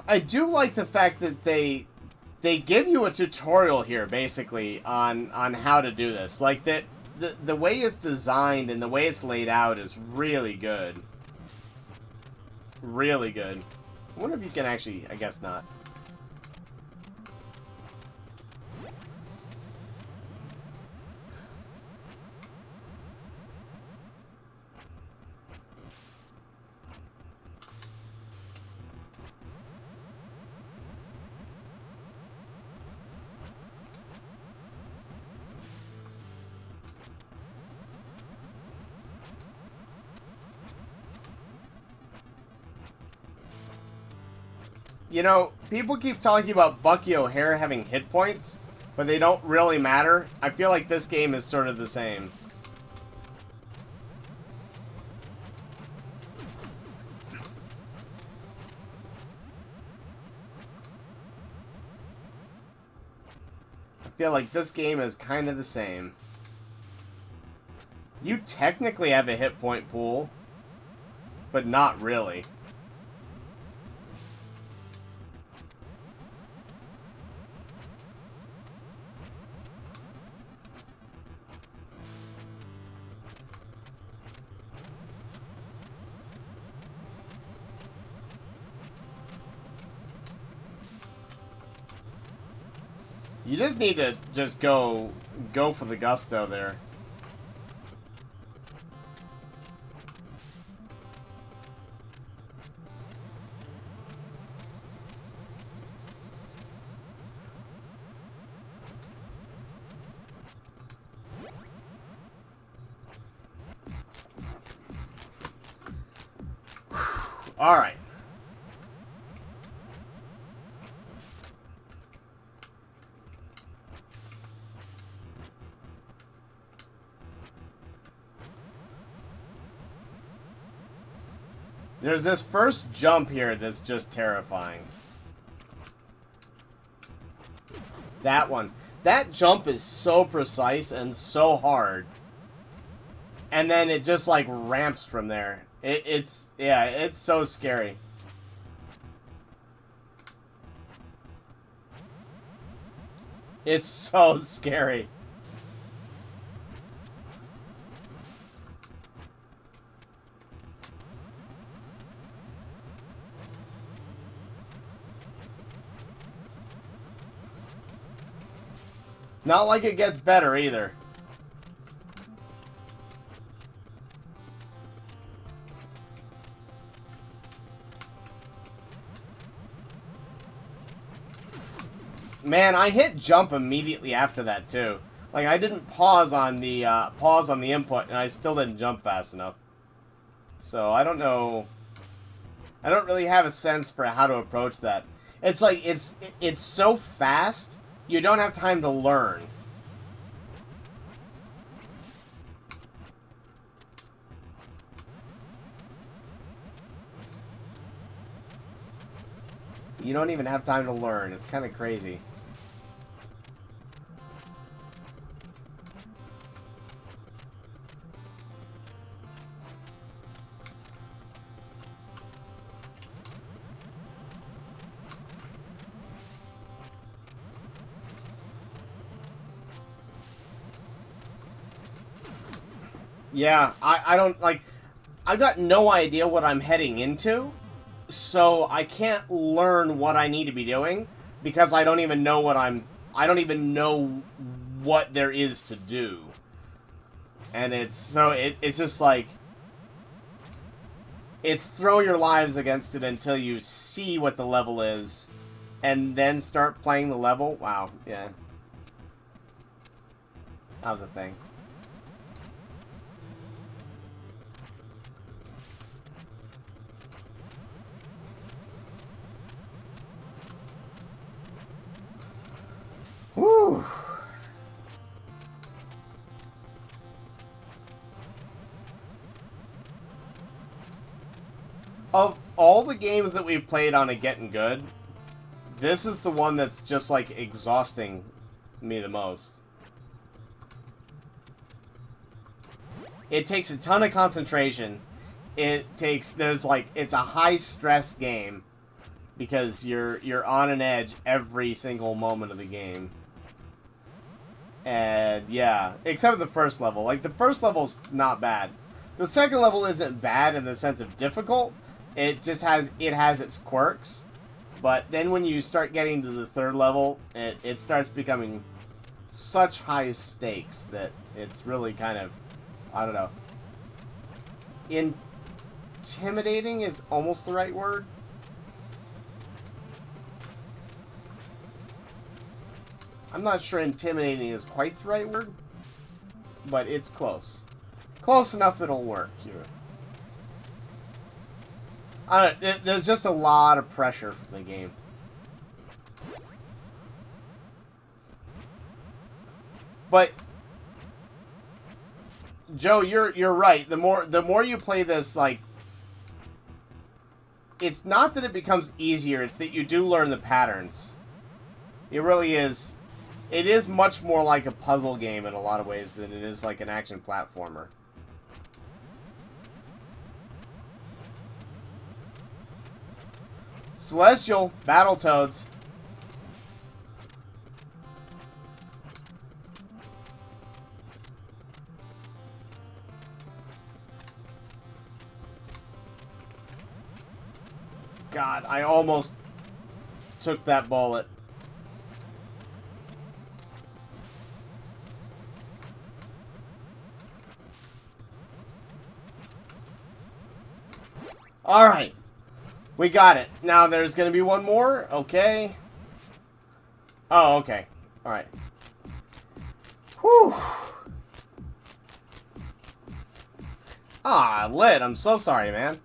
I do like the fact that they give you a tutorial here, basically, on how to do this. Like, the way it's designed and the way it's laid out is really good. Really good. I wonder if you can actually... I guess not. You know, people keep talking about Bucky O'Hare having hit points, but they don't really matter. I feel like this game is sort of the same. I feel like this game is kind of the same. You technically have a hit point pool, but not really. You just need to just go for the gusto there. All right. There's this first jump here that's just terrifying. That one. That jump is so precise and so hard. And then it just like ramps from there. It's so scary. It's so scary. Not like it gets better either. Man, I hit jump immediately after that too. Like I didn't pause on the input, and I still didn't jump fast enough. So I don't know. I don't really have a sense for how to approach that. It's like it's so fast. You don't have time to learn. You don't even have time to learn. It's kind of crazy. Yeah, I don't, like, I've got no idea what I'm heading into, so I can't learn what I need to be doing, because I don't even know I don't even know what there is to do. And it's just like, it's throw your lives against it until you see what the level is, and then start playing the level. Wow, yeah. That was a thing. Whew. Of all the games that we've played on a Gittin Good, this is the one that's just like exhausting me the most. It takes a ton of concentration. It's a high stress game because you're on an edge every single moment of the game. And yeah, except for the first level. Like the first level's not bad. The second level isn't bad in the sense of difficult. It just has its quirks. But then when you start getting to the third level, it starts becoming such high stakes that it's really kind of, I don't know. Intimidating is almost the right word. I'm not sure intimidating is quite the right word, but it's close. Close enough it'll work here. There's just a lot of pressure from the game. But Joe, you're right. The more you play this, like, it's not that it becomes easier, it's that you do learn the patterns. It really is. It is much more like a puzzle game in a lot of ways than it is like an action platformer. Celestial, Battletoads. God, I almost took that bullet. Alright. We got it. Now there's going to be one more. Okay. Oh, okay. Alright. Whew. Ah, lit. I'm so sorry, man.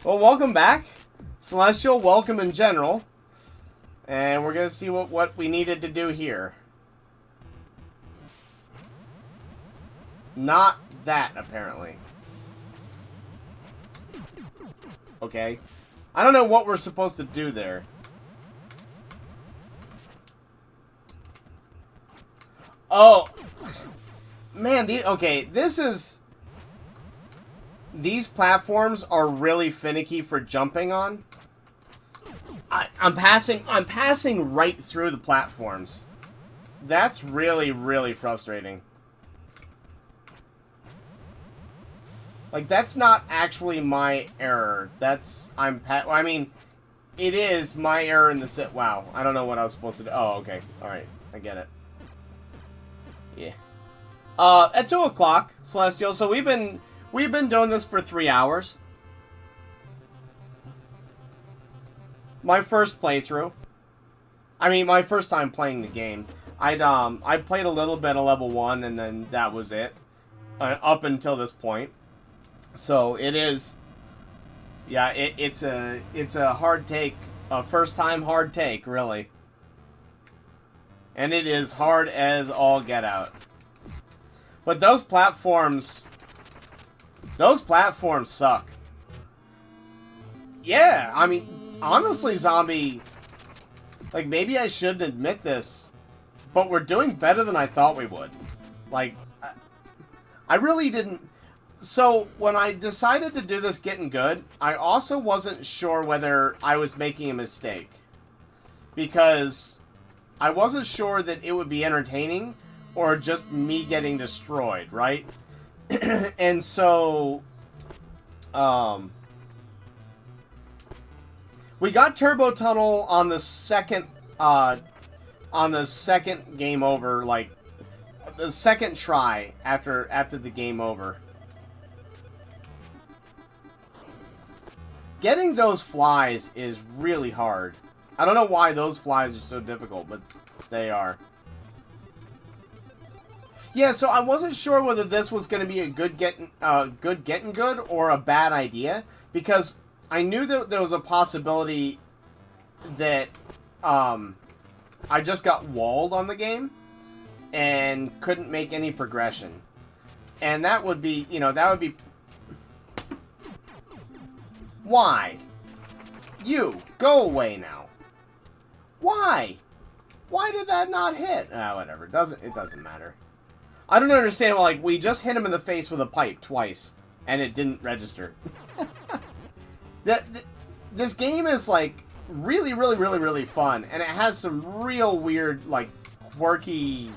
Well, welcome back. Celestial, welcome in general. And we're going to see what we needed to do here. Not that, apparently. Okay. I don't know what we're supposed to do there. Oh. Man, okay, this is... These platforms are really finicky for jumping on. I'm passing right through the platforms. That's really, really frustrating. Like, that's not actually my error. That's, I mean, it is my error in the sit. Wow, I don't know what I was supposed to do. Oh, okay. Alright, I get it. Yeah. At 2 o'clock, Celestial, so we've been doing this for 3 hours. My first playthrough. I mean, my first time playing the game. I played a little bit of level 1, and then that was it. Up until this point. So, it is... Yeah, it's a hard take. A first-time hard take, really. And it is hard as all get out. But those platforms... Those platforms suck. Yeah, I mean, honestly, Zombie... Like, maybe I shouldn't admit this, but we're doing better than I thought we would. Like, I really didn't... So, when I decided to do this Gittin Good, I also wasn't sure whether I was making a mistake. Because I wasn't sure that it would be entertaining or just me getting destroyed, right? And so, we got Turbo Tunnel on the second game over, like, the second try after the game over. Getting those flies is really hard. I don't know why those flies are so difficult, but they are. Yeah, so I wasn't sure whether this was going to be a good Gittin Good or a bad idea, because I knew that there was a possibility that I just got walled on the game and couldn't make any progression. And that would be, you know, that would be... Why? You, go away now. Why? Why did that not hit? Ah, whatever. It doesn't matter. I don't understand. Well, like, we just hit him in the face with a pipe twice, and it didn't register. This game is, like, really, really, really, really fun, and it has some real weird, like, quirky...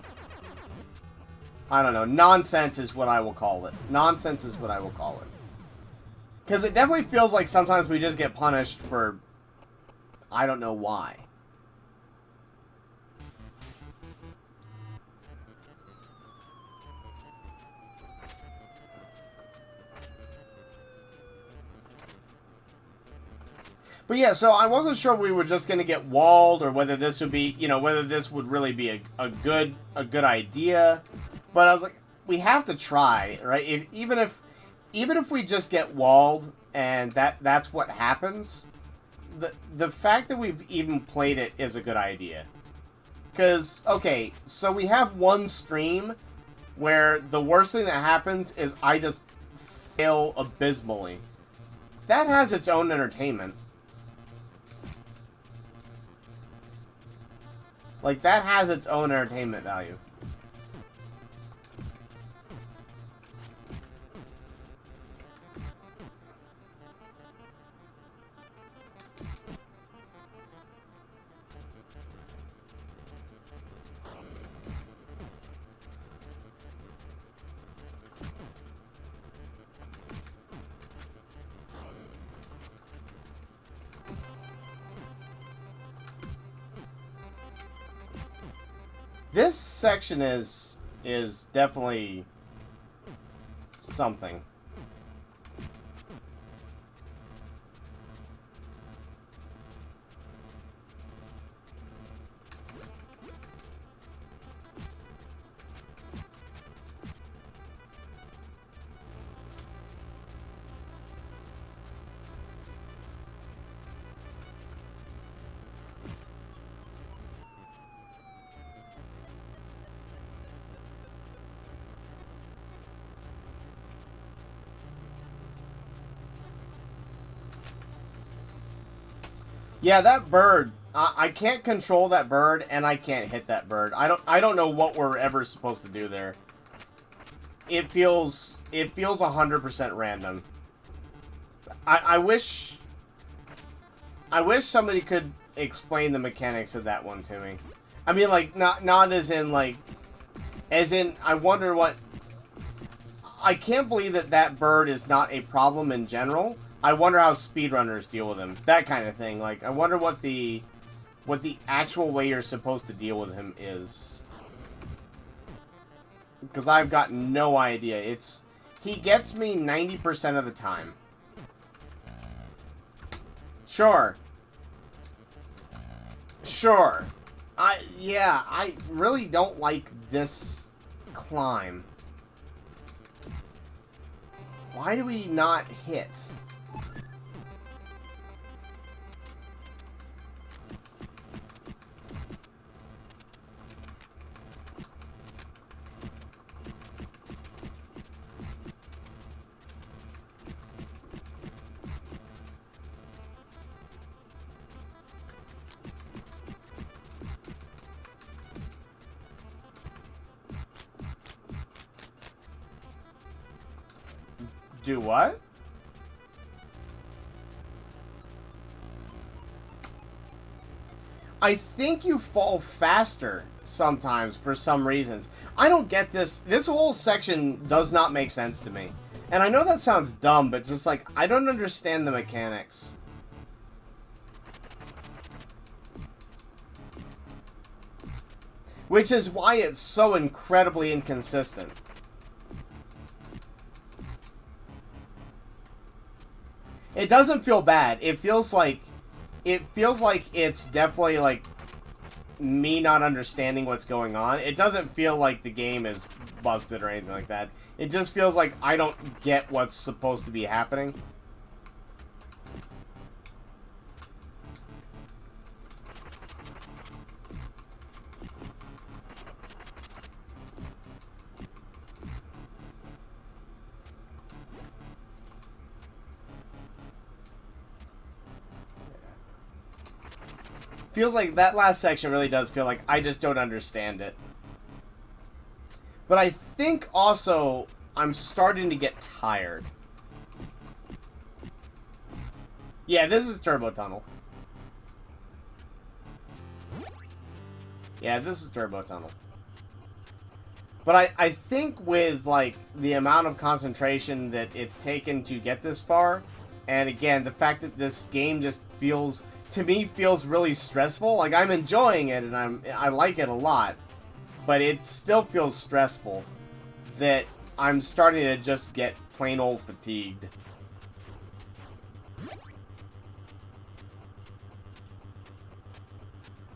I don't know. Nonsense is what I will call it. Nonsense is what I will call it. Because it definitely feels like sometimes we just get punished for... I don't know why. But yeah, so I wasn't sure we were just going to get walled or whether this would be, you know, whether this would really be a good idea. But I was like, we have to try, right? Even if we just get walled, and that's what happens. The fact that we've even played it is a good idea. Because, okay, so we have one stream where the worst thing that happens is I just fail abysmally. That has its own entertainment. Like, that has its own entertainment value. This section is definitely something. Yeah, that bird. I can't control that bird, and I can't hit that bird. I don't know what we're ever supposed to do there. It feels 100% random. I wish somebody could explain the mechanics of that one to me. I mean, like, not as in, like, as in, I wonder what... I can't believe that bird is not a problem in general. I wonder how speedrunners deal with him. That kind of thing. Like, I wonder what the actual way you're supposed to deal with him is. Because I've got no idea. He gets me 90% of the time. Sure. Sure. I really don't like this climb. Why do we not hit? Do what? I think you fall faster sometimes for some reasons. I don't get this. This whole section does not make sense to me. And I know that sounds dumb, but just like, I don't understand the mechanics. Which is why it's so incredibly inconsistent. It doesn't feel bad. It feels like it's definitely like me not understanding what's going on. It doesn't feel like the game is busted or anything like that. It just feels like I don't get what's supposed to be happening. Feels like that last section really does feel like I just don't understand it. But I think also I'm starting to get tired. Yeah, this is Turbo Tunnel. Yeah, this is Turbo Tunnel. But I think with, like, the amount of concentration that it's taken to get this far, and again, the fact that this game just feels... to me, feels really stressful. Like, I'm enjoying it, and I like it a lot. But it still feels stressful. That I'm starting to just get plain old fatigued.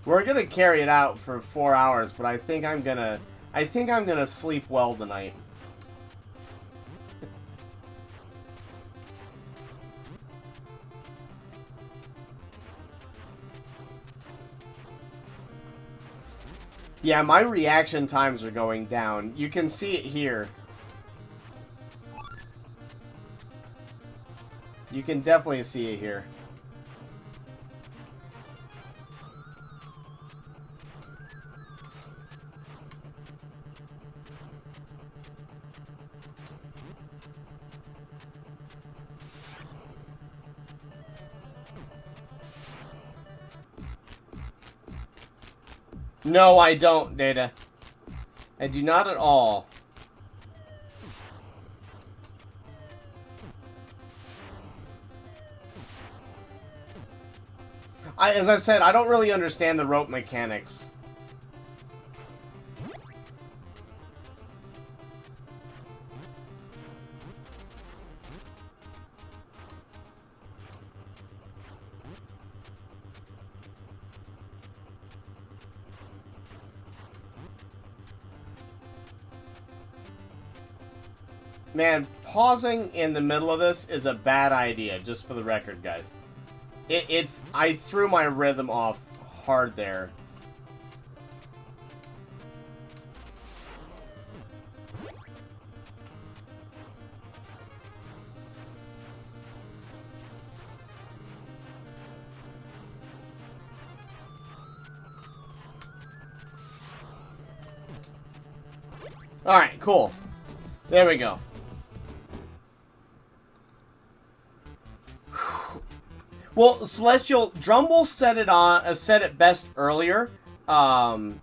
We're gonna carry it out for 4 hours, but I think I'm gonna sleep well tonight. Yeah, my reaction times are going down. You can see it here. You can definitely see it here. No, I don't, Data. I do not at all. As I said, I don't really understand the rope mechanics. Man, pausing in the middle of this is a bad idea, just for the record, guys. I threw my rhythm off hard there. Alright, cool. There we go. Well, Celestial, Drumble said it best earlier. Drumble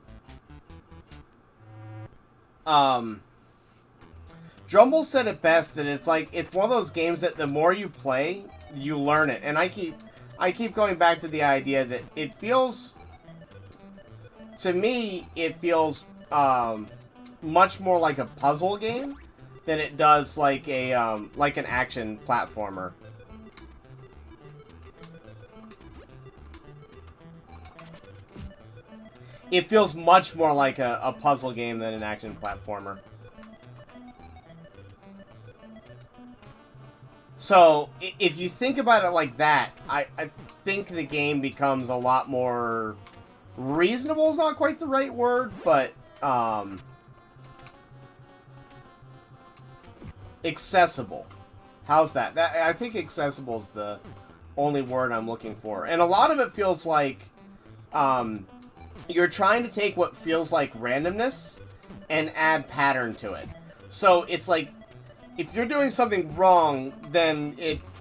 said it best that it's like it's one of those games that the more you play, you learn it. And I keep going back to the idea that it feels, to me, it feels much more like a puzzle game than it does like an action platformer. It feels much more like a puzzle game than an action platformer. So, if you think about it like that, I think the game becomes a lot more reasonable is not quite the right word, but accessible. How's that? I think accessible is the only word I'm looking for. And a lot of it feels like you're trying to take what feels like randomness and add pattern to it. So it's like, if you're doing something wrong, then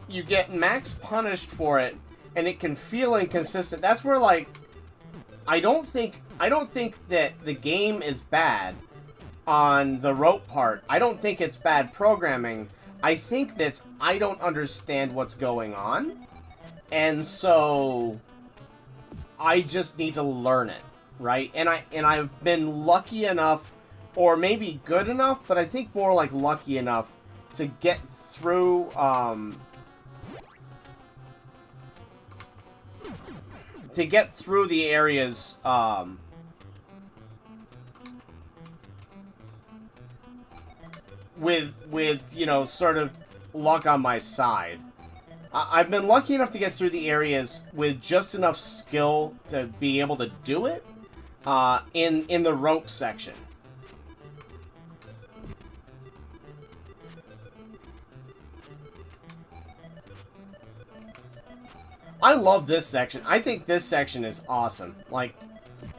you get max punished for it, and it can feel inconsistent. That's where, like, I don't think that the game is bad on the rope part. I don't think it's bad programming. I think that I don't understand what's going on, and so I just need to learn it. Right? And I've been lucky enough, or maybe good enough, but I think more like lucky enough to get through the areas with you know, sort of luck on my side. I've been lucky enough to get through the areas with just enough skill to be able to do it. In the rope section. I love this section. I think this section is awesome. Like,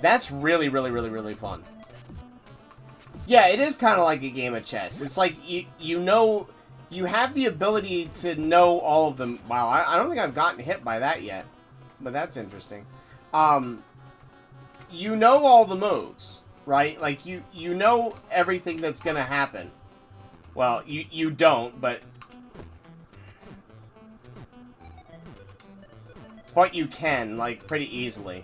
that's really, really, really, really fun. Yeah, it is kind of like a game of chess. It's like, you know, you have the ability to know all of them. Wow, I don't think I've gotten hit by that yet. But that's interesting. You know all the moves, right? Like, you know everything that's gonna happen. Well, you don't, but you can, like, pretty easily.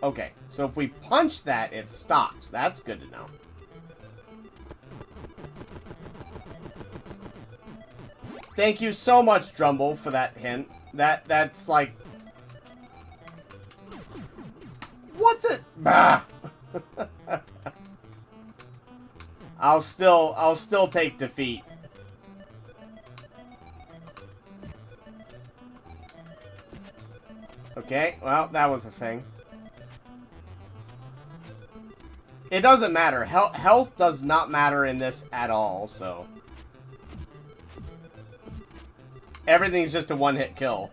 Okay, so if we punch that, it stops. That's good to know. Thank you so much, Drumble, for that hint. That's like... What the... Bah! I'll still take defeat. Okay, well, that was the thing. It doesn't matter. Health does not matter in this at all, so... Everything's just a one-hit kill.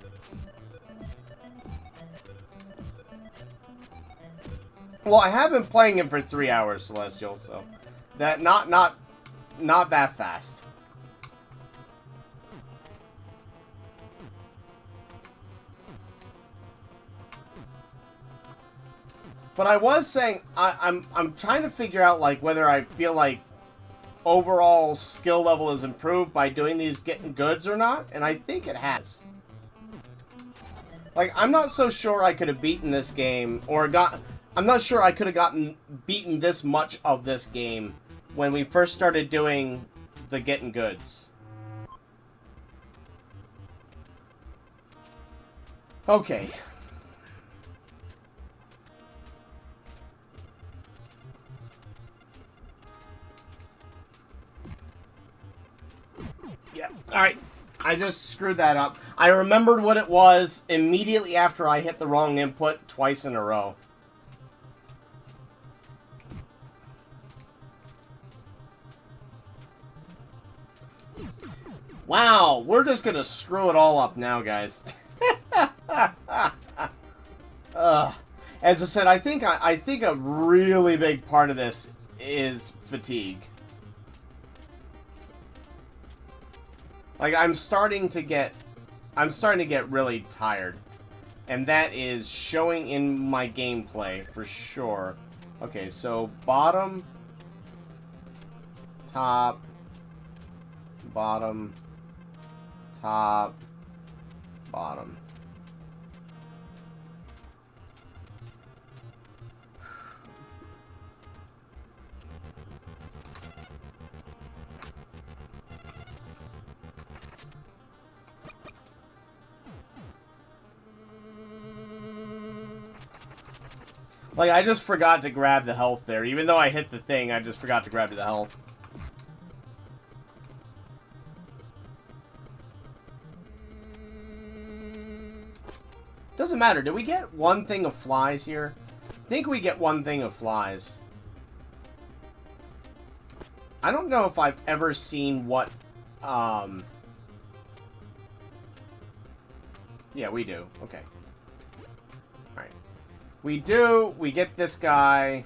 Well, I have been playing him for 3 hours, Celestial, so... That, not that fast. But I was saying, I'm trying to figure out, like, whether I feel like overall skill level is improved by doing these Gittin Goods or not, and I think it has. Like, I'm not so sure I could have beaten this game, I'm not sure I could have beaten this much of this game when we first started doing the Gittin Goods. Okay. Yeah, alright. I just screwed that up. I remembered what it was immediately after I hit the wrong input twice in a row. Wow, we're just gonna screw it all up now, guys. As I said, I think a really big part of this is fatigue. Like, I'm starting to get really tired. And that is showing in my gameplay, for sure. Okay, so bottom, top, bottom, top, bottom. Like, I just forgot to grab the health there. Even though I hit the thing, I just forgot to grab the health. Doesn't matter. Do we get one thing of flies here? I think we get one thing of flies. I don't know if I've ever seen what... Yeah, we do. Okay. Alright. We do. We get this guy.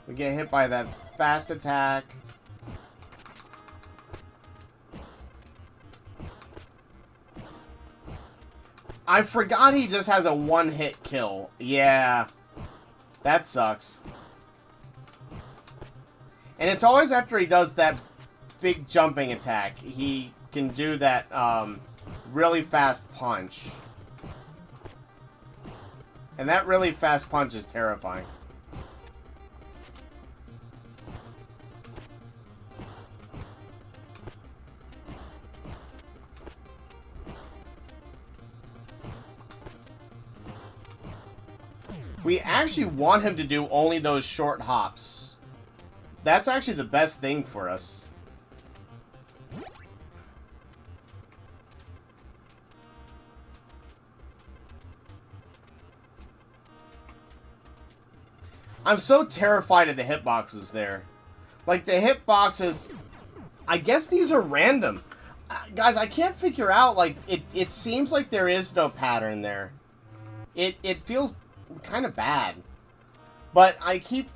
We get hit by that fast attack. I forgot he just has a one-hit kill. Yeah. That sucks. And it's always after he does that big jumping attack. He can do that really fast punch. And that really fast punch is terrifying. We actually want him to do only those short hops. That's actually the best thing for us. I'm so terrified of the hitboxes there. Like, the hitboxes... I guess these are random. Guys, I can't figure out, like, it seems like there is no pattern there. It feels kind of bad. But I keep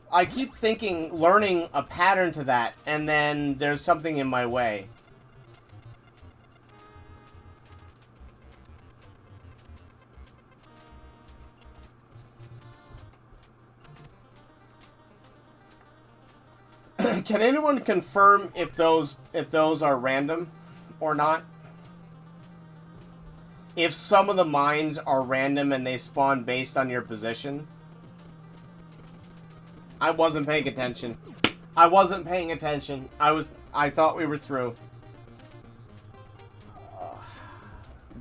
thinking, learning a pattern to that, and then there's something in my way. Can anyone confirm if those are random or not? If some of the mines are random and they spawn based on your position? I wasn't paying attention. I wasn't paying attention. I thought we were through.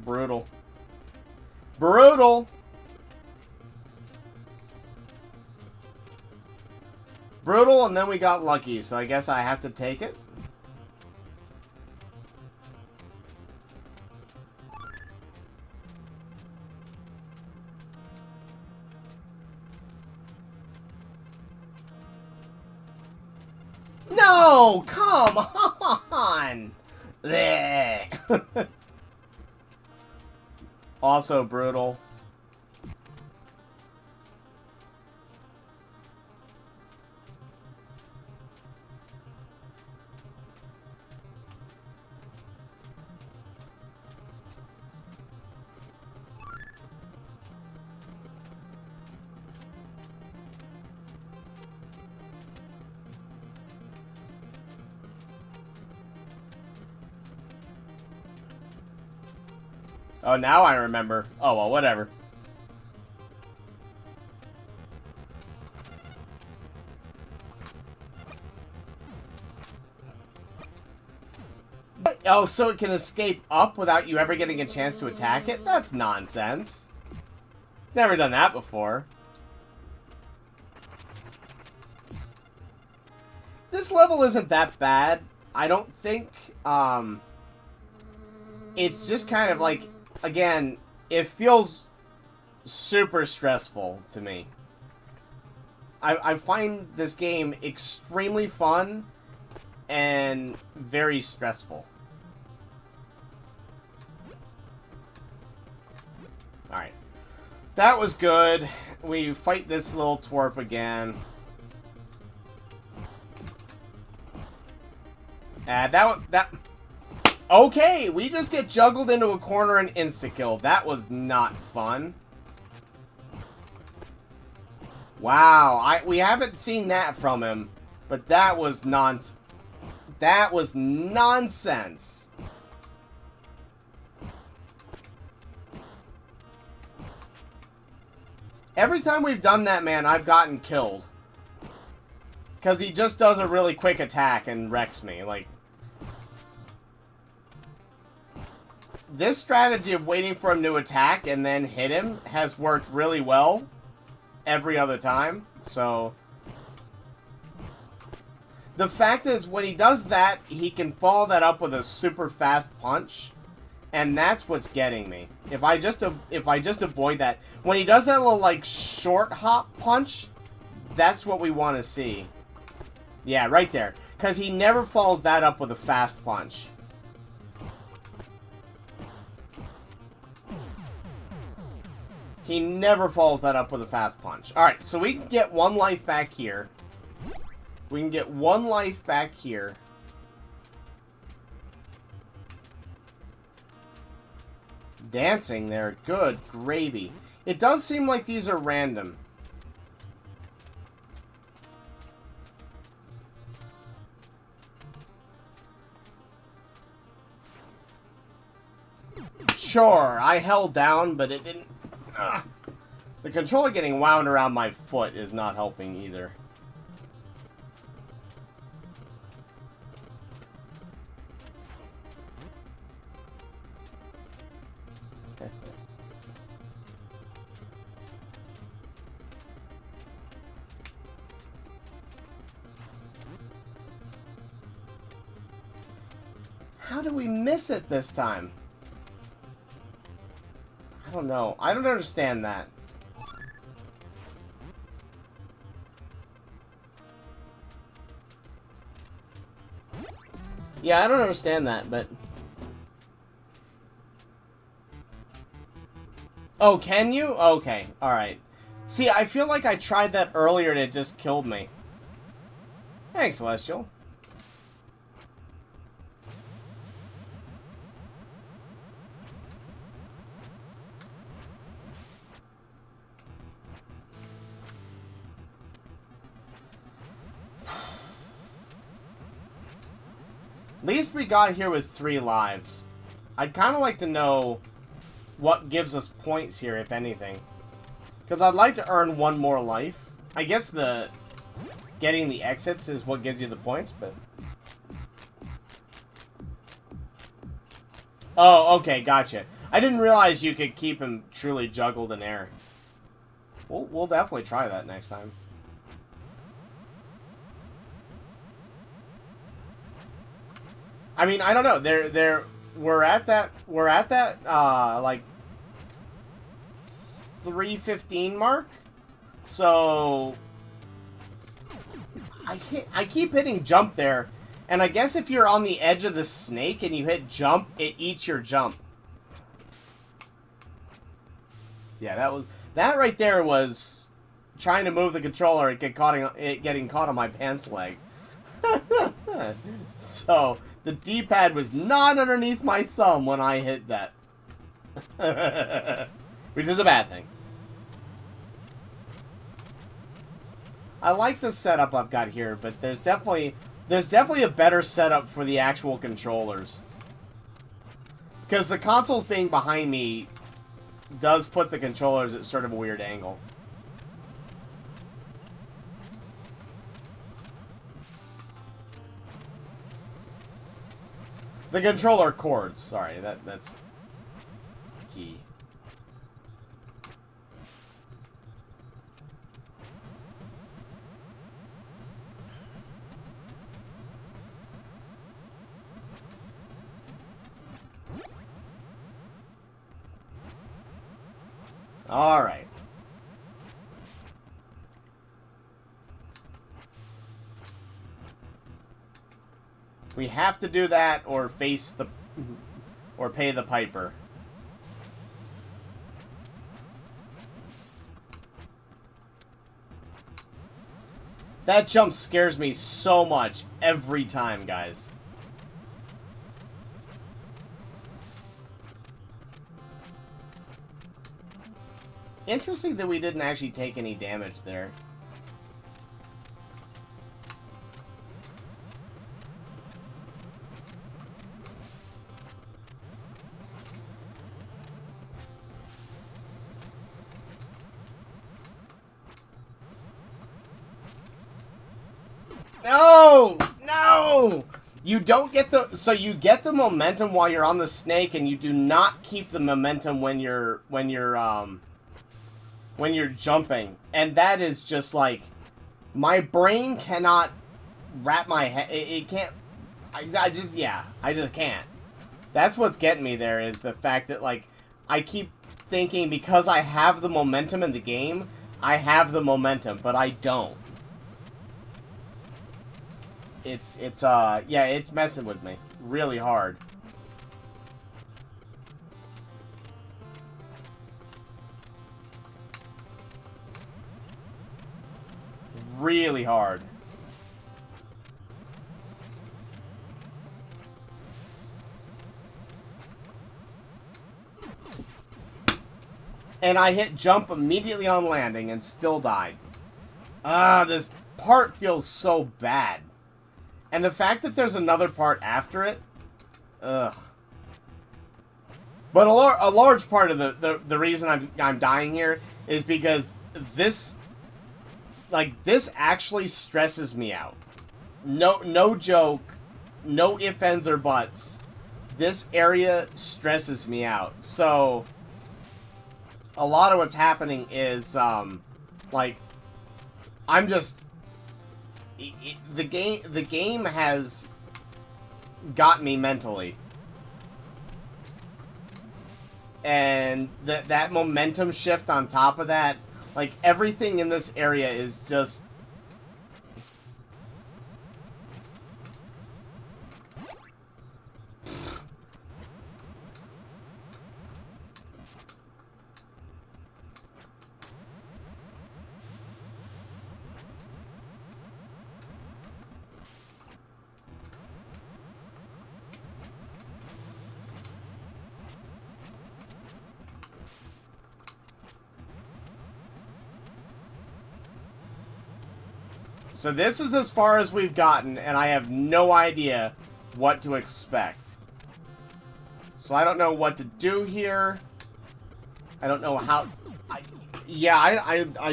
Brutal. Brutal! Brutal, and then we got lucky, so I guess I have to take it. No! Come on! Bleh. Also brutal. Oh, now I remember. Oh, well, whatever. Oh, so it can escape up without you ever getting a chance to attack it? That's nonsense. It's never done that before. This level isn't that bad, I don't think. It's just kind of like, again, it feels super stressful to me. I find this game extremely fun and very stressful. Alright. That was good. We fight this little twerp again. That... Okay, we just get juggled into a corner and insta-killed. That was not fun. Wow, we haven't seen that from him, but that was nonsense. That was nonsense. Every time we've done that, man, I've gotten killed. Because he just does a really quick attack and wrecks me. Like, this strategy of waiting for him to attack and then hit him has worked really well every other time. So, the fact is, when he does that, he can follow that up with a super fast punch. And that's what's getting me. If I just avoid that. When he does that little, like, short hop punch, that's what we want to see. Yeah, right there. Because he never follows that up with a fast punch. He never follows that up with a fast punch. Alright, so we can get one life back here. We can get one life back here. Dancing there. Good gravy. It does seem like these are random. Sure, I held down, but it didn't... Ugh. The controller getting wound around my foot is not helping either. How do we miss it this time? I don't know. I don't understand that. Yeah, I don't understand that, but... Oh, can you? Okay, alright. See, I feel like I tried that earlier and it just killed me. Thanks, Celestial. At least we got here with 3 lives. I'd kind of like to know what gives us points here, if anything. Because I'd like to earn 1 more life. I guess the getting the exits is what gives you the points, but... Oh, okay, gotcha. I didn't realize you could keep him truly juggled in air. We'll definitely try that next time. I mean, I don't know. We're at that like 3:15 mark. So I keep hitting jump there, and I guess if you're on the edge of the snake and you hit jump, it eats your jump. Yeah, that right there was trying to move the controller and getting caught on my pants leg. So the D-pad was not underneath my thumb when I hit that. Which is a bad thing. I like the setup I've got here, but there's definitely a better setup for the actual controllers. Because the consoles being behind me does put the controllers at sort of a weird angle. The controller cords, sorry, that's key. All right. We have to do that or or pay the piper. That jump scares me so much every time, guys. Interesting that we didn't actually take any damage there. No! No! You don't get the... So you get the momentum while you're on the snake, and you do not keep the momentum when you're jumping. And that is just like... My brain cannot wrap my head... It can't... I just can't. That's what's getting me there, is the fact that, like, I keep thinking because I have the momentum in the game, I have the momentum, but I don't. It's messing with me really hard. Really hard. And I hit jump immediately on landing and still died. This part feels so bad. And the fact that there's another part after it, ugh. But a large part of the reason I'm dying here is because this actually stresses me out. No joke, no ifs, ands, or buts. This area stresses me out. So a lot of what's happening is like I'm just. The game has got me mentally, and that momentum shift on top of that, like everything in this area is just. So this is as far as we've gotten, and I have no idea what to expect. So I don't know what to do here. I don't know how... I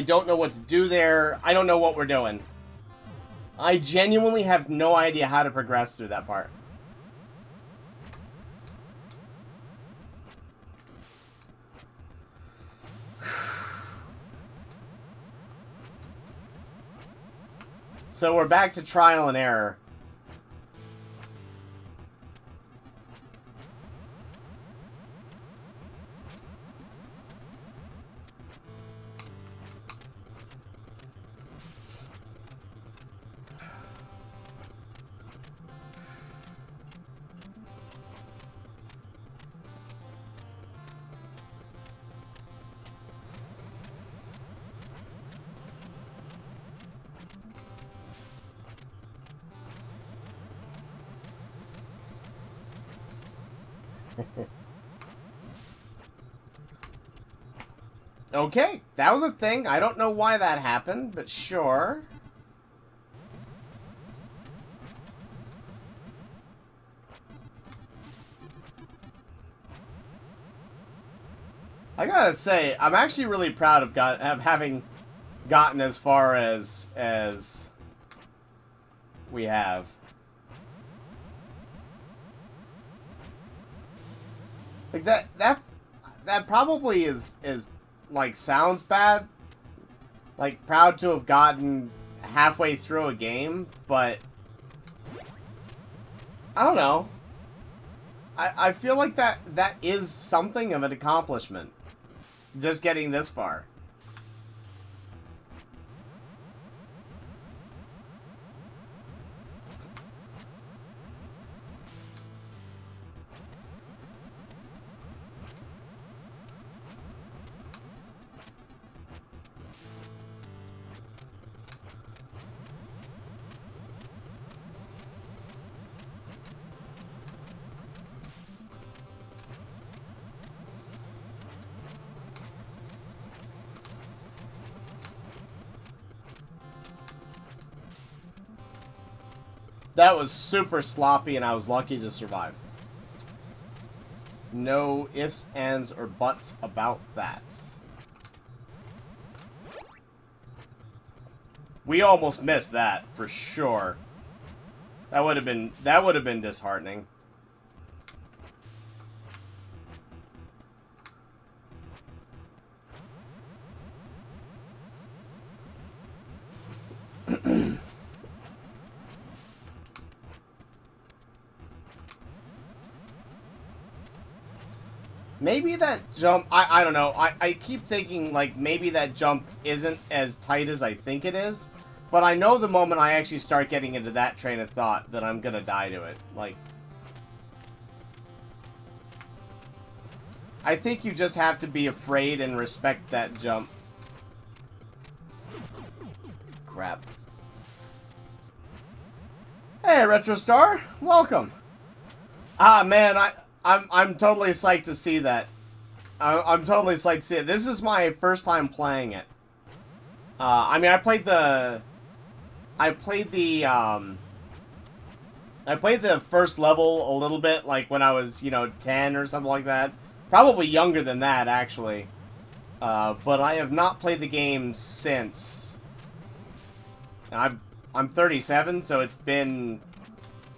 don't know what to do there. I don't know what we're doing. I genuinely have no idea how to progress through that part. So we're back to trial and error. Okay, that was a thing. I don't know why that happened, but sure. I gotta say, I'm actually really proud of having gotten as far as we have. Like that probably is like sounds bad. Like proud to have gotten halfway through a game, but I don't know. I feel like that is something of an accomplishment. Just getting this far. That was super sloppy, and I was lucky to survive. No ifs, ands, or buts about that. We almost missed that, for sure. That would have been disheartening. Maybe that jump, I don't know, I keep thinking, like, maybe that jump isn't as tight as I think it is, but I know the moment I actually start getting into that train of thought that I'm gonna die to it. Like, I think you just have to be afraid and respect that jump. Crap. Hey, Retrostar, welcome. Ah, man, I'm totally psyched to see that. I'm totally psyched to see it. This is my first time playing it. I mean, I played the first level a little bit, like when I was, 10 or something like that. Probably younger than that, actually. But I have not played the game since. I'm 37, so it's been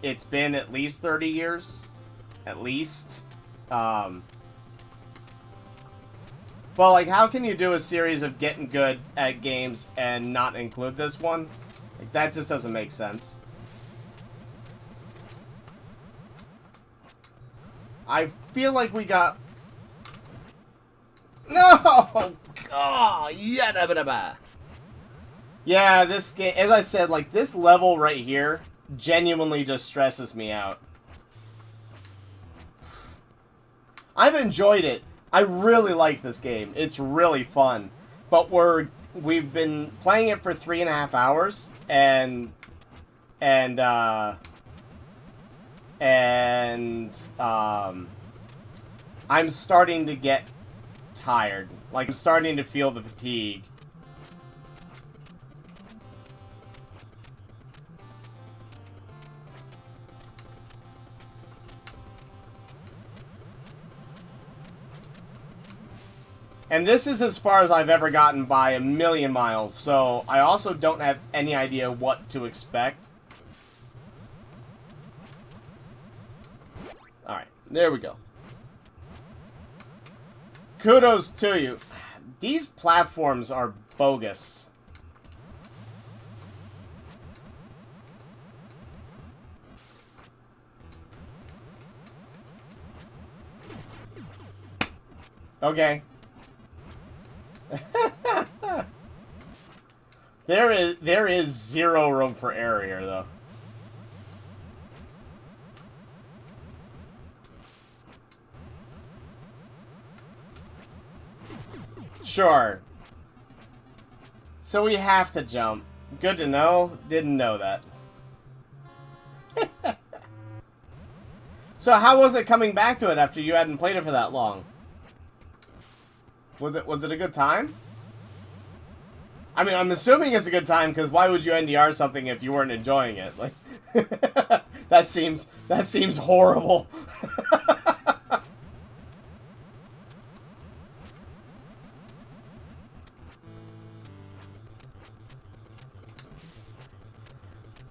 at least 30 years. At least. But, like, how can you do a series of getting good at games and not include this one? Like, that just doesn't make sense. I feel like we got... No! Oh, yeah, yeah, this game, as I said, like, this level right here genuinely just stresses me out. I've enjoyed it. I really like this game. It's really fun. But we've been playing it for 3.5 hours, and I'm starting to get tired. Like, I'm starting to feel the fatigue. And this is as far as I've ever gotten by a million miles, so I also don't have any idea what to expect. Alright, there we go. Kudos to you. These platforms are bogus. Okay. There is zero room for error here, though. Sure. So we have to jump. Good to know. Didn't know that. So how was it coming back to it after you hadn't played it for that long? Was it a good time? I mean, I'm assuming it's a good time, because why would you NDR something if you weren't enjoying it? Like, that seems horrible.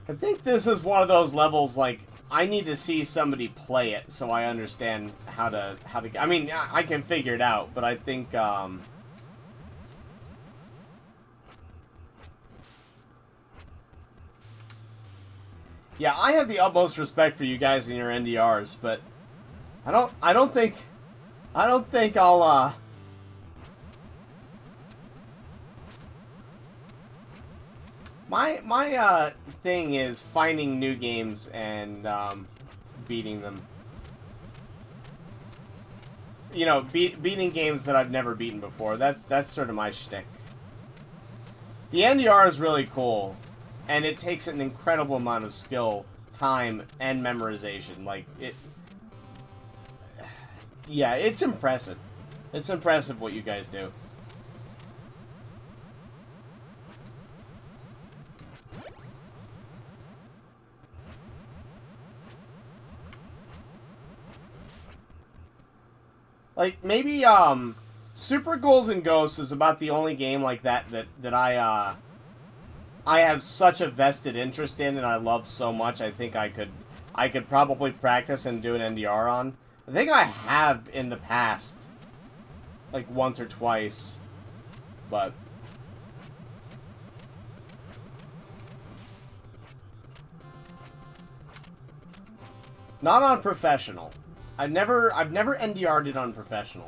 I think this is one of those levels, like, I need to see somebody play it so I understand how to I mean, I can figure it out, but I think, yeah, I have the utmost respect for you guys and your NDRs, but I don't think I'll, My thing is finding new games and, beating them. You know, beating games that I've never beaten before. That's sort of my shtick. The NDR is really cool, and it takes an incredible amount of skill, time, and memorization. Like, it... Yeah, it's impressive. It's impressive what you guys do. Like, maybe, Super Ghouls and Ghosts is about the only game like that I have such a vested interest in and I love so much. I think I could probably practice and do an NDR on. I think I have in the past, like, once or twice, but... Not on professional. I've never NDR'd it on professional.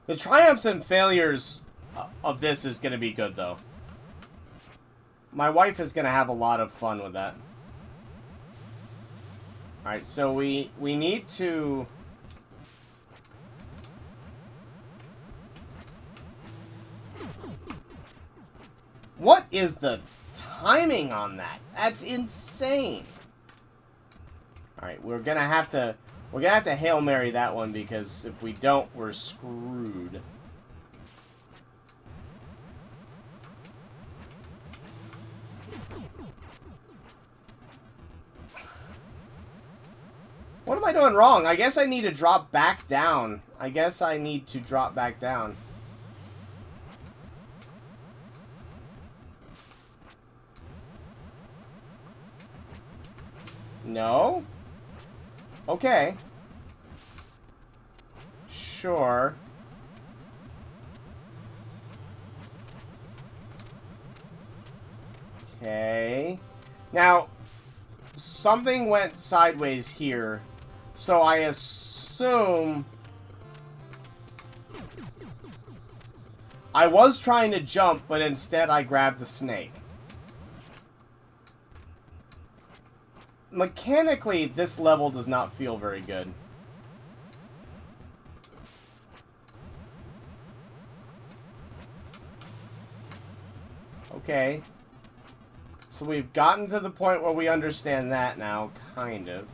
The triumphs and failures of this is going to be good, though. My wife is going to have a lot of fun with that. Alright, so we need to... What is the timing on that? That's insane. Alright, we're gonna have to Hail Mary that one, because if we don't, we're screwed. What am I doing wrong? I guess I need to drop back down. No? Okay. Sure. Okay. Now, something went sideways here. So I assume... I was trying to jump, but instead I grabbed the snake. Mechanically, this level does not feel very good. Okay. So we've gotten to the point where we understand that now, kind of.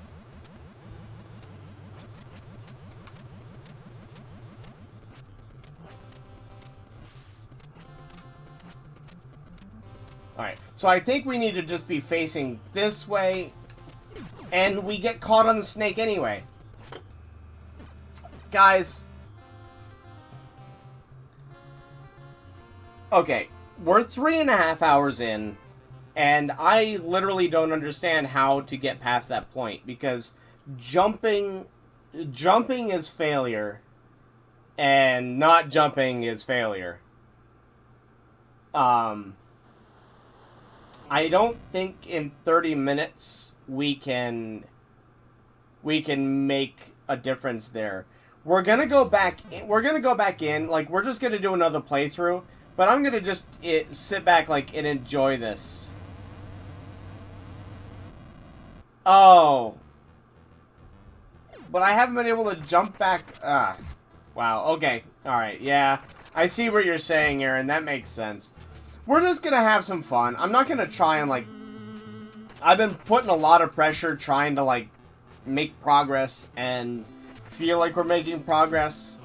Alright, so I think we need to just be facing this way, and we get caught on the snake anyway. Guys. Okay, we're 3.5 hours in, and I literally don't understand how to get past that point, because jumping is failure, and not jumping is failure. I don't think in 30 minutes we can make a difference there. We're gonna go back in. Like, we're just gonna do another playthrough, but I'm gonna just sit back, like, and enjoy this. Oh, but I haven't been able to jump back. Wow, okay. Alright, yeah. I see what you're saying, Aaron. That makes sense. We're just gonna have some fun. I'm not gonna try and, like... I've been putting a lot of pressure trying to, like, make progress and feel like we're making progress.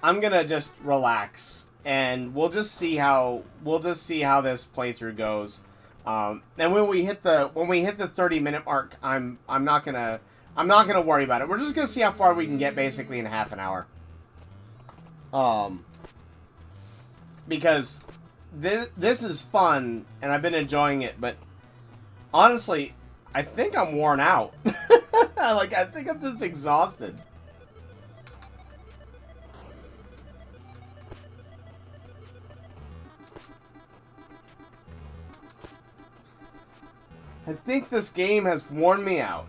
I'm gonna just relax. And we'll just see how this playthrough goes. And when we hit the 30-minute mark, I'm not gonna worry about it. We're just gonna see how far we can get basically in half an hour. Because this is fun and I've been enjoying it, but honestly, I think I'm worn out. Like, I think I'm just exhausted. I think this game has worn me out.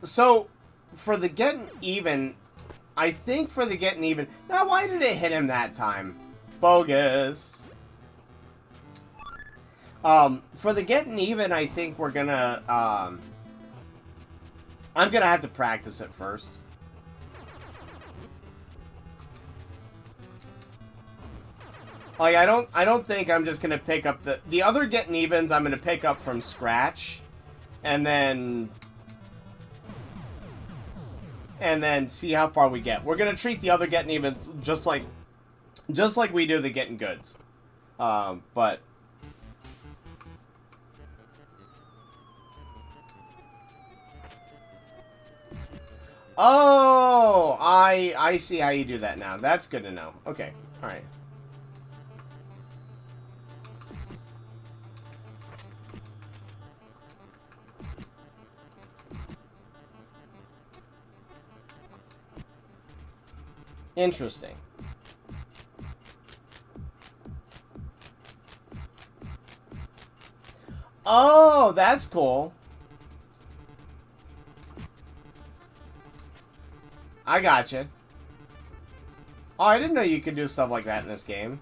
So, for the getting even, I think for the getting even, now why did it hit him that time? Bogus. For the getting even, I think we're gonna, I'm gonna have to practice it first. Like, I don't think I'm just gonna pick up the other getting evens. I'm gonna pick up from scratch, and then see how far we get. We're gonna treat the other getting evens just like we do the getting goods. But. Oh, I see how you do that now. That's good to know. Okay, alright. Interesting. Oh, that's cool. I gotcha. Oh, I didn't know you could do stuff like that in this game.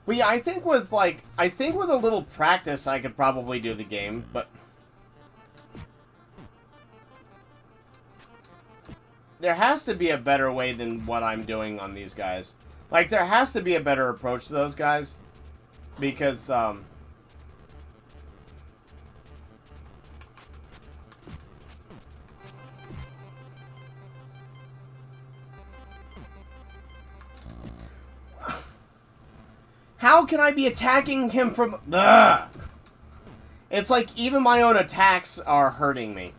But yeah, I think with a little practice I could probably do the game, but there has to be a better way than what I'm doing on these guys. Like, there has to be a better approach to those guys, because, how can I be attacking him from... Ugh! It's like, even my own attacks are hurting me.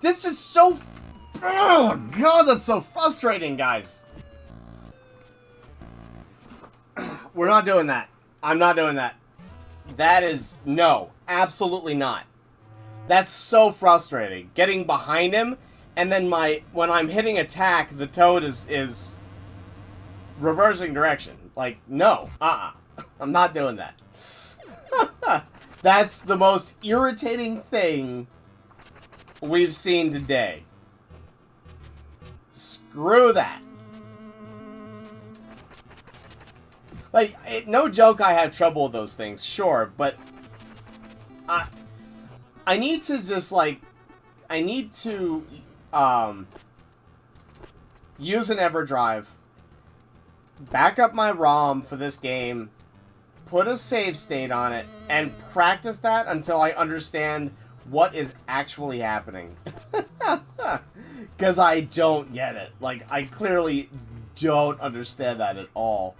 This is so... Oh, God, that's so frustrating, guys. We're not doing that. I'm not doing that. That is... No. Absolutely not. That's so frustrating. Getting behind him, and then when I'm hitting attack, the toad is reversing direction. Like, no. I'm not doing that. That's the most irritating thing we've seen today. Screw that. Like, no joke, I have trouble with those things, sure, but I need to just, like, I need to use an EverDrive, back up my ROM for this game, put a save state on it, and practice that until I understand what is actually happening. Because I don't get it. Like, I clearly don't understand that at all.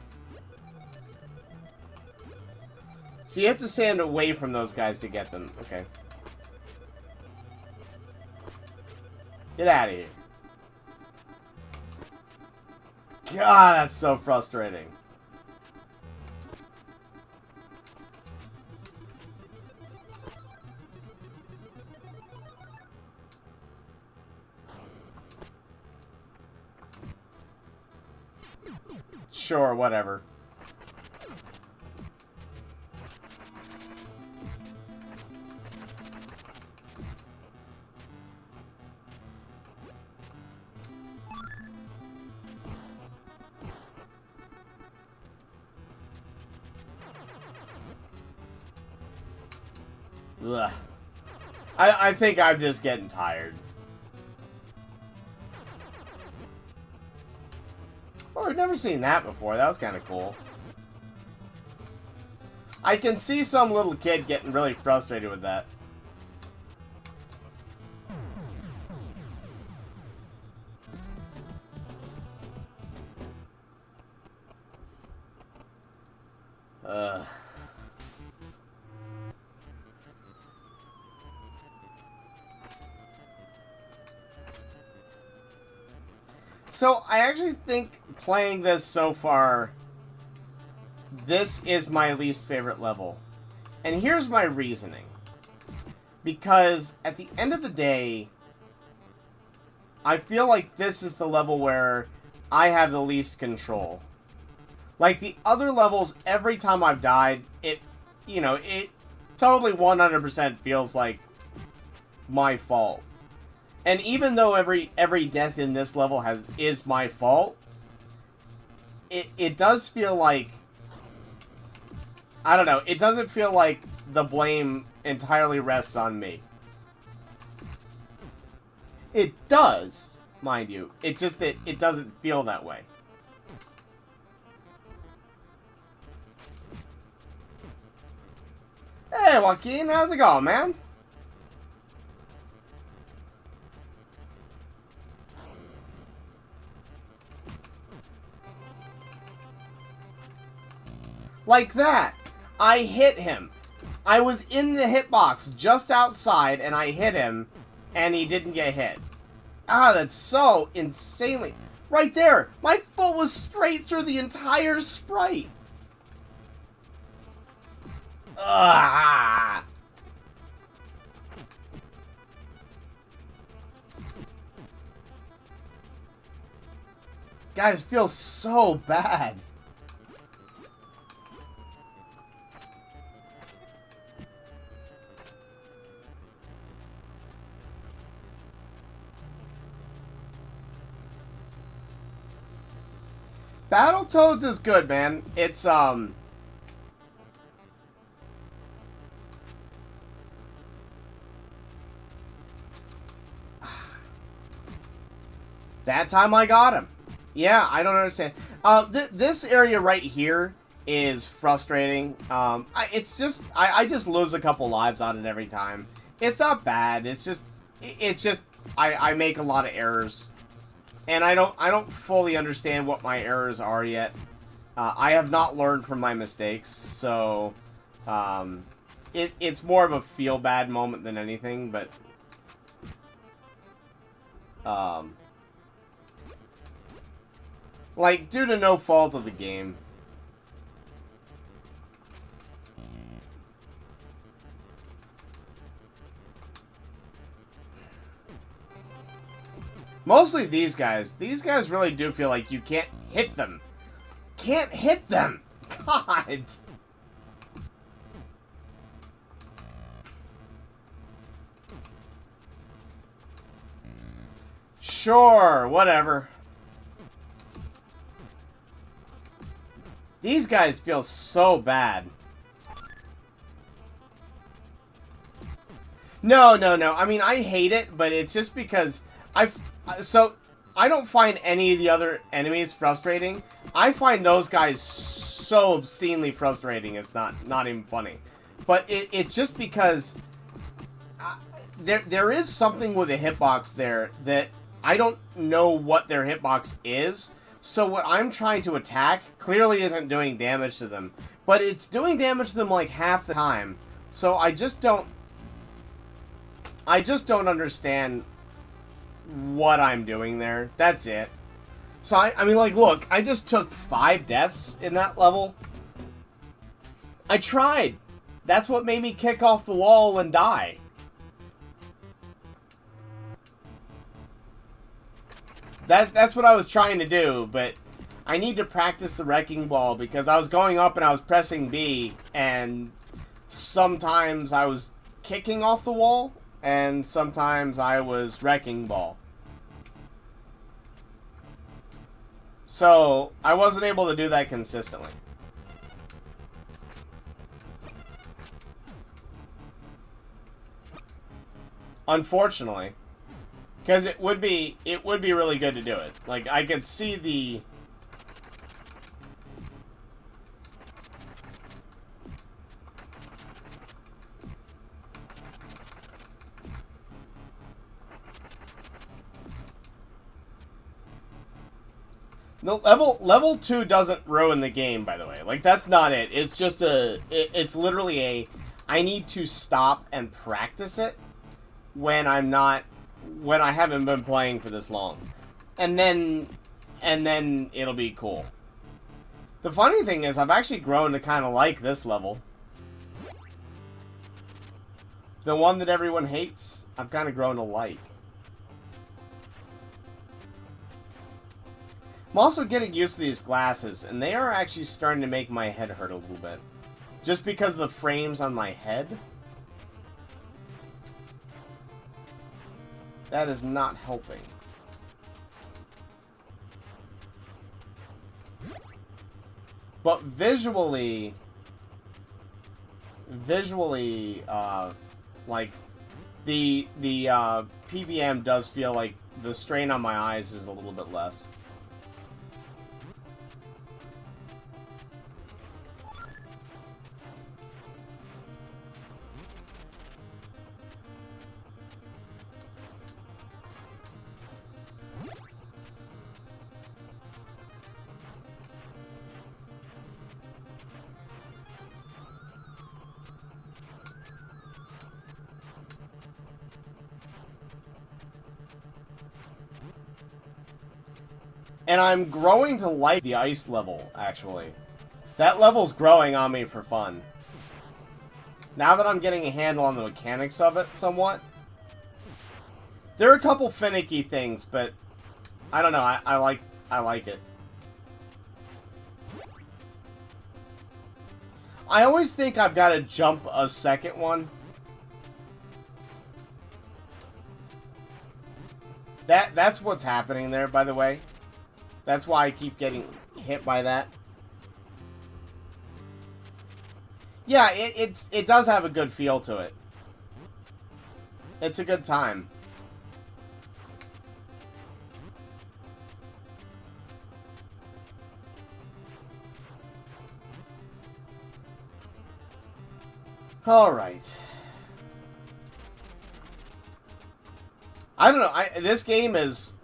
So you have to stand away from those guys to get them. Okay. Get out of here. God, that's so frustrating. Sure, whatever. Ugh. I think I'm just getting tired. Oh, I've never seen that before. That was kind of cool. I can see some little kid getting really frustrated with that. Ugh. So, I actually think playing this so far, this is my least favorite level. And here's my reasoning. Because at the end of the day, I feel like this is the level where I have the least control. Like the other levels, every time I've died, it totally 100% feels like my fault. And even though every death in this level is my fault, it does feel like, I don't know, it doesn't feel like the blame entirely rests on me. It does, mind you. It just that it doesn't feel that way. Hey Joaquin, how's it going, man? Like that. I hit him. I was in the hitbox just outside and I hit him and he didn't get hit. Ah, that's so insanely... Right there! My foot was straight through the entire sprite! Ah! Guys, it feels so bad. Battletoads is good, man. It's, that time I got him. Yeah, I don't understand. This area right here is frustrating. It's just, I just lose a couple lives on it every time. It's not bad. It's just, I make a lot of errors. And I don't fully understand what my errors are yet. I have not learned from my mistakes, so it's more of a feel bad moment than anything. But like due to no fault of the game. Mostly these guys. These guys really do feel like you can't hit them. Can't hit them! God! Sure, whatever. These guys feel so bad. No. I mean, I hate it, but it's just because so, I don't find any of the other enemies frustrating. I find those guys so obscenely frustrating, it's not even funny. But it's just because there is something with a hitbox there that I don't know what their hitbox is. So what I'm trying to attack clearly isn't doing damage to them. But it's doing damage to them like half the time. So I just don't understand what I'm doing there. That's it. So, I mean, like, look, I just took 5 deaths in that level. I tried. That's what made me kick off the wall and die. That's what I was trying to do, but I need to practice the wrecking ball because I was going up and I was pressing B, and sometimes I was kicking off the wall, and sometimes I was wrecking ball. So, I wasn't able to do that consistently. Unfortunately. Because it would be really good to do it. Like, I could see the... No, level 2 doesn't ruin the game, by the way. Like, that's not it. It's just it's literally a... I need to stop and practice it when I'm not... when I haven't been playing for this long. And then it'll be cool. The funny thing is, I've actually grown to kind of like this level. The one that everyone hates, I've kind of grown to like. I'm also getting used to these glasses, and they are actually starting to make my head hurt a little bit. Just because of the frames on my head. That is not helping. But visually, like, the PVM does feel like the strain on my eyes is a little bit less. And I'm growing to like the ice level, actually. That level's growing on me for fun. Now that I'm getting a handle on the mechanics of it somewhat. There are a couple finicky things, but I don't know, I like it. I always think I've got to jump a second one. That's what's happening there, by the way. That's why I keep getting hit by that. Yeah, it does have a good feel to it. It's a good time. All right. I don't know. This game is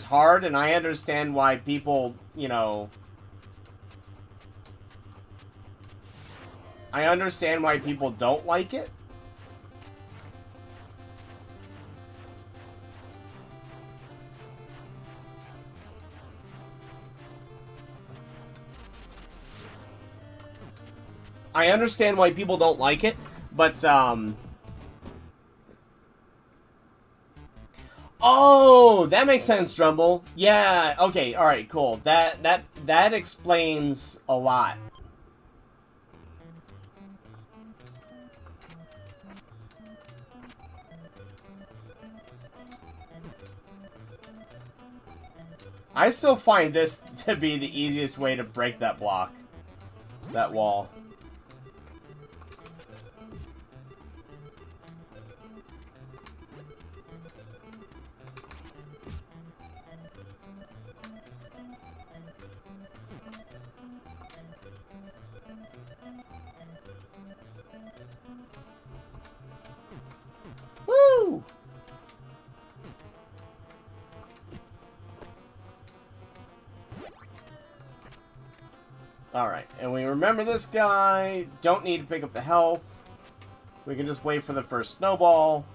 hard, and I understand why people, you know. I understand why people don't like it. I understand why people don't like it, but oh, that makes sense, Drumble. Yeah, okay, alright, cool. That explains a lot. I still find this to be the easiest way to break that block. That wall. Woo! Alright, and we remember this guy. Don't need to pick up the health. We can just wait for the first snowball.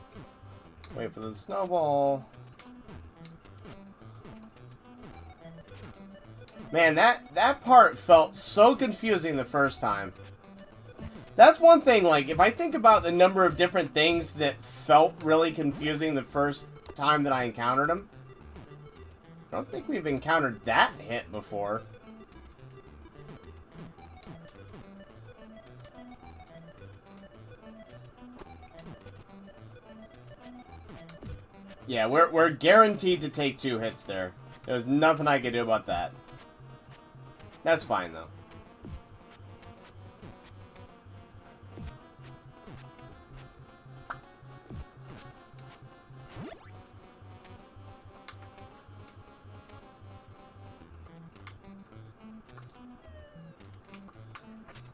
Wait for the snowball. Man, that part felt so confusing the first time. That's one thing, like, if I think about the number of different things that felt really confusing the first time that I encountered them, I don't think we've encountered that hit before. Yeah, we're guaranteed to take 2 hits there. There's nothing I can do about that. That's fine, though.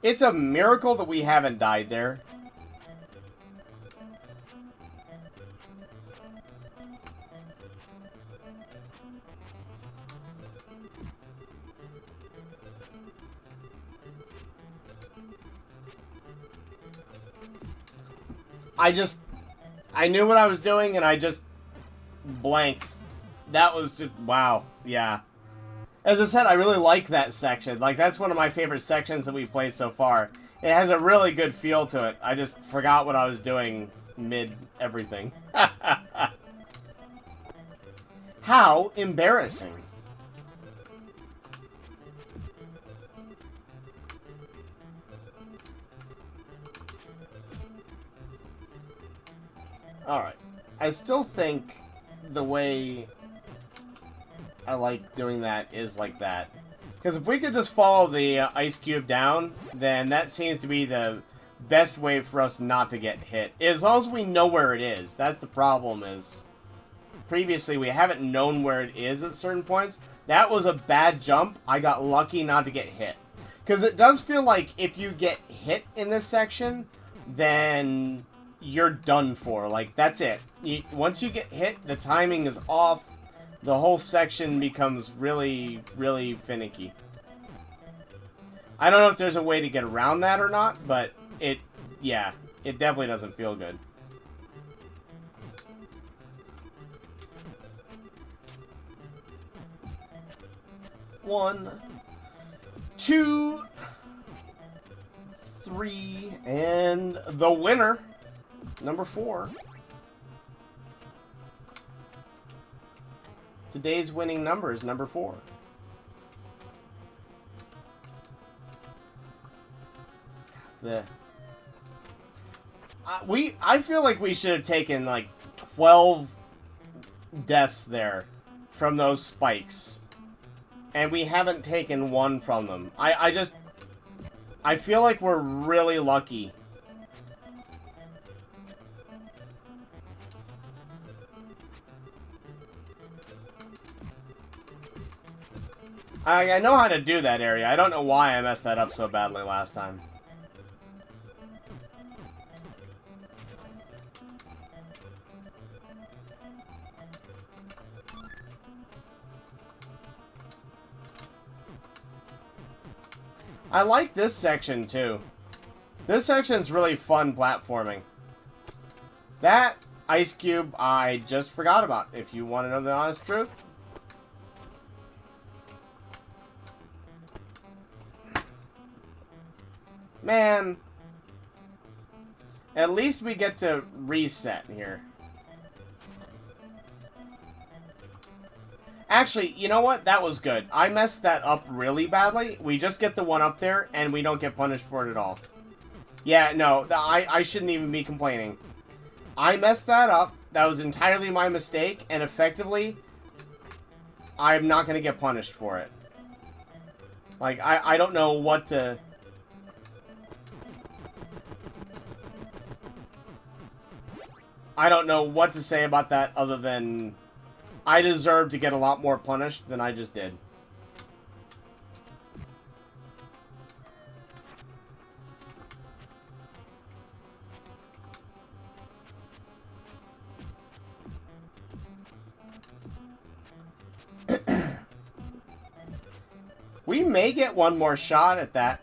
It's a miracle that we haven't died there. I knew what I was doing and I just blanked. That was just, wow, yeah. As I said, I really like that section. Like, that's one of my favorite sections that we've played so far. It has a really good feel to it. I just forgot what I was doing mid-everything. How embarrassing. Alright. I still think the way I like doing that is like that. Because if we could just follow the ice cube down, then that seems to be the best way for us not to get hit. As long as we know where it is. That's the problem is, previously we haven't known where it is at certain points. That was a bad jump. I got lucky not to get hit. Because it does feel like if you get hit in this section, then you're done for. Like, that's it. Once you get hit, the timing is off. The whole section becomes really, really finicky. I don't know if there's a way to get around that or not, but it definitely doesn't feel good. One, 2, 3, and the winner, number 4. Today's winning number is number 4. I feel like we should have taken like 12 deaths there from those spikes, and we haven't taken 1 from them. I feel like we're really lucky. I know how to do that area. I don't know why I messed that up so badly last time. I like this section too. This section's really fun platforming. That ice cube I just forgot about, if you want to know the honest truth. Man, at least we get to reset here. Actually, you know what? That was good. I messed that up really badly. We just get the one up there, and we don't get punished for it at all. Yeah, no, I shouldn't even be complaining. I messed that up. That was entirely my mistake, and effectively, I'm not going to get punished for it. Like, I don't know what to... I don't know what to say about that other than I deserve to get a lot more punished than I just did. We may get one more shot at that.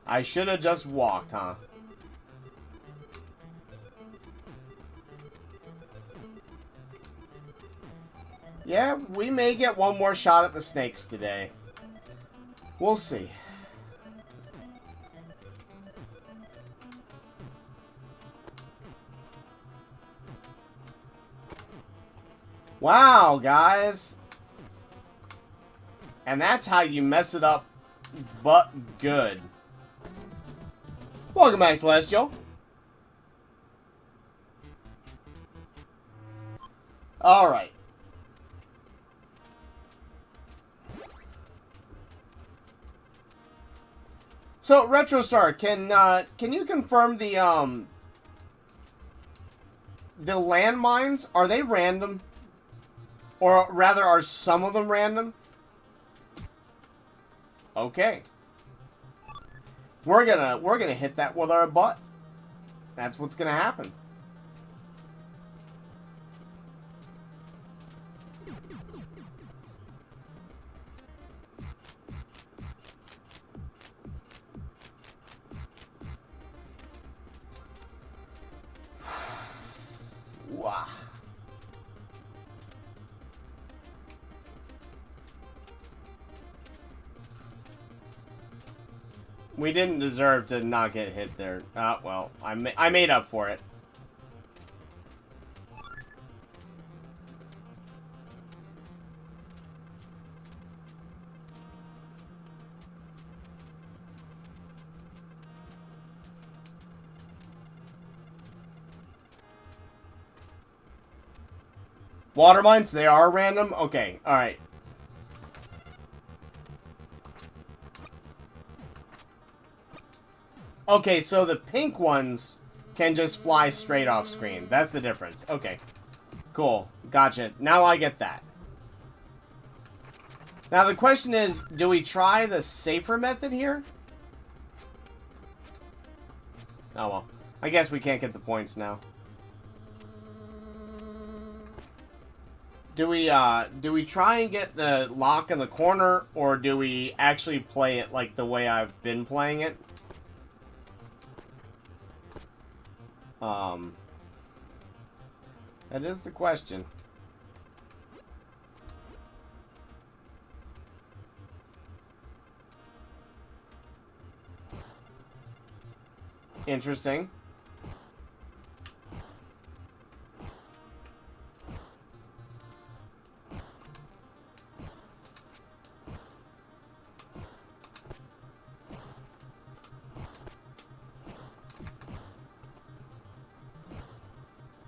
I should have just walked, huh? Yeah, we may get one more shot at the snakes today. We'll see. Wow, guys. And that's how you mess it up, but good. Welcome back, Celestial. Alright. So, RetroStar, can you confirm the landmines? Are they random? Or rather, are some of them random? Okay. We're gonna hit that with our butt. That's what's gonna happen. Wow. We didn't deserve to not get hit there. Well, I made up for it. Water mines, they are random? Okay, alright. Okay, so the pink ones can just fly straight off screen. That's the difference. Okay. Cool. Gotcha. Now I get that. Now the question is, do we try the safer method here? Oh well. I guess we can't get the points now. Do we try and get the lock in the corner, or do we actually play it like the way I've been playing it? That is the question. Interesting.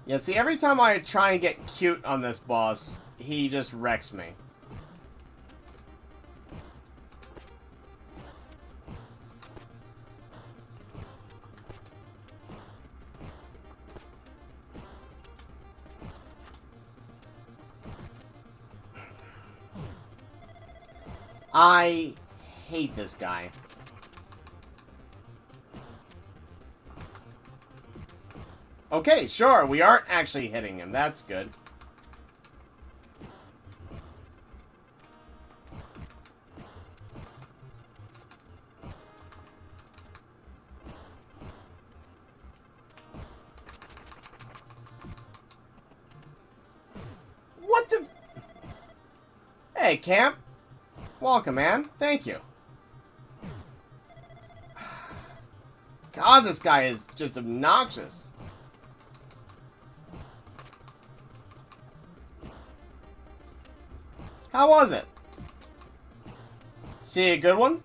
Yeah, see, every time I try and get cute on this boss, he just wrecks me. I hate this guy. Okay, sure, we aren't actually hitting him. That's good. What the... Hey, Camp. Welcome, man. Thank you. God, this guy is just obnoxious. How was it? See a good one?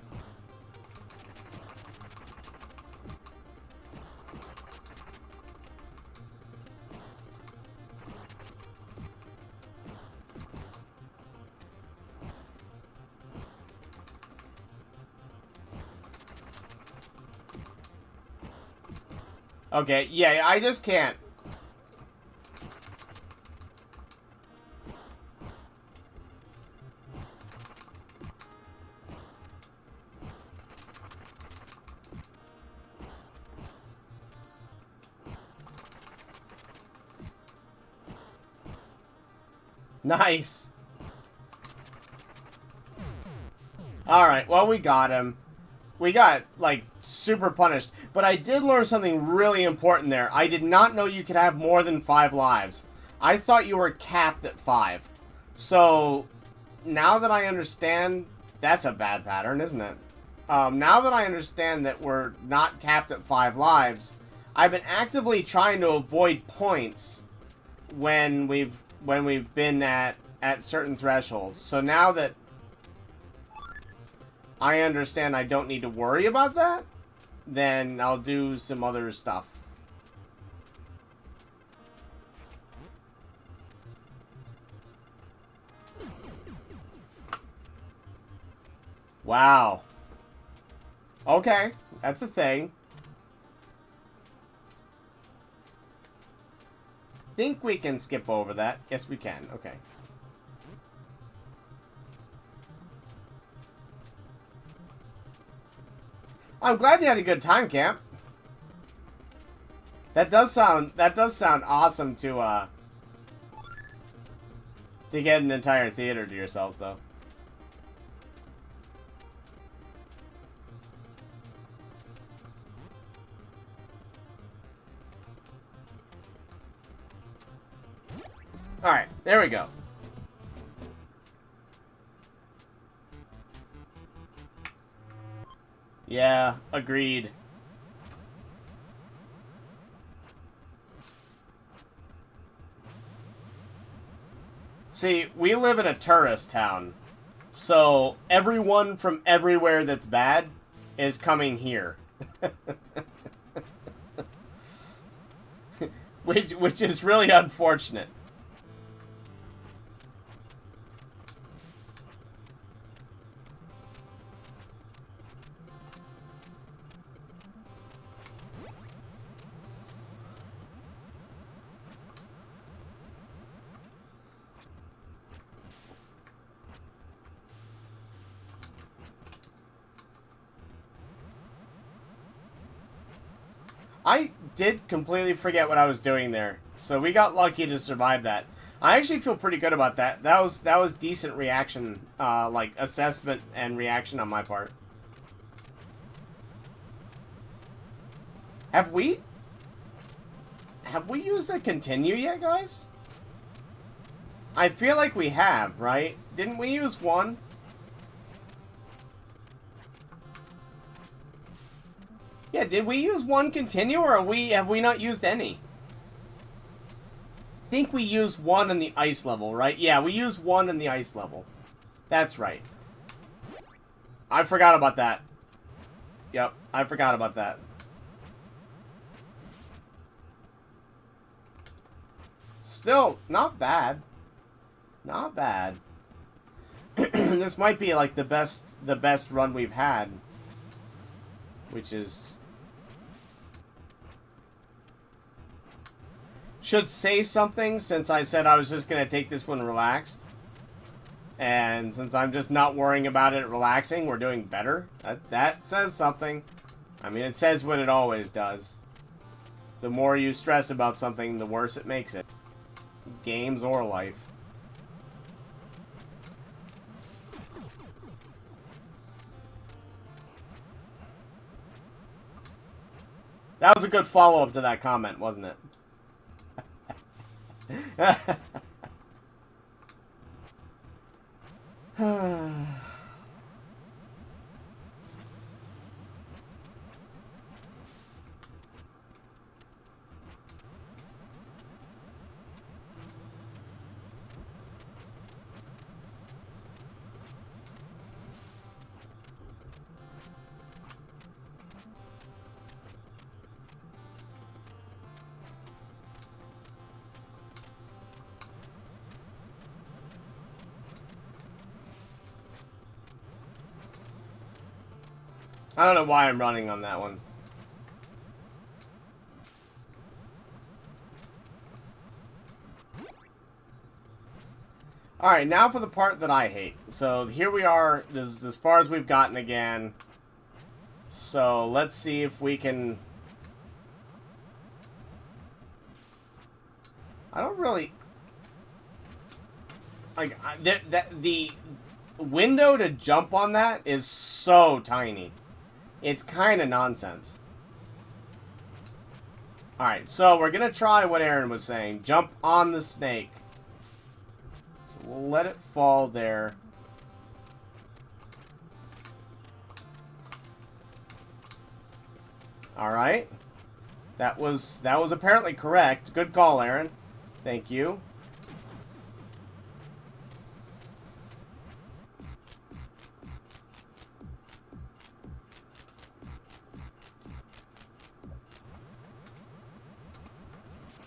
Okay, yeah, I just can't. Nice. Alright, well, we got him. We got, like, super punished. But I did learn something really important there. I did not know you could have more than 5 lives. I thought you were capped at 5. So, now that I understand... That's a bad pattern, isn't it? Now that I understand that we're not capped at 5 lives, I've been actively trying to avoid points when we've been at certain thresholds. So now that I understand I don't need to worry about that, then I'll do some other stuff. Wow. Okay, that's a thing. Think we can skip over that. Yes, we can. Okay. I'm glad you had a good time, Camp. That does sound awesome to get an entire theater to yourselves, though. Alright, there we go. Yeah, agreed. See, we live in a tourist town, so everyone from everywhere that's bad is coming here. which is really unfortunate. I did completely forget what I was doing there, so we got lucky to survive that. I actually feel pretty good about that. That was decent reaction, like assessment and reaction on my part. Have we used a continue yet, guys? I feel like we have, right? Didn't we use one? Yeah, did we use one continue, or have we not used any? I think we used one in the ice level, right? Yeah, we used one in the ice level. That's right. I forgot about that. Yep, I forgot about that. Still, not bad. Not bad. This might be like the best run we've had. Which is... Should say something, since I said I was just going to take this one relaxed. And since I'm just not worrying about it relaxing, we're doing better. That says something. I mean, it says what it always does. The more you stress about something, the worse it makes it. Games or life. That was a good follow-up to that comment, wasn't it? I don't know why I'm running on that one. Alright, now for the part that I hate. So here we are. This is as far as we've gotten again. So let's see if we can... I don't really... Like, the window to jump on that is so tiny. It's kind of nonsense. Alright, so we're going to try what Aaron was saying. Jump on the snake. So we'll let it fall there. Alright. That was apparently correct. Good call, Aaron. Thank you.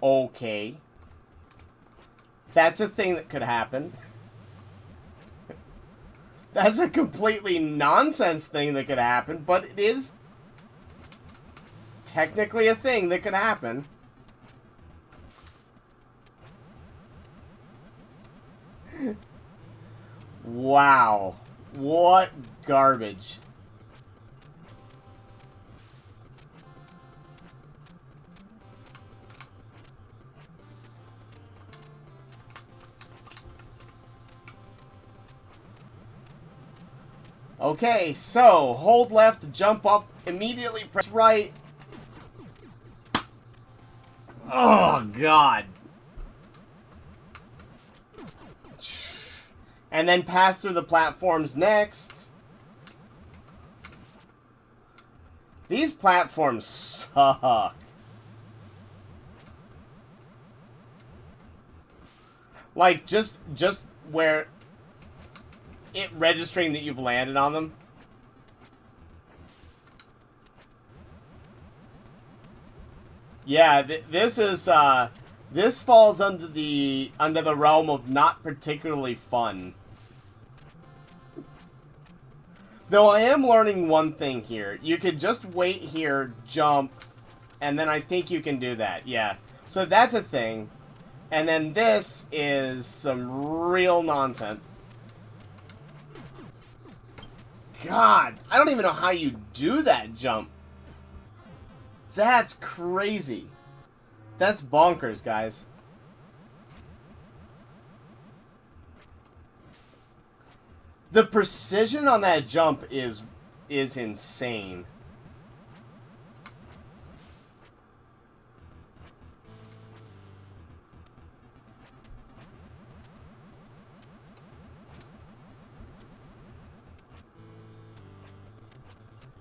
Okay. That's a thing that could happen. That's a completely nonsense thing that could happen, but it is technically a thing that could happen. Wow. What garbage. Okay, so hold left, jump up, immediately press right. Oh, God. And then pass through the platforms next. These platforms suck. Like, just where it registering that you've landed on them. Yeah, this is this falls under the realm of not particularly fun. Though I am learning one thing here. You could just wait here, jump, and then I think you can do that. Yeah. So that's a thing. And then this is some real nonsense. God, I don't even know how you do that jump. That's crazy. That's bonkers, guys. The precision on that jump is insane.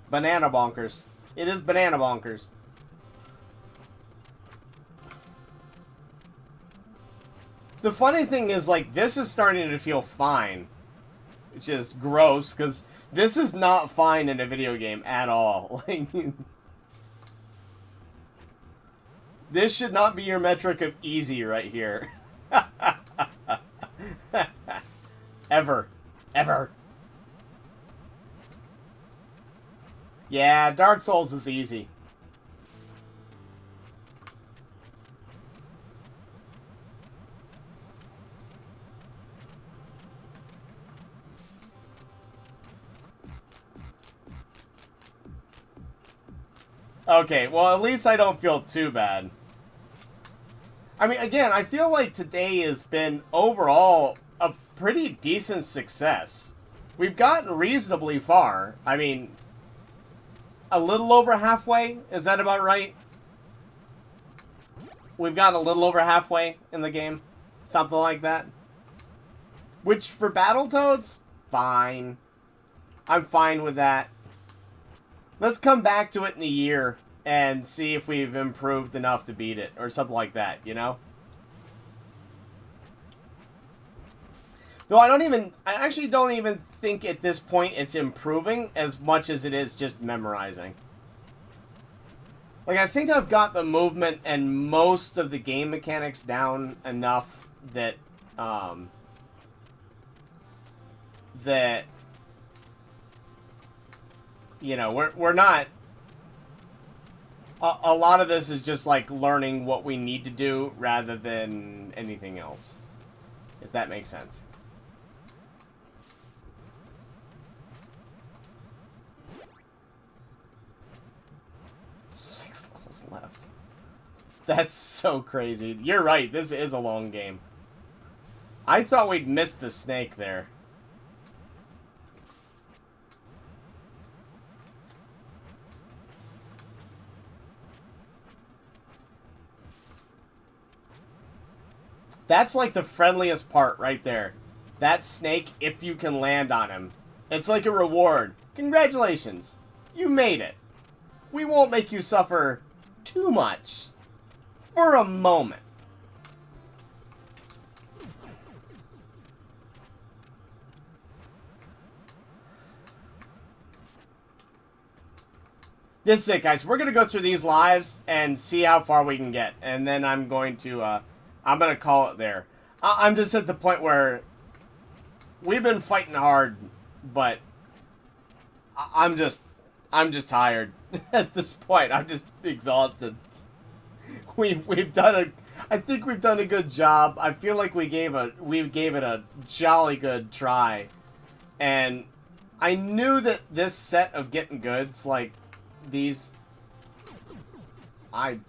Banana bonkers. It is banana bonkers. The funny thing is, like, this is starting to feel fine. Which is gross, because this is not fine in a video game at all. Like, this should not be your metric of easy right here. Ever. Ever. Yeah, Dark Souls is easy. Okay, well, at least I don't feel too bad. I mean, again, I feel like today has been, overall, a pretty decent success. We've gotten reasonably far. I mean, a little over halfway? Is that about right? We've gotten a little over halfway in the game. Something like that. Which, for Battletoads, fine. I'm fine with that. Let's come back to it in a year and see if we've improved enough to beat it, or something like that, you know? Though I actually don't even think at this point it's improving as much as it is just memorizing. Like, I think I've got the movement and most of the game mechanics down enough that, you know, we're not... A lot of this is just, like, learning what we need to do rather than anything else. If that makes sense. Left. That's so crazy. You're right, this is a long game. I thought we'd missed the snake there. That's like the friendliest part right there. that snake if you can land on him. It's like a reward. Congratulations. You made it. We won't make you suffer too much. For a moment. This is it, guys. We're going to go through these lives and see how far we can get. And then I'm going to call it there. I'm just at the point where we've been fighting hard, but I'm just tired at this point. I'm just exhausted. We've done I think we've done a good job. I feel like we gave it a jolly good try. And I knew that this set of Gittin Goods, like these, I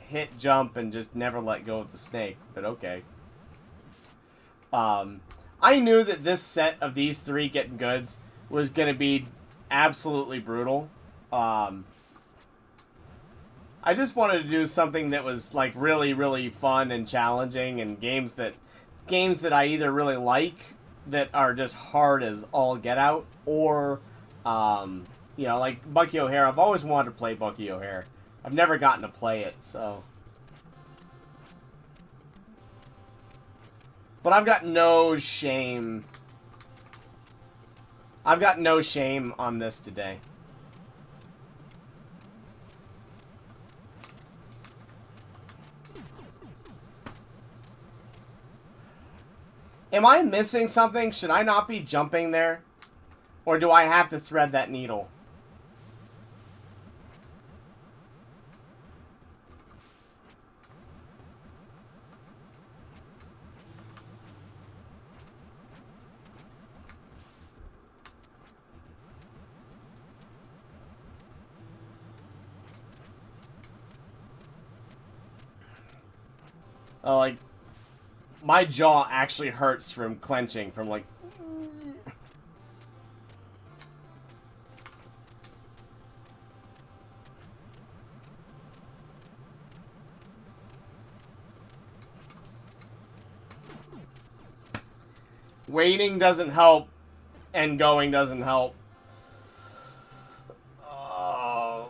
hit jump and just never let go of the snake, but okay. I knew that this set of these 3 Gittin Goods was going to be absolutely brutal. I just wanted to do something that was like really, really fun and challenging, and games that I either really like that are just hard as all get out, or you know, like Bucky O'Hare. I've always wanted to play Bucky O'Hare. I've never gotten to play it, so. But I've got no shame. I've got no shame on this today. Am I missing something? Should I not be jumping there? Or do I have to thread that needle? Oh, like, my jaw actually hurts from clenching, from like... Waiting doesn't help, and going doesn't help. Oh,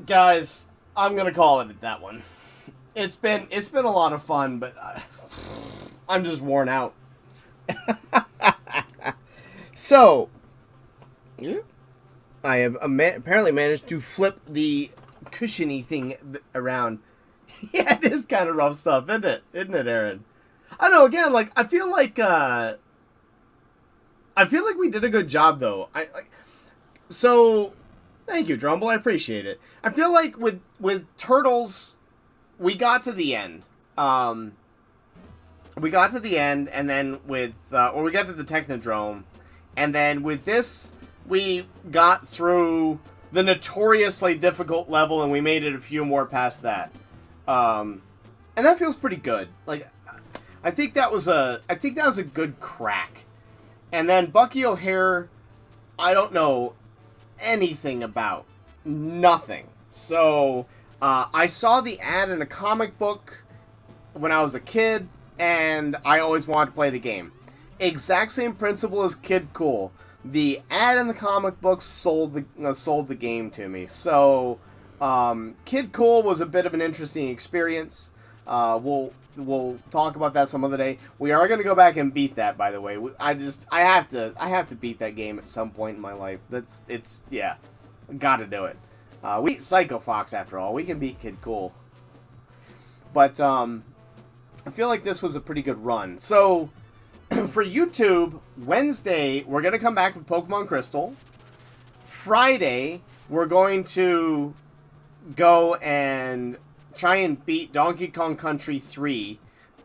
guys, I'm gonna call it at that one. It's been a lot of fun, but I'm just worn out. So, I have apparently managed to flip the cushiony thing around. Yeah, it is kind of rough stuff, isn't it? Isn't it, Aaron? I know. Again, like I feel like we did a good job, though. So. Thank you, Drumble. I appreciate it. I feel like with Turtles, we got to the end. We got to the end, and then with or we got to the Technodrome, and then with this, we got through the notoriously difficult level, and we made it a few more past that. And that feels pretty good. Like, I think that was a good crack. And then Bucky O'Hare, I don't know anything about. Nothing. So, I saw the ad in a comic book when I was a kid, and I always wanted to play the game. Exact same principle as Kid Cool. The ad in the comic book sold the game to me. So, Kid Cool was a bit of an interesting experience. We'll talk about that some other day. We are going to go back and beat that, by the way. I have to beat that game at some point in my life. Yeah, got to do it. We beat Psycho Fox after all. We can beat Kid Cool. But I feel like this was a pretty good run. So for YouTube, Wednesday we're going to come back with Pokemon Crystal. Friday we're going to go and try and beat Donkey Kong Country 3.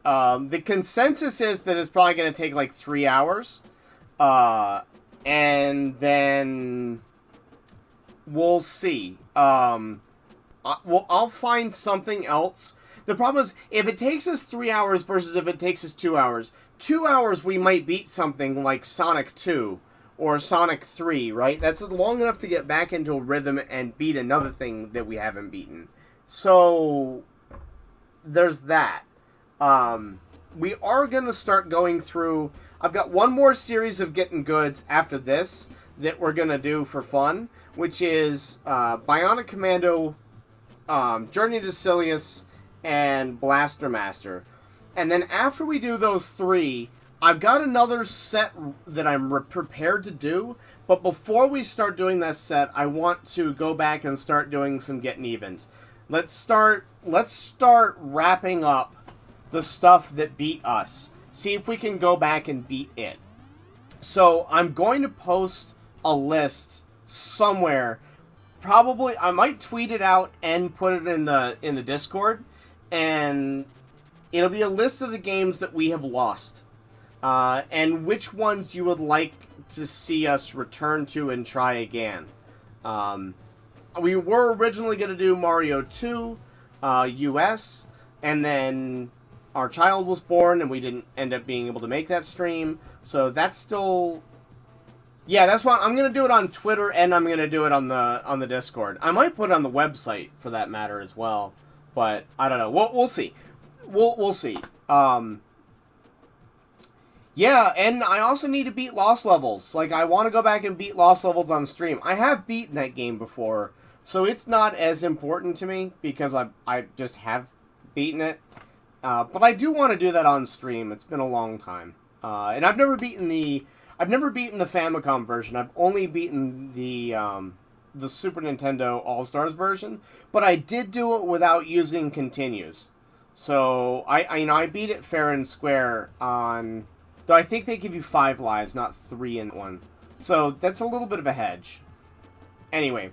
The consensus is that it's probably going to take like 3 hours. And then we'll see. I'll find something else. The problem is, if it takes us 3 hours versus if it takes us 2 hours, 2 hours we might beat something like Sonic 2 or Sonic 3, right? That's long enough to get back into a rhythm and beat another thing that we haven't beaten. So, there's that. we are going to start going through... I've got one more series of Gittin Goods after this that we're going to do for fun, which is Bionic Commando, Journey to Silius, and Blaster Master. And then after we do those 3, I've got another set that I'm prepared to do, but before we start doing that set, I want to go back and start doing some Getting Evens. Let's start wrapping up the stuff that beat us. See if we can go back and beat it. So I'm going to post a list somewhere. Probably I might tweet it out and put it in the Discord, and it'll be a list of the games that we have lost. And which ones you would like to see us return to and try again. We were originally going to do Mario 2, US, and then our child was born and we didn't end up being able to make that stream. So that's still... Yeah, that's why I'm going to do it on Twitter, and I'm going to do it on the Discord. I might put it on the website for that matter as well. But I don't know. We'll see. We'll see. Yeah, and I also need to beat Lost Levels. Like, I want to go back and beat Lost Levels on stream. I have beaten that game before, so it's not as important to me because I just have beaten it. But I do want to do that on stream. It's been a long time. And I've never beaten the Famicom version. I've only beaten the Super Nintendo All-Stars version, but I did do it without using continues. So I beat it fair and square on... Though I think they give you 5 lives, not 3 in one. So that's a little bit of a hedge. Anyway,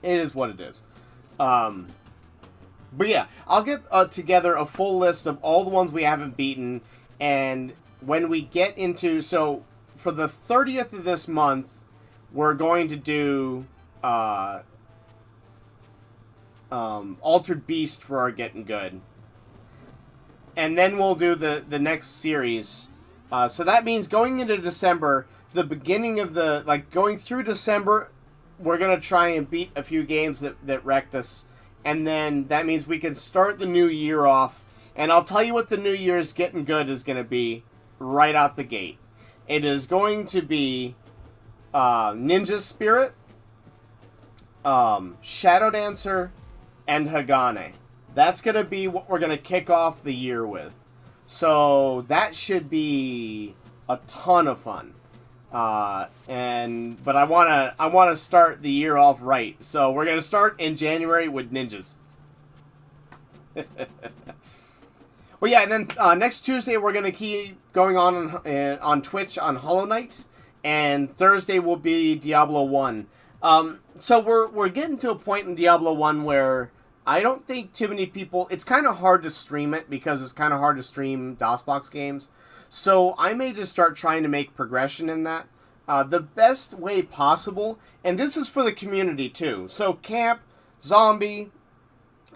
it is what it is. But yeah, I'll get together a full list of all the ones we haven't beaten, and when we get into... So, for the 30th of this month, we're going to do Altered Beast for our Getting Good. And then we'll do the next series. So that means going into December, the beginning of the... Like, going through December, we're going to try and beat a few games that wrecked us. And then that means we can start the new year off. And I'll tell you what the New Year's Getting Good is going to be right out the gate. It is going to be Ninja Spirit, Shadow Dancer, and Hagane. That's going to be what we're going to kick off the year with. So that should be a ton of fun. But I want to start the year off right. So we're going to start in January with ninjas. Well, yeah, and then next Tuesday we're going to keep going on Twitch on Hollow Knight, and Thursday will be Diablo 1. So we're getting to a point in Diablo 1 where I don't think too many people... It's kind of hard to stream it because it's kind of hard to stream DOSBox games. So I may just start trying to make progression in that. The best way possible, and this is for the community too. So Camp, Zombie,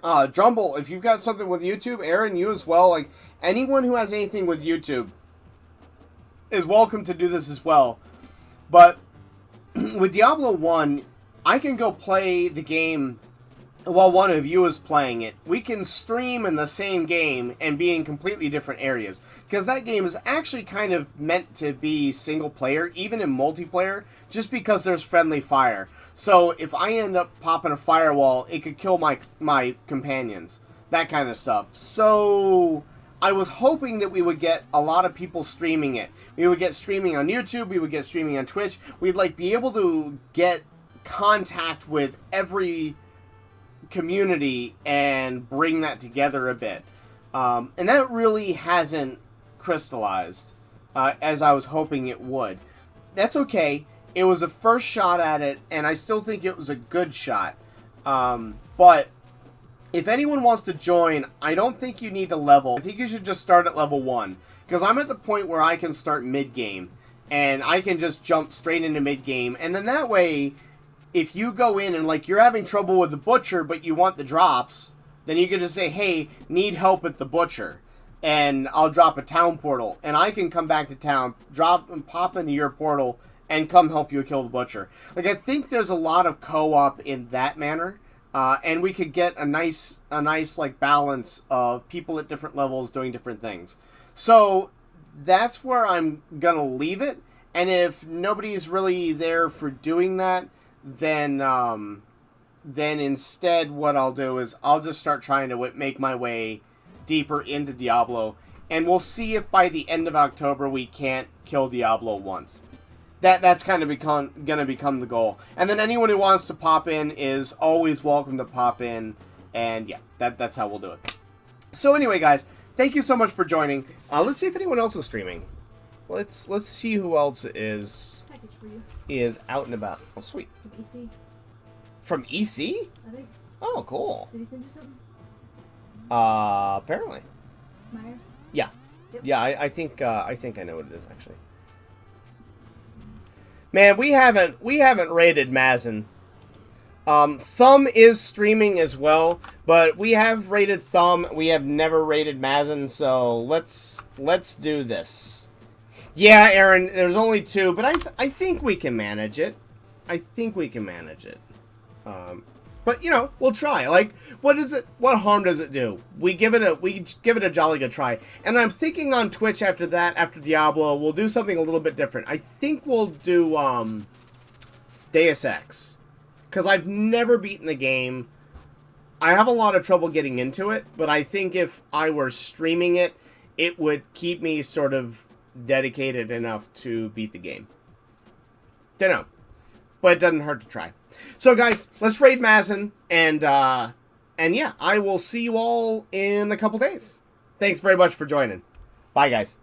Drumble, if you've got something with YouTube, Aaron, you as well, like anyone who has anything with YouTube is welcome to do this as well. But with Diablo 1, I can go play the game while one of you is playing it. We can stream in the same game and be in completely different areas. Because that game is actually kind of meant to be single player, even in multiplayer, just because there's friendly fire. So if I end up popping a firewall, it could kill my companions. That kind of stuff. So I was hoping that we would get a lot of people streaming it. We would get streaming on YouTube, we would get streaming on Twitch. We'd like be able to get contact with every community and bring that together a bit. And that really hasn't crystallized as I was hoping it would. That's okay. It was a first shot at it, and I still think it was a good shot. But if anyone wants to join, I don't think you need to level. I think you should just start at level 1. Because I'm at the point where I can start mid-game. And I can just jump straight into mid-game. And then that way, if you go in and, like, you're having trouble with the butcher, but you want the drops, then you can just say, hey, need help at the butcher. And I'll drop a town portal. And I can come back to town, drop and pop into your portal, and come help you kill the butcher. Like, I think there's a lot of co-op in that manner. and we could get a nice like balance of people at different levels doing different things. So that's where I'm gonna leave it. And if nobody's really there for doing that, then instead what I'll do is I'll just start trying to make my way deeper into Diablo, and we'll see if by the end of October we can't kill Diablo once. That's kind of gonna become the goal. And then anyone who wants to pop in is always welcome to pop in, and yeah, that's how we'll do it. So anyway, guys, thank you so much for joining. Let's see if anyone else is streaming. Let's see who else is Package for you. out and about. Oh, sweet. From EC. From EC? I think. Oh, cool. Did he send you something? Apparently. Myers? Yeah. Yep. Yeah, I think I know what it is actually. Man, we haven't rated Mazin. Thumb is streaming as well, but we have rated Thumb. We have never rated Mazin, so let's do this. Yeah, Aaron, there's only 2, but I think we can manage it. I think we can manage it. But you know, we'll try. Like, what harm does it do? We give it a jolly good try. And I'm thinking on Twitch after Diablo, we'll do something a little bit different. I think we'll do Deus Ex, because I've never beaten the game. I have a lot of trouble getting into it, but I think if I were streaming it, it would keep me sort of dedicated enough to beat the game. Dunno. But it doesn't hurt to try. So guys, let's raid Mazin, and yeah, I will see you all in a couple days. Thanks very much for joining. Bye guys.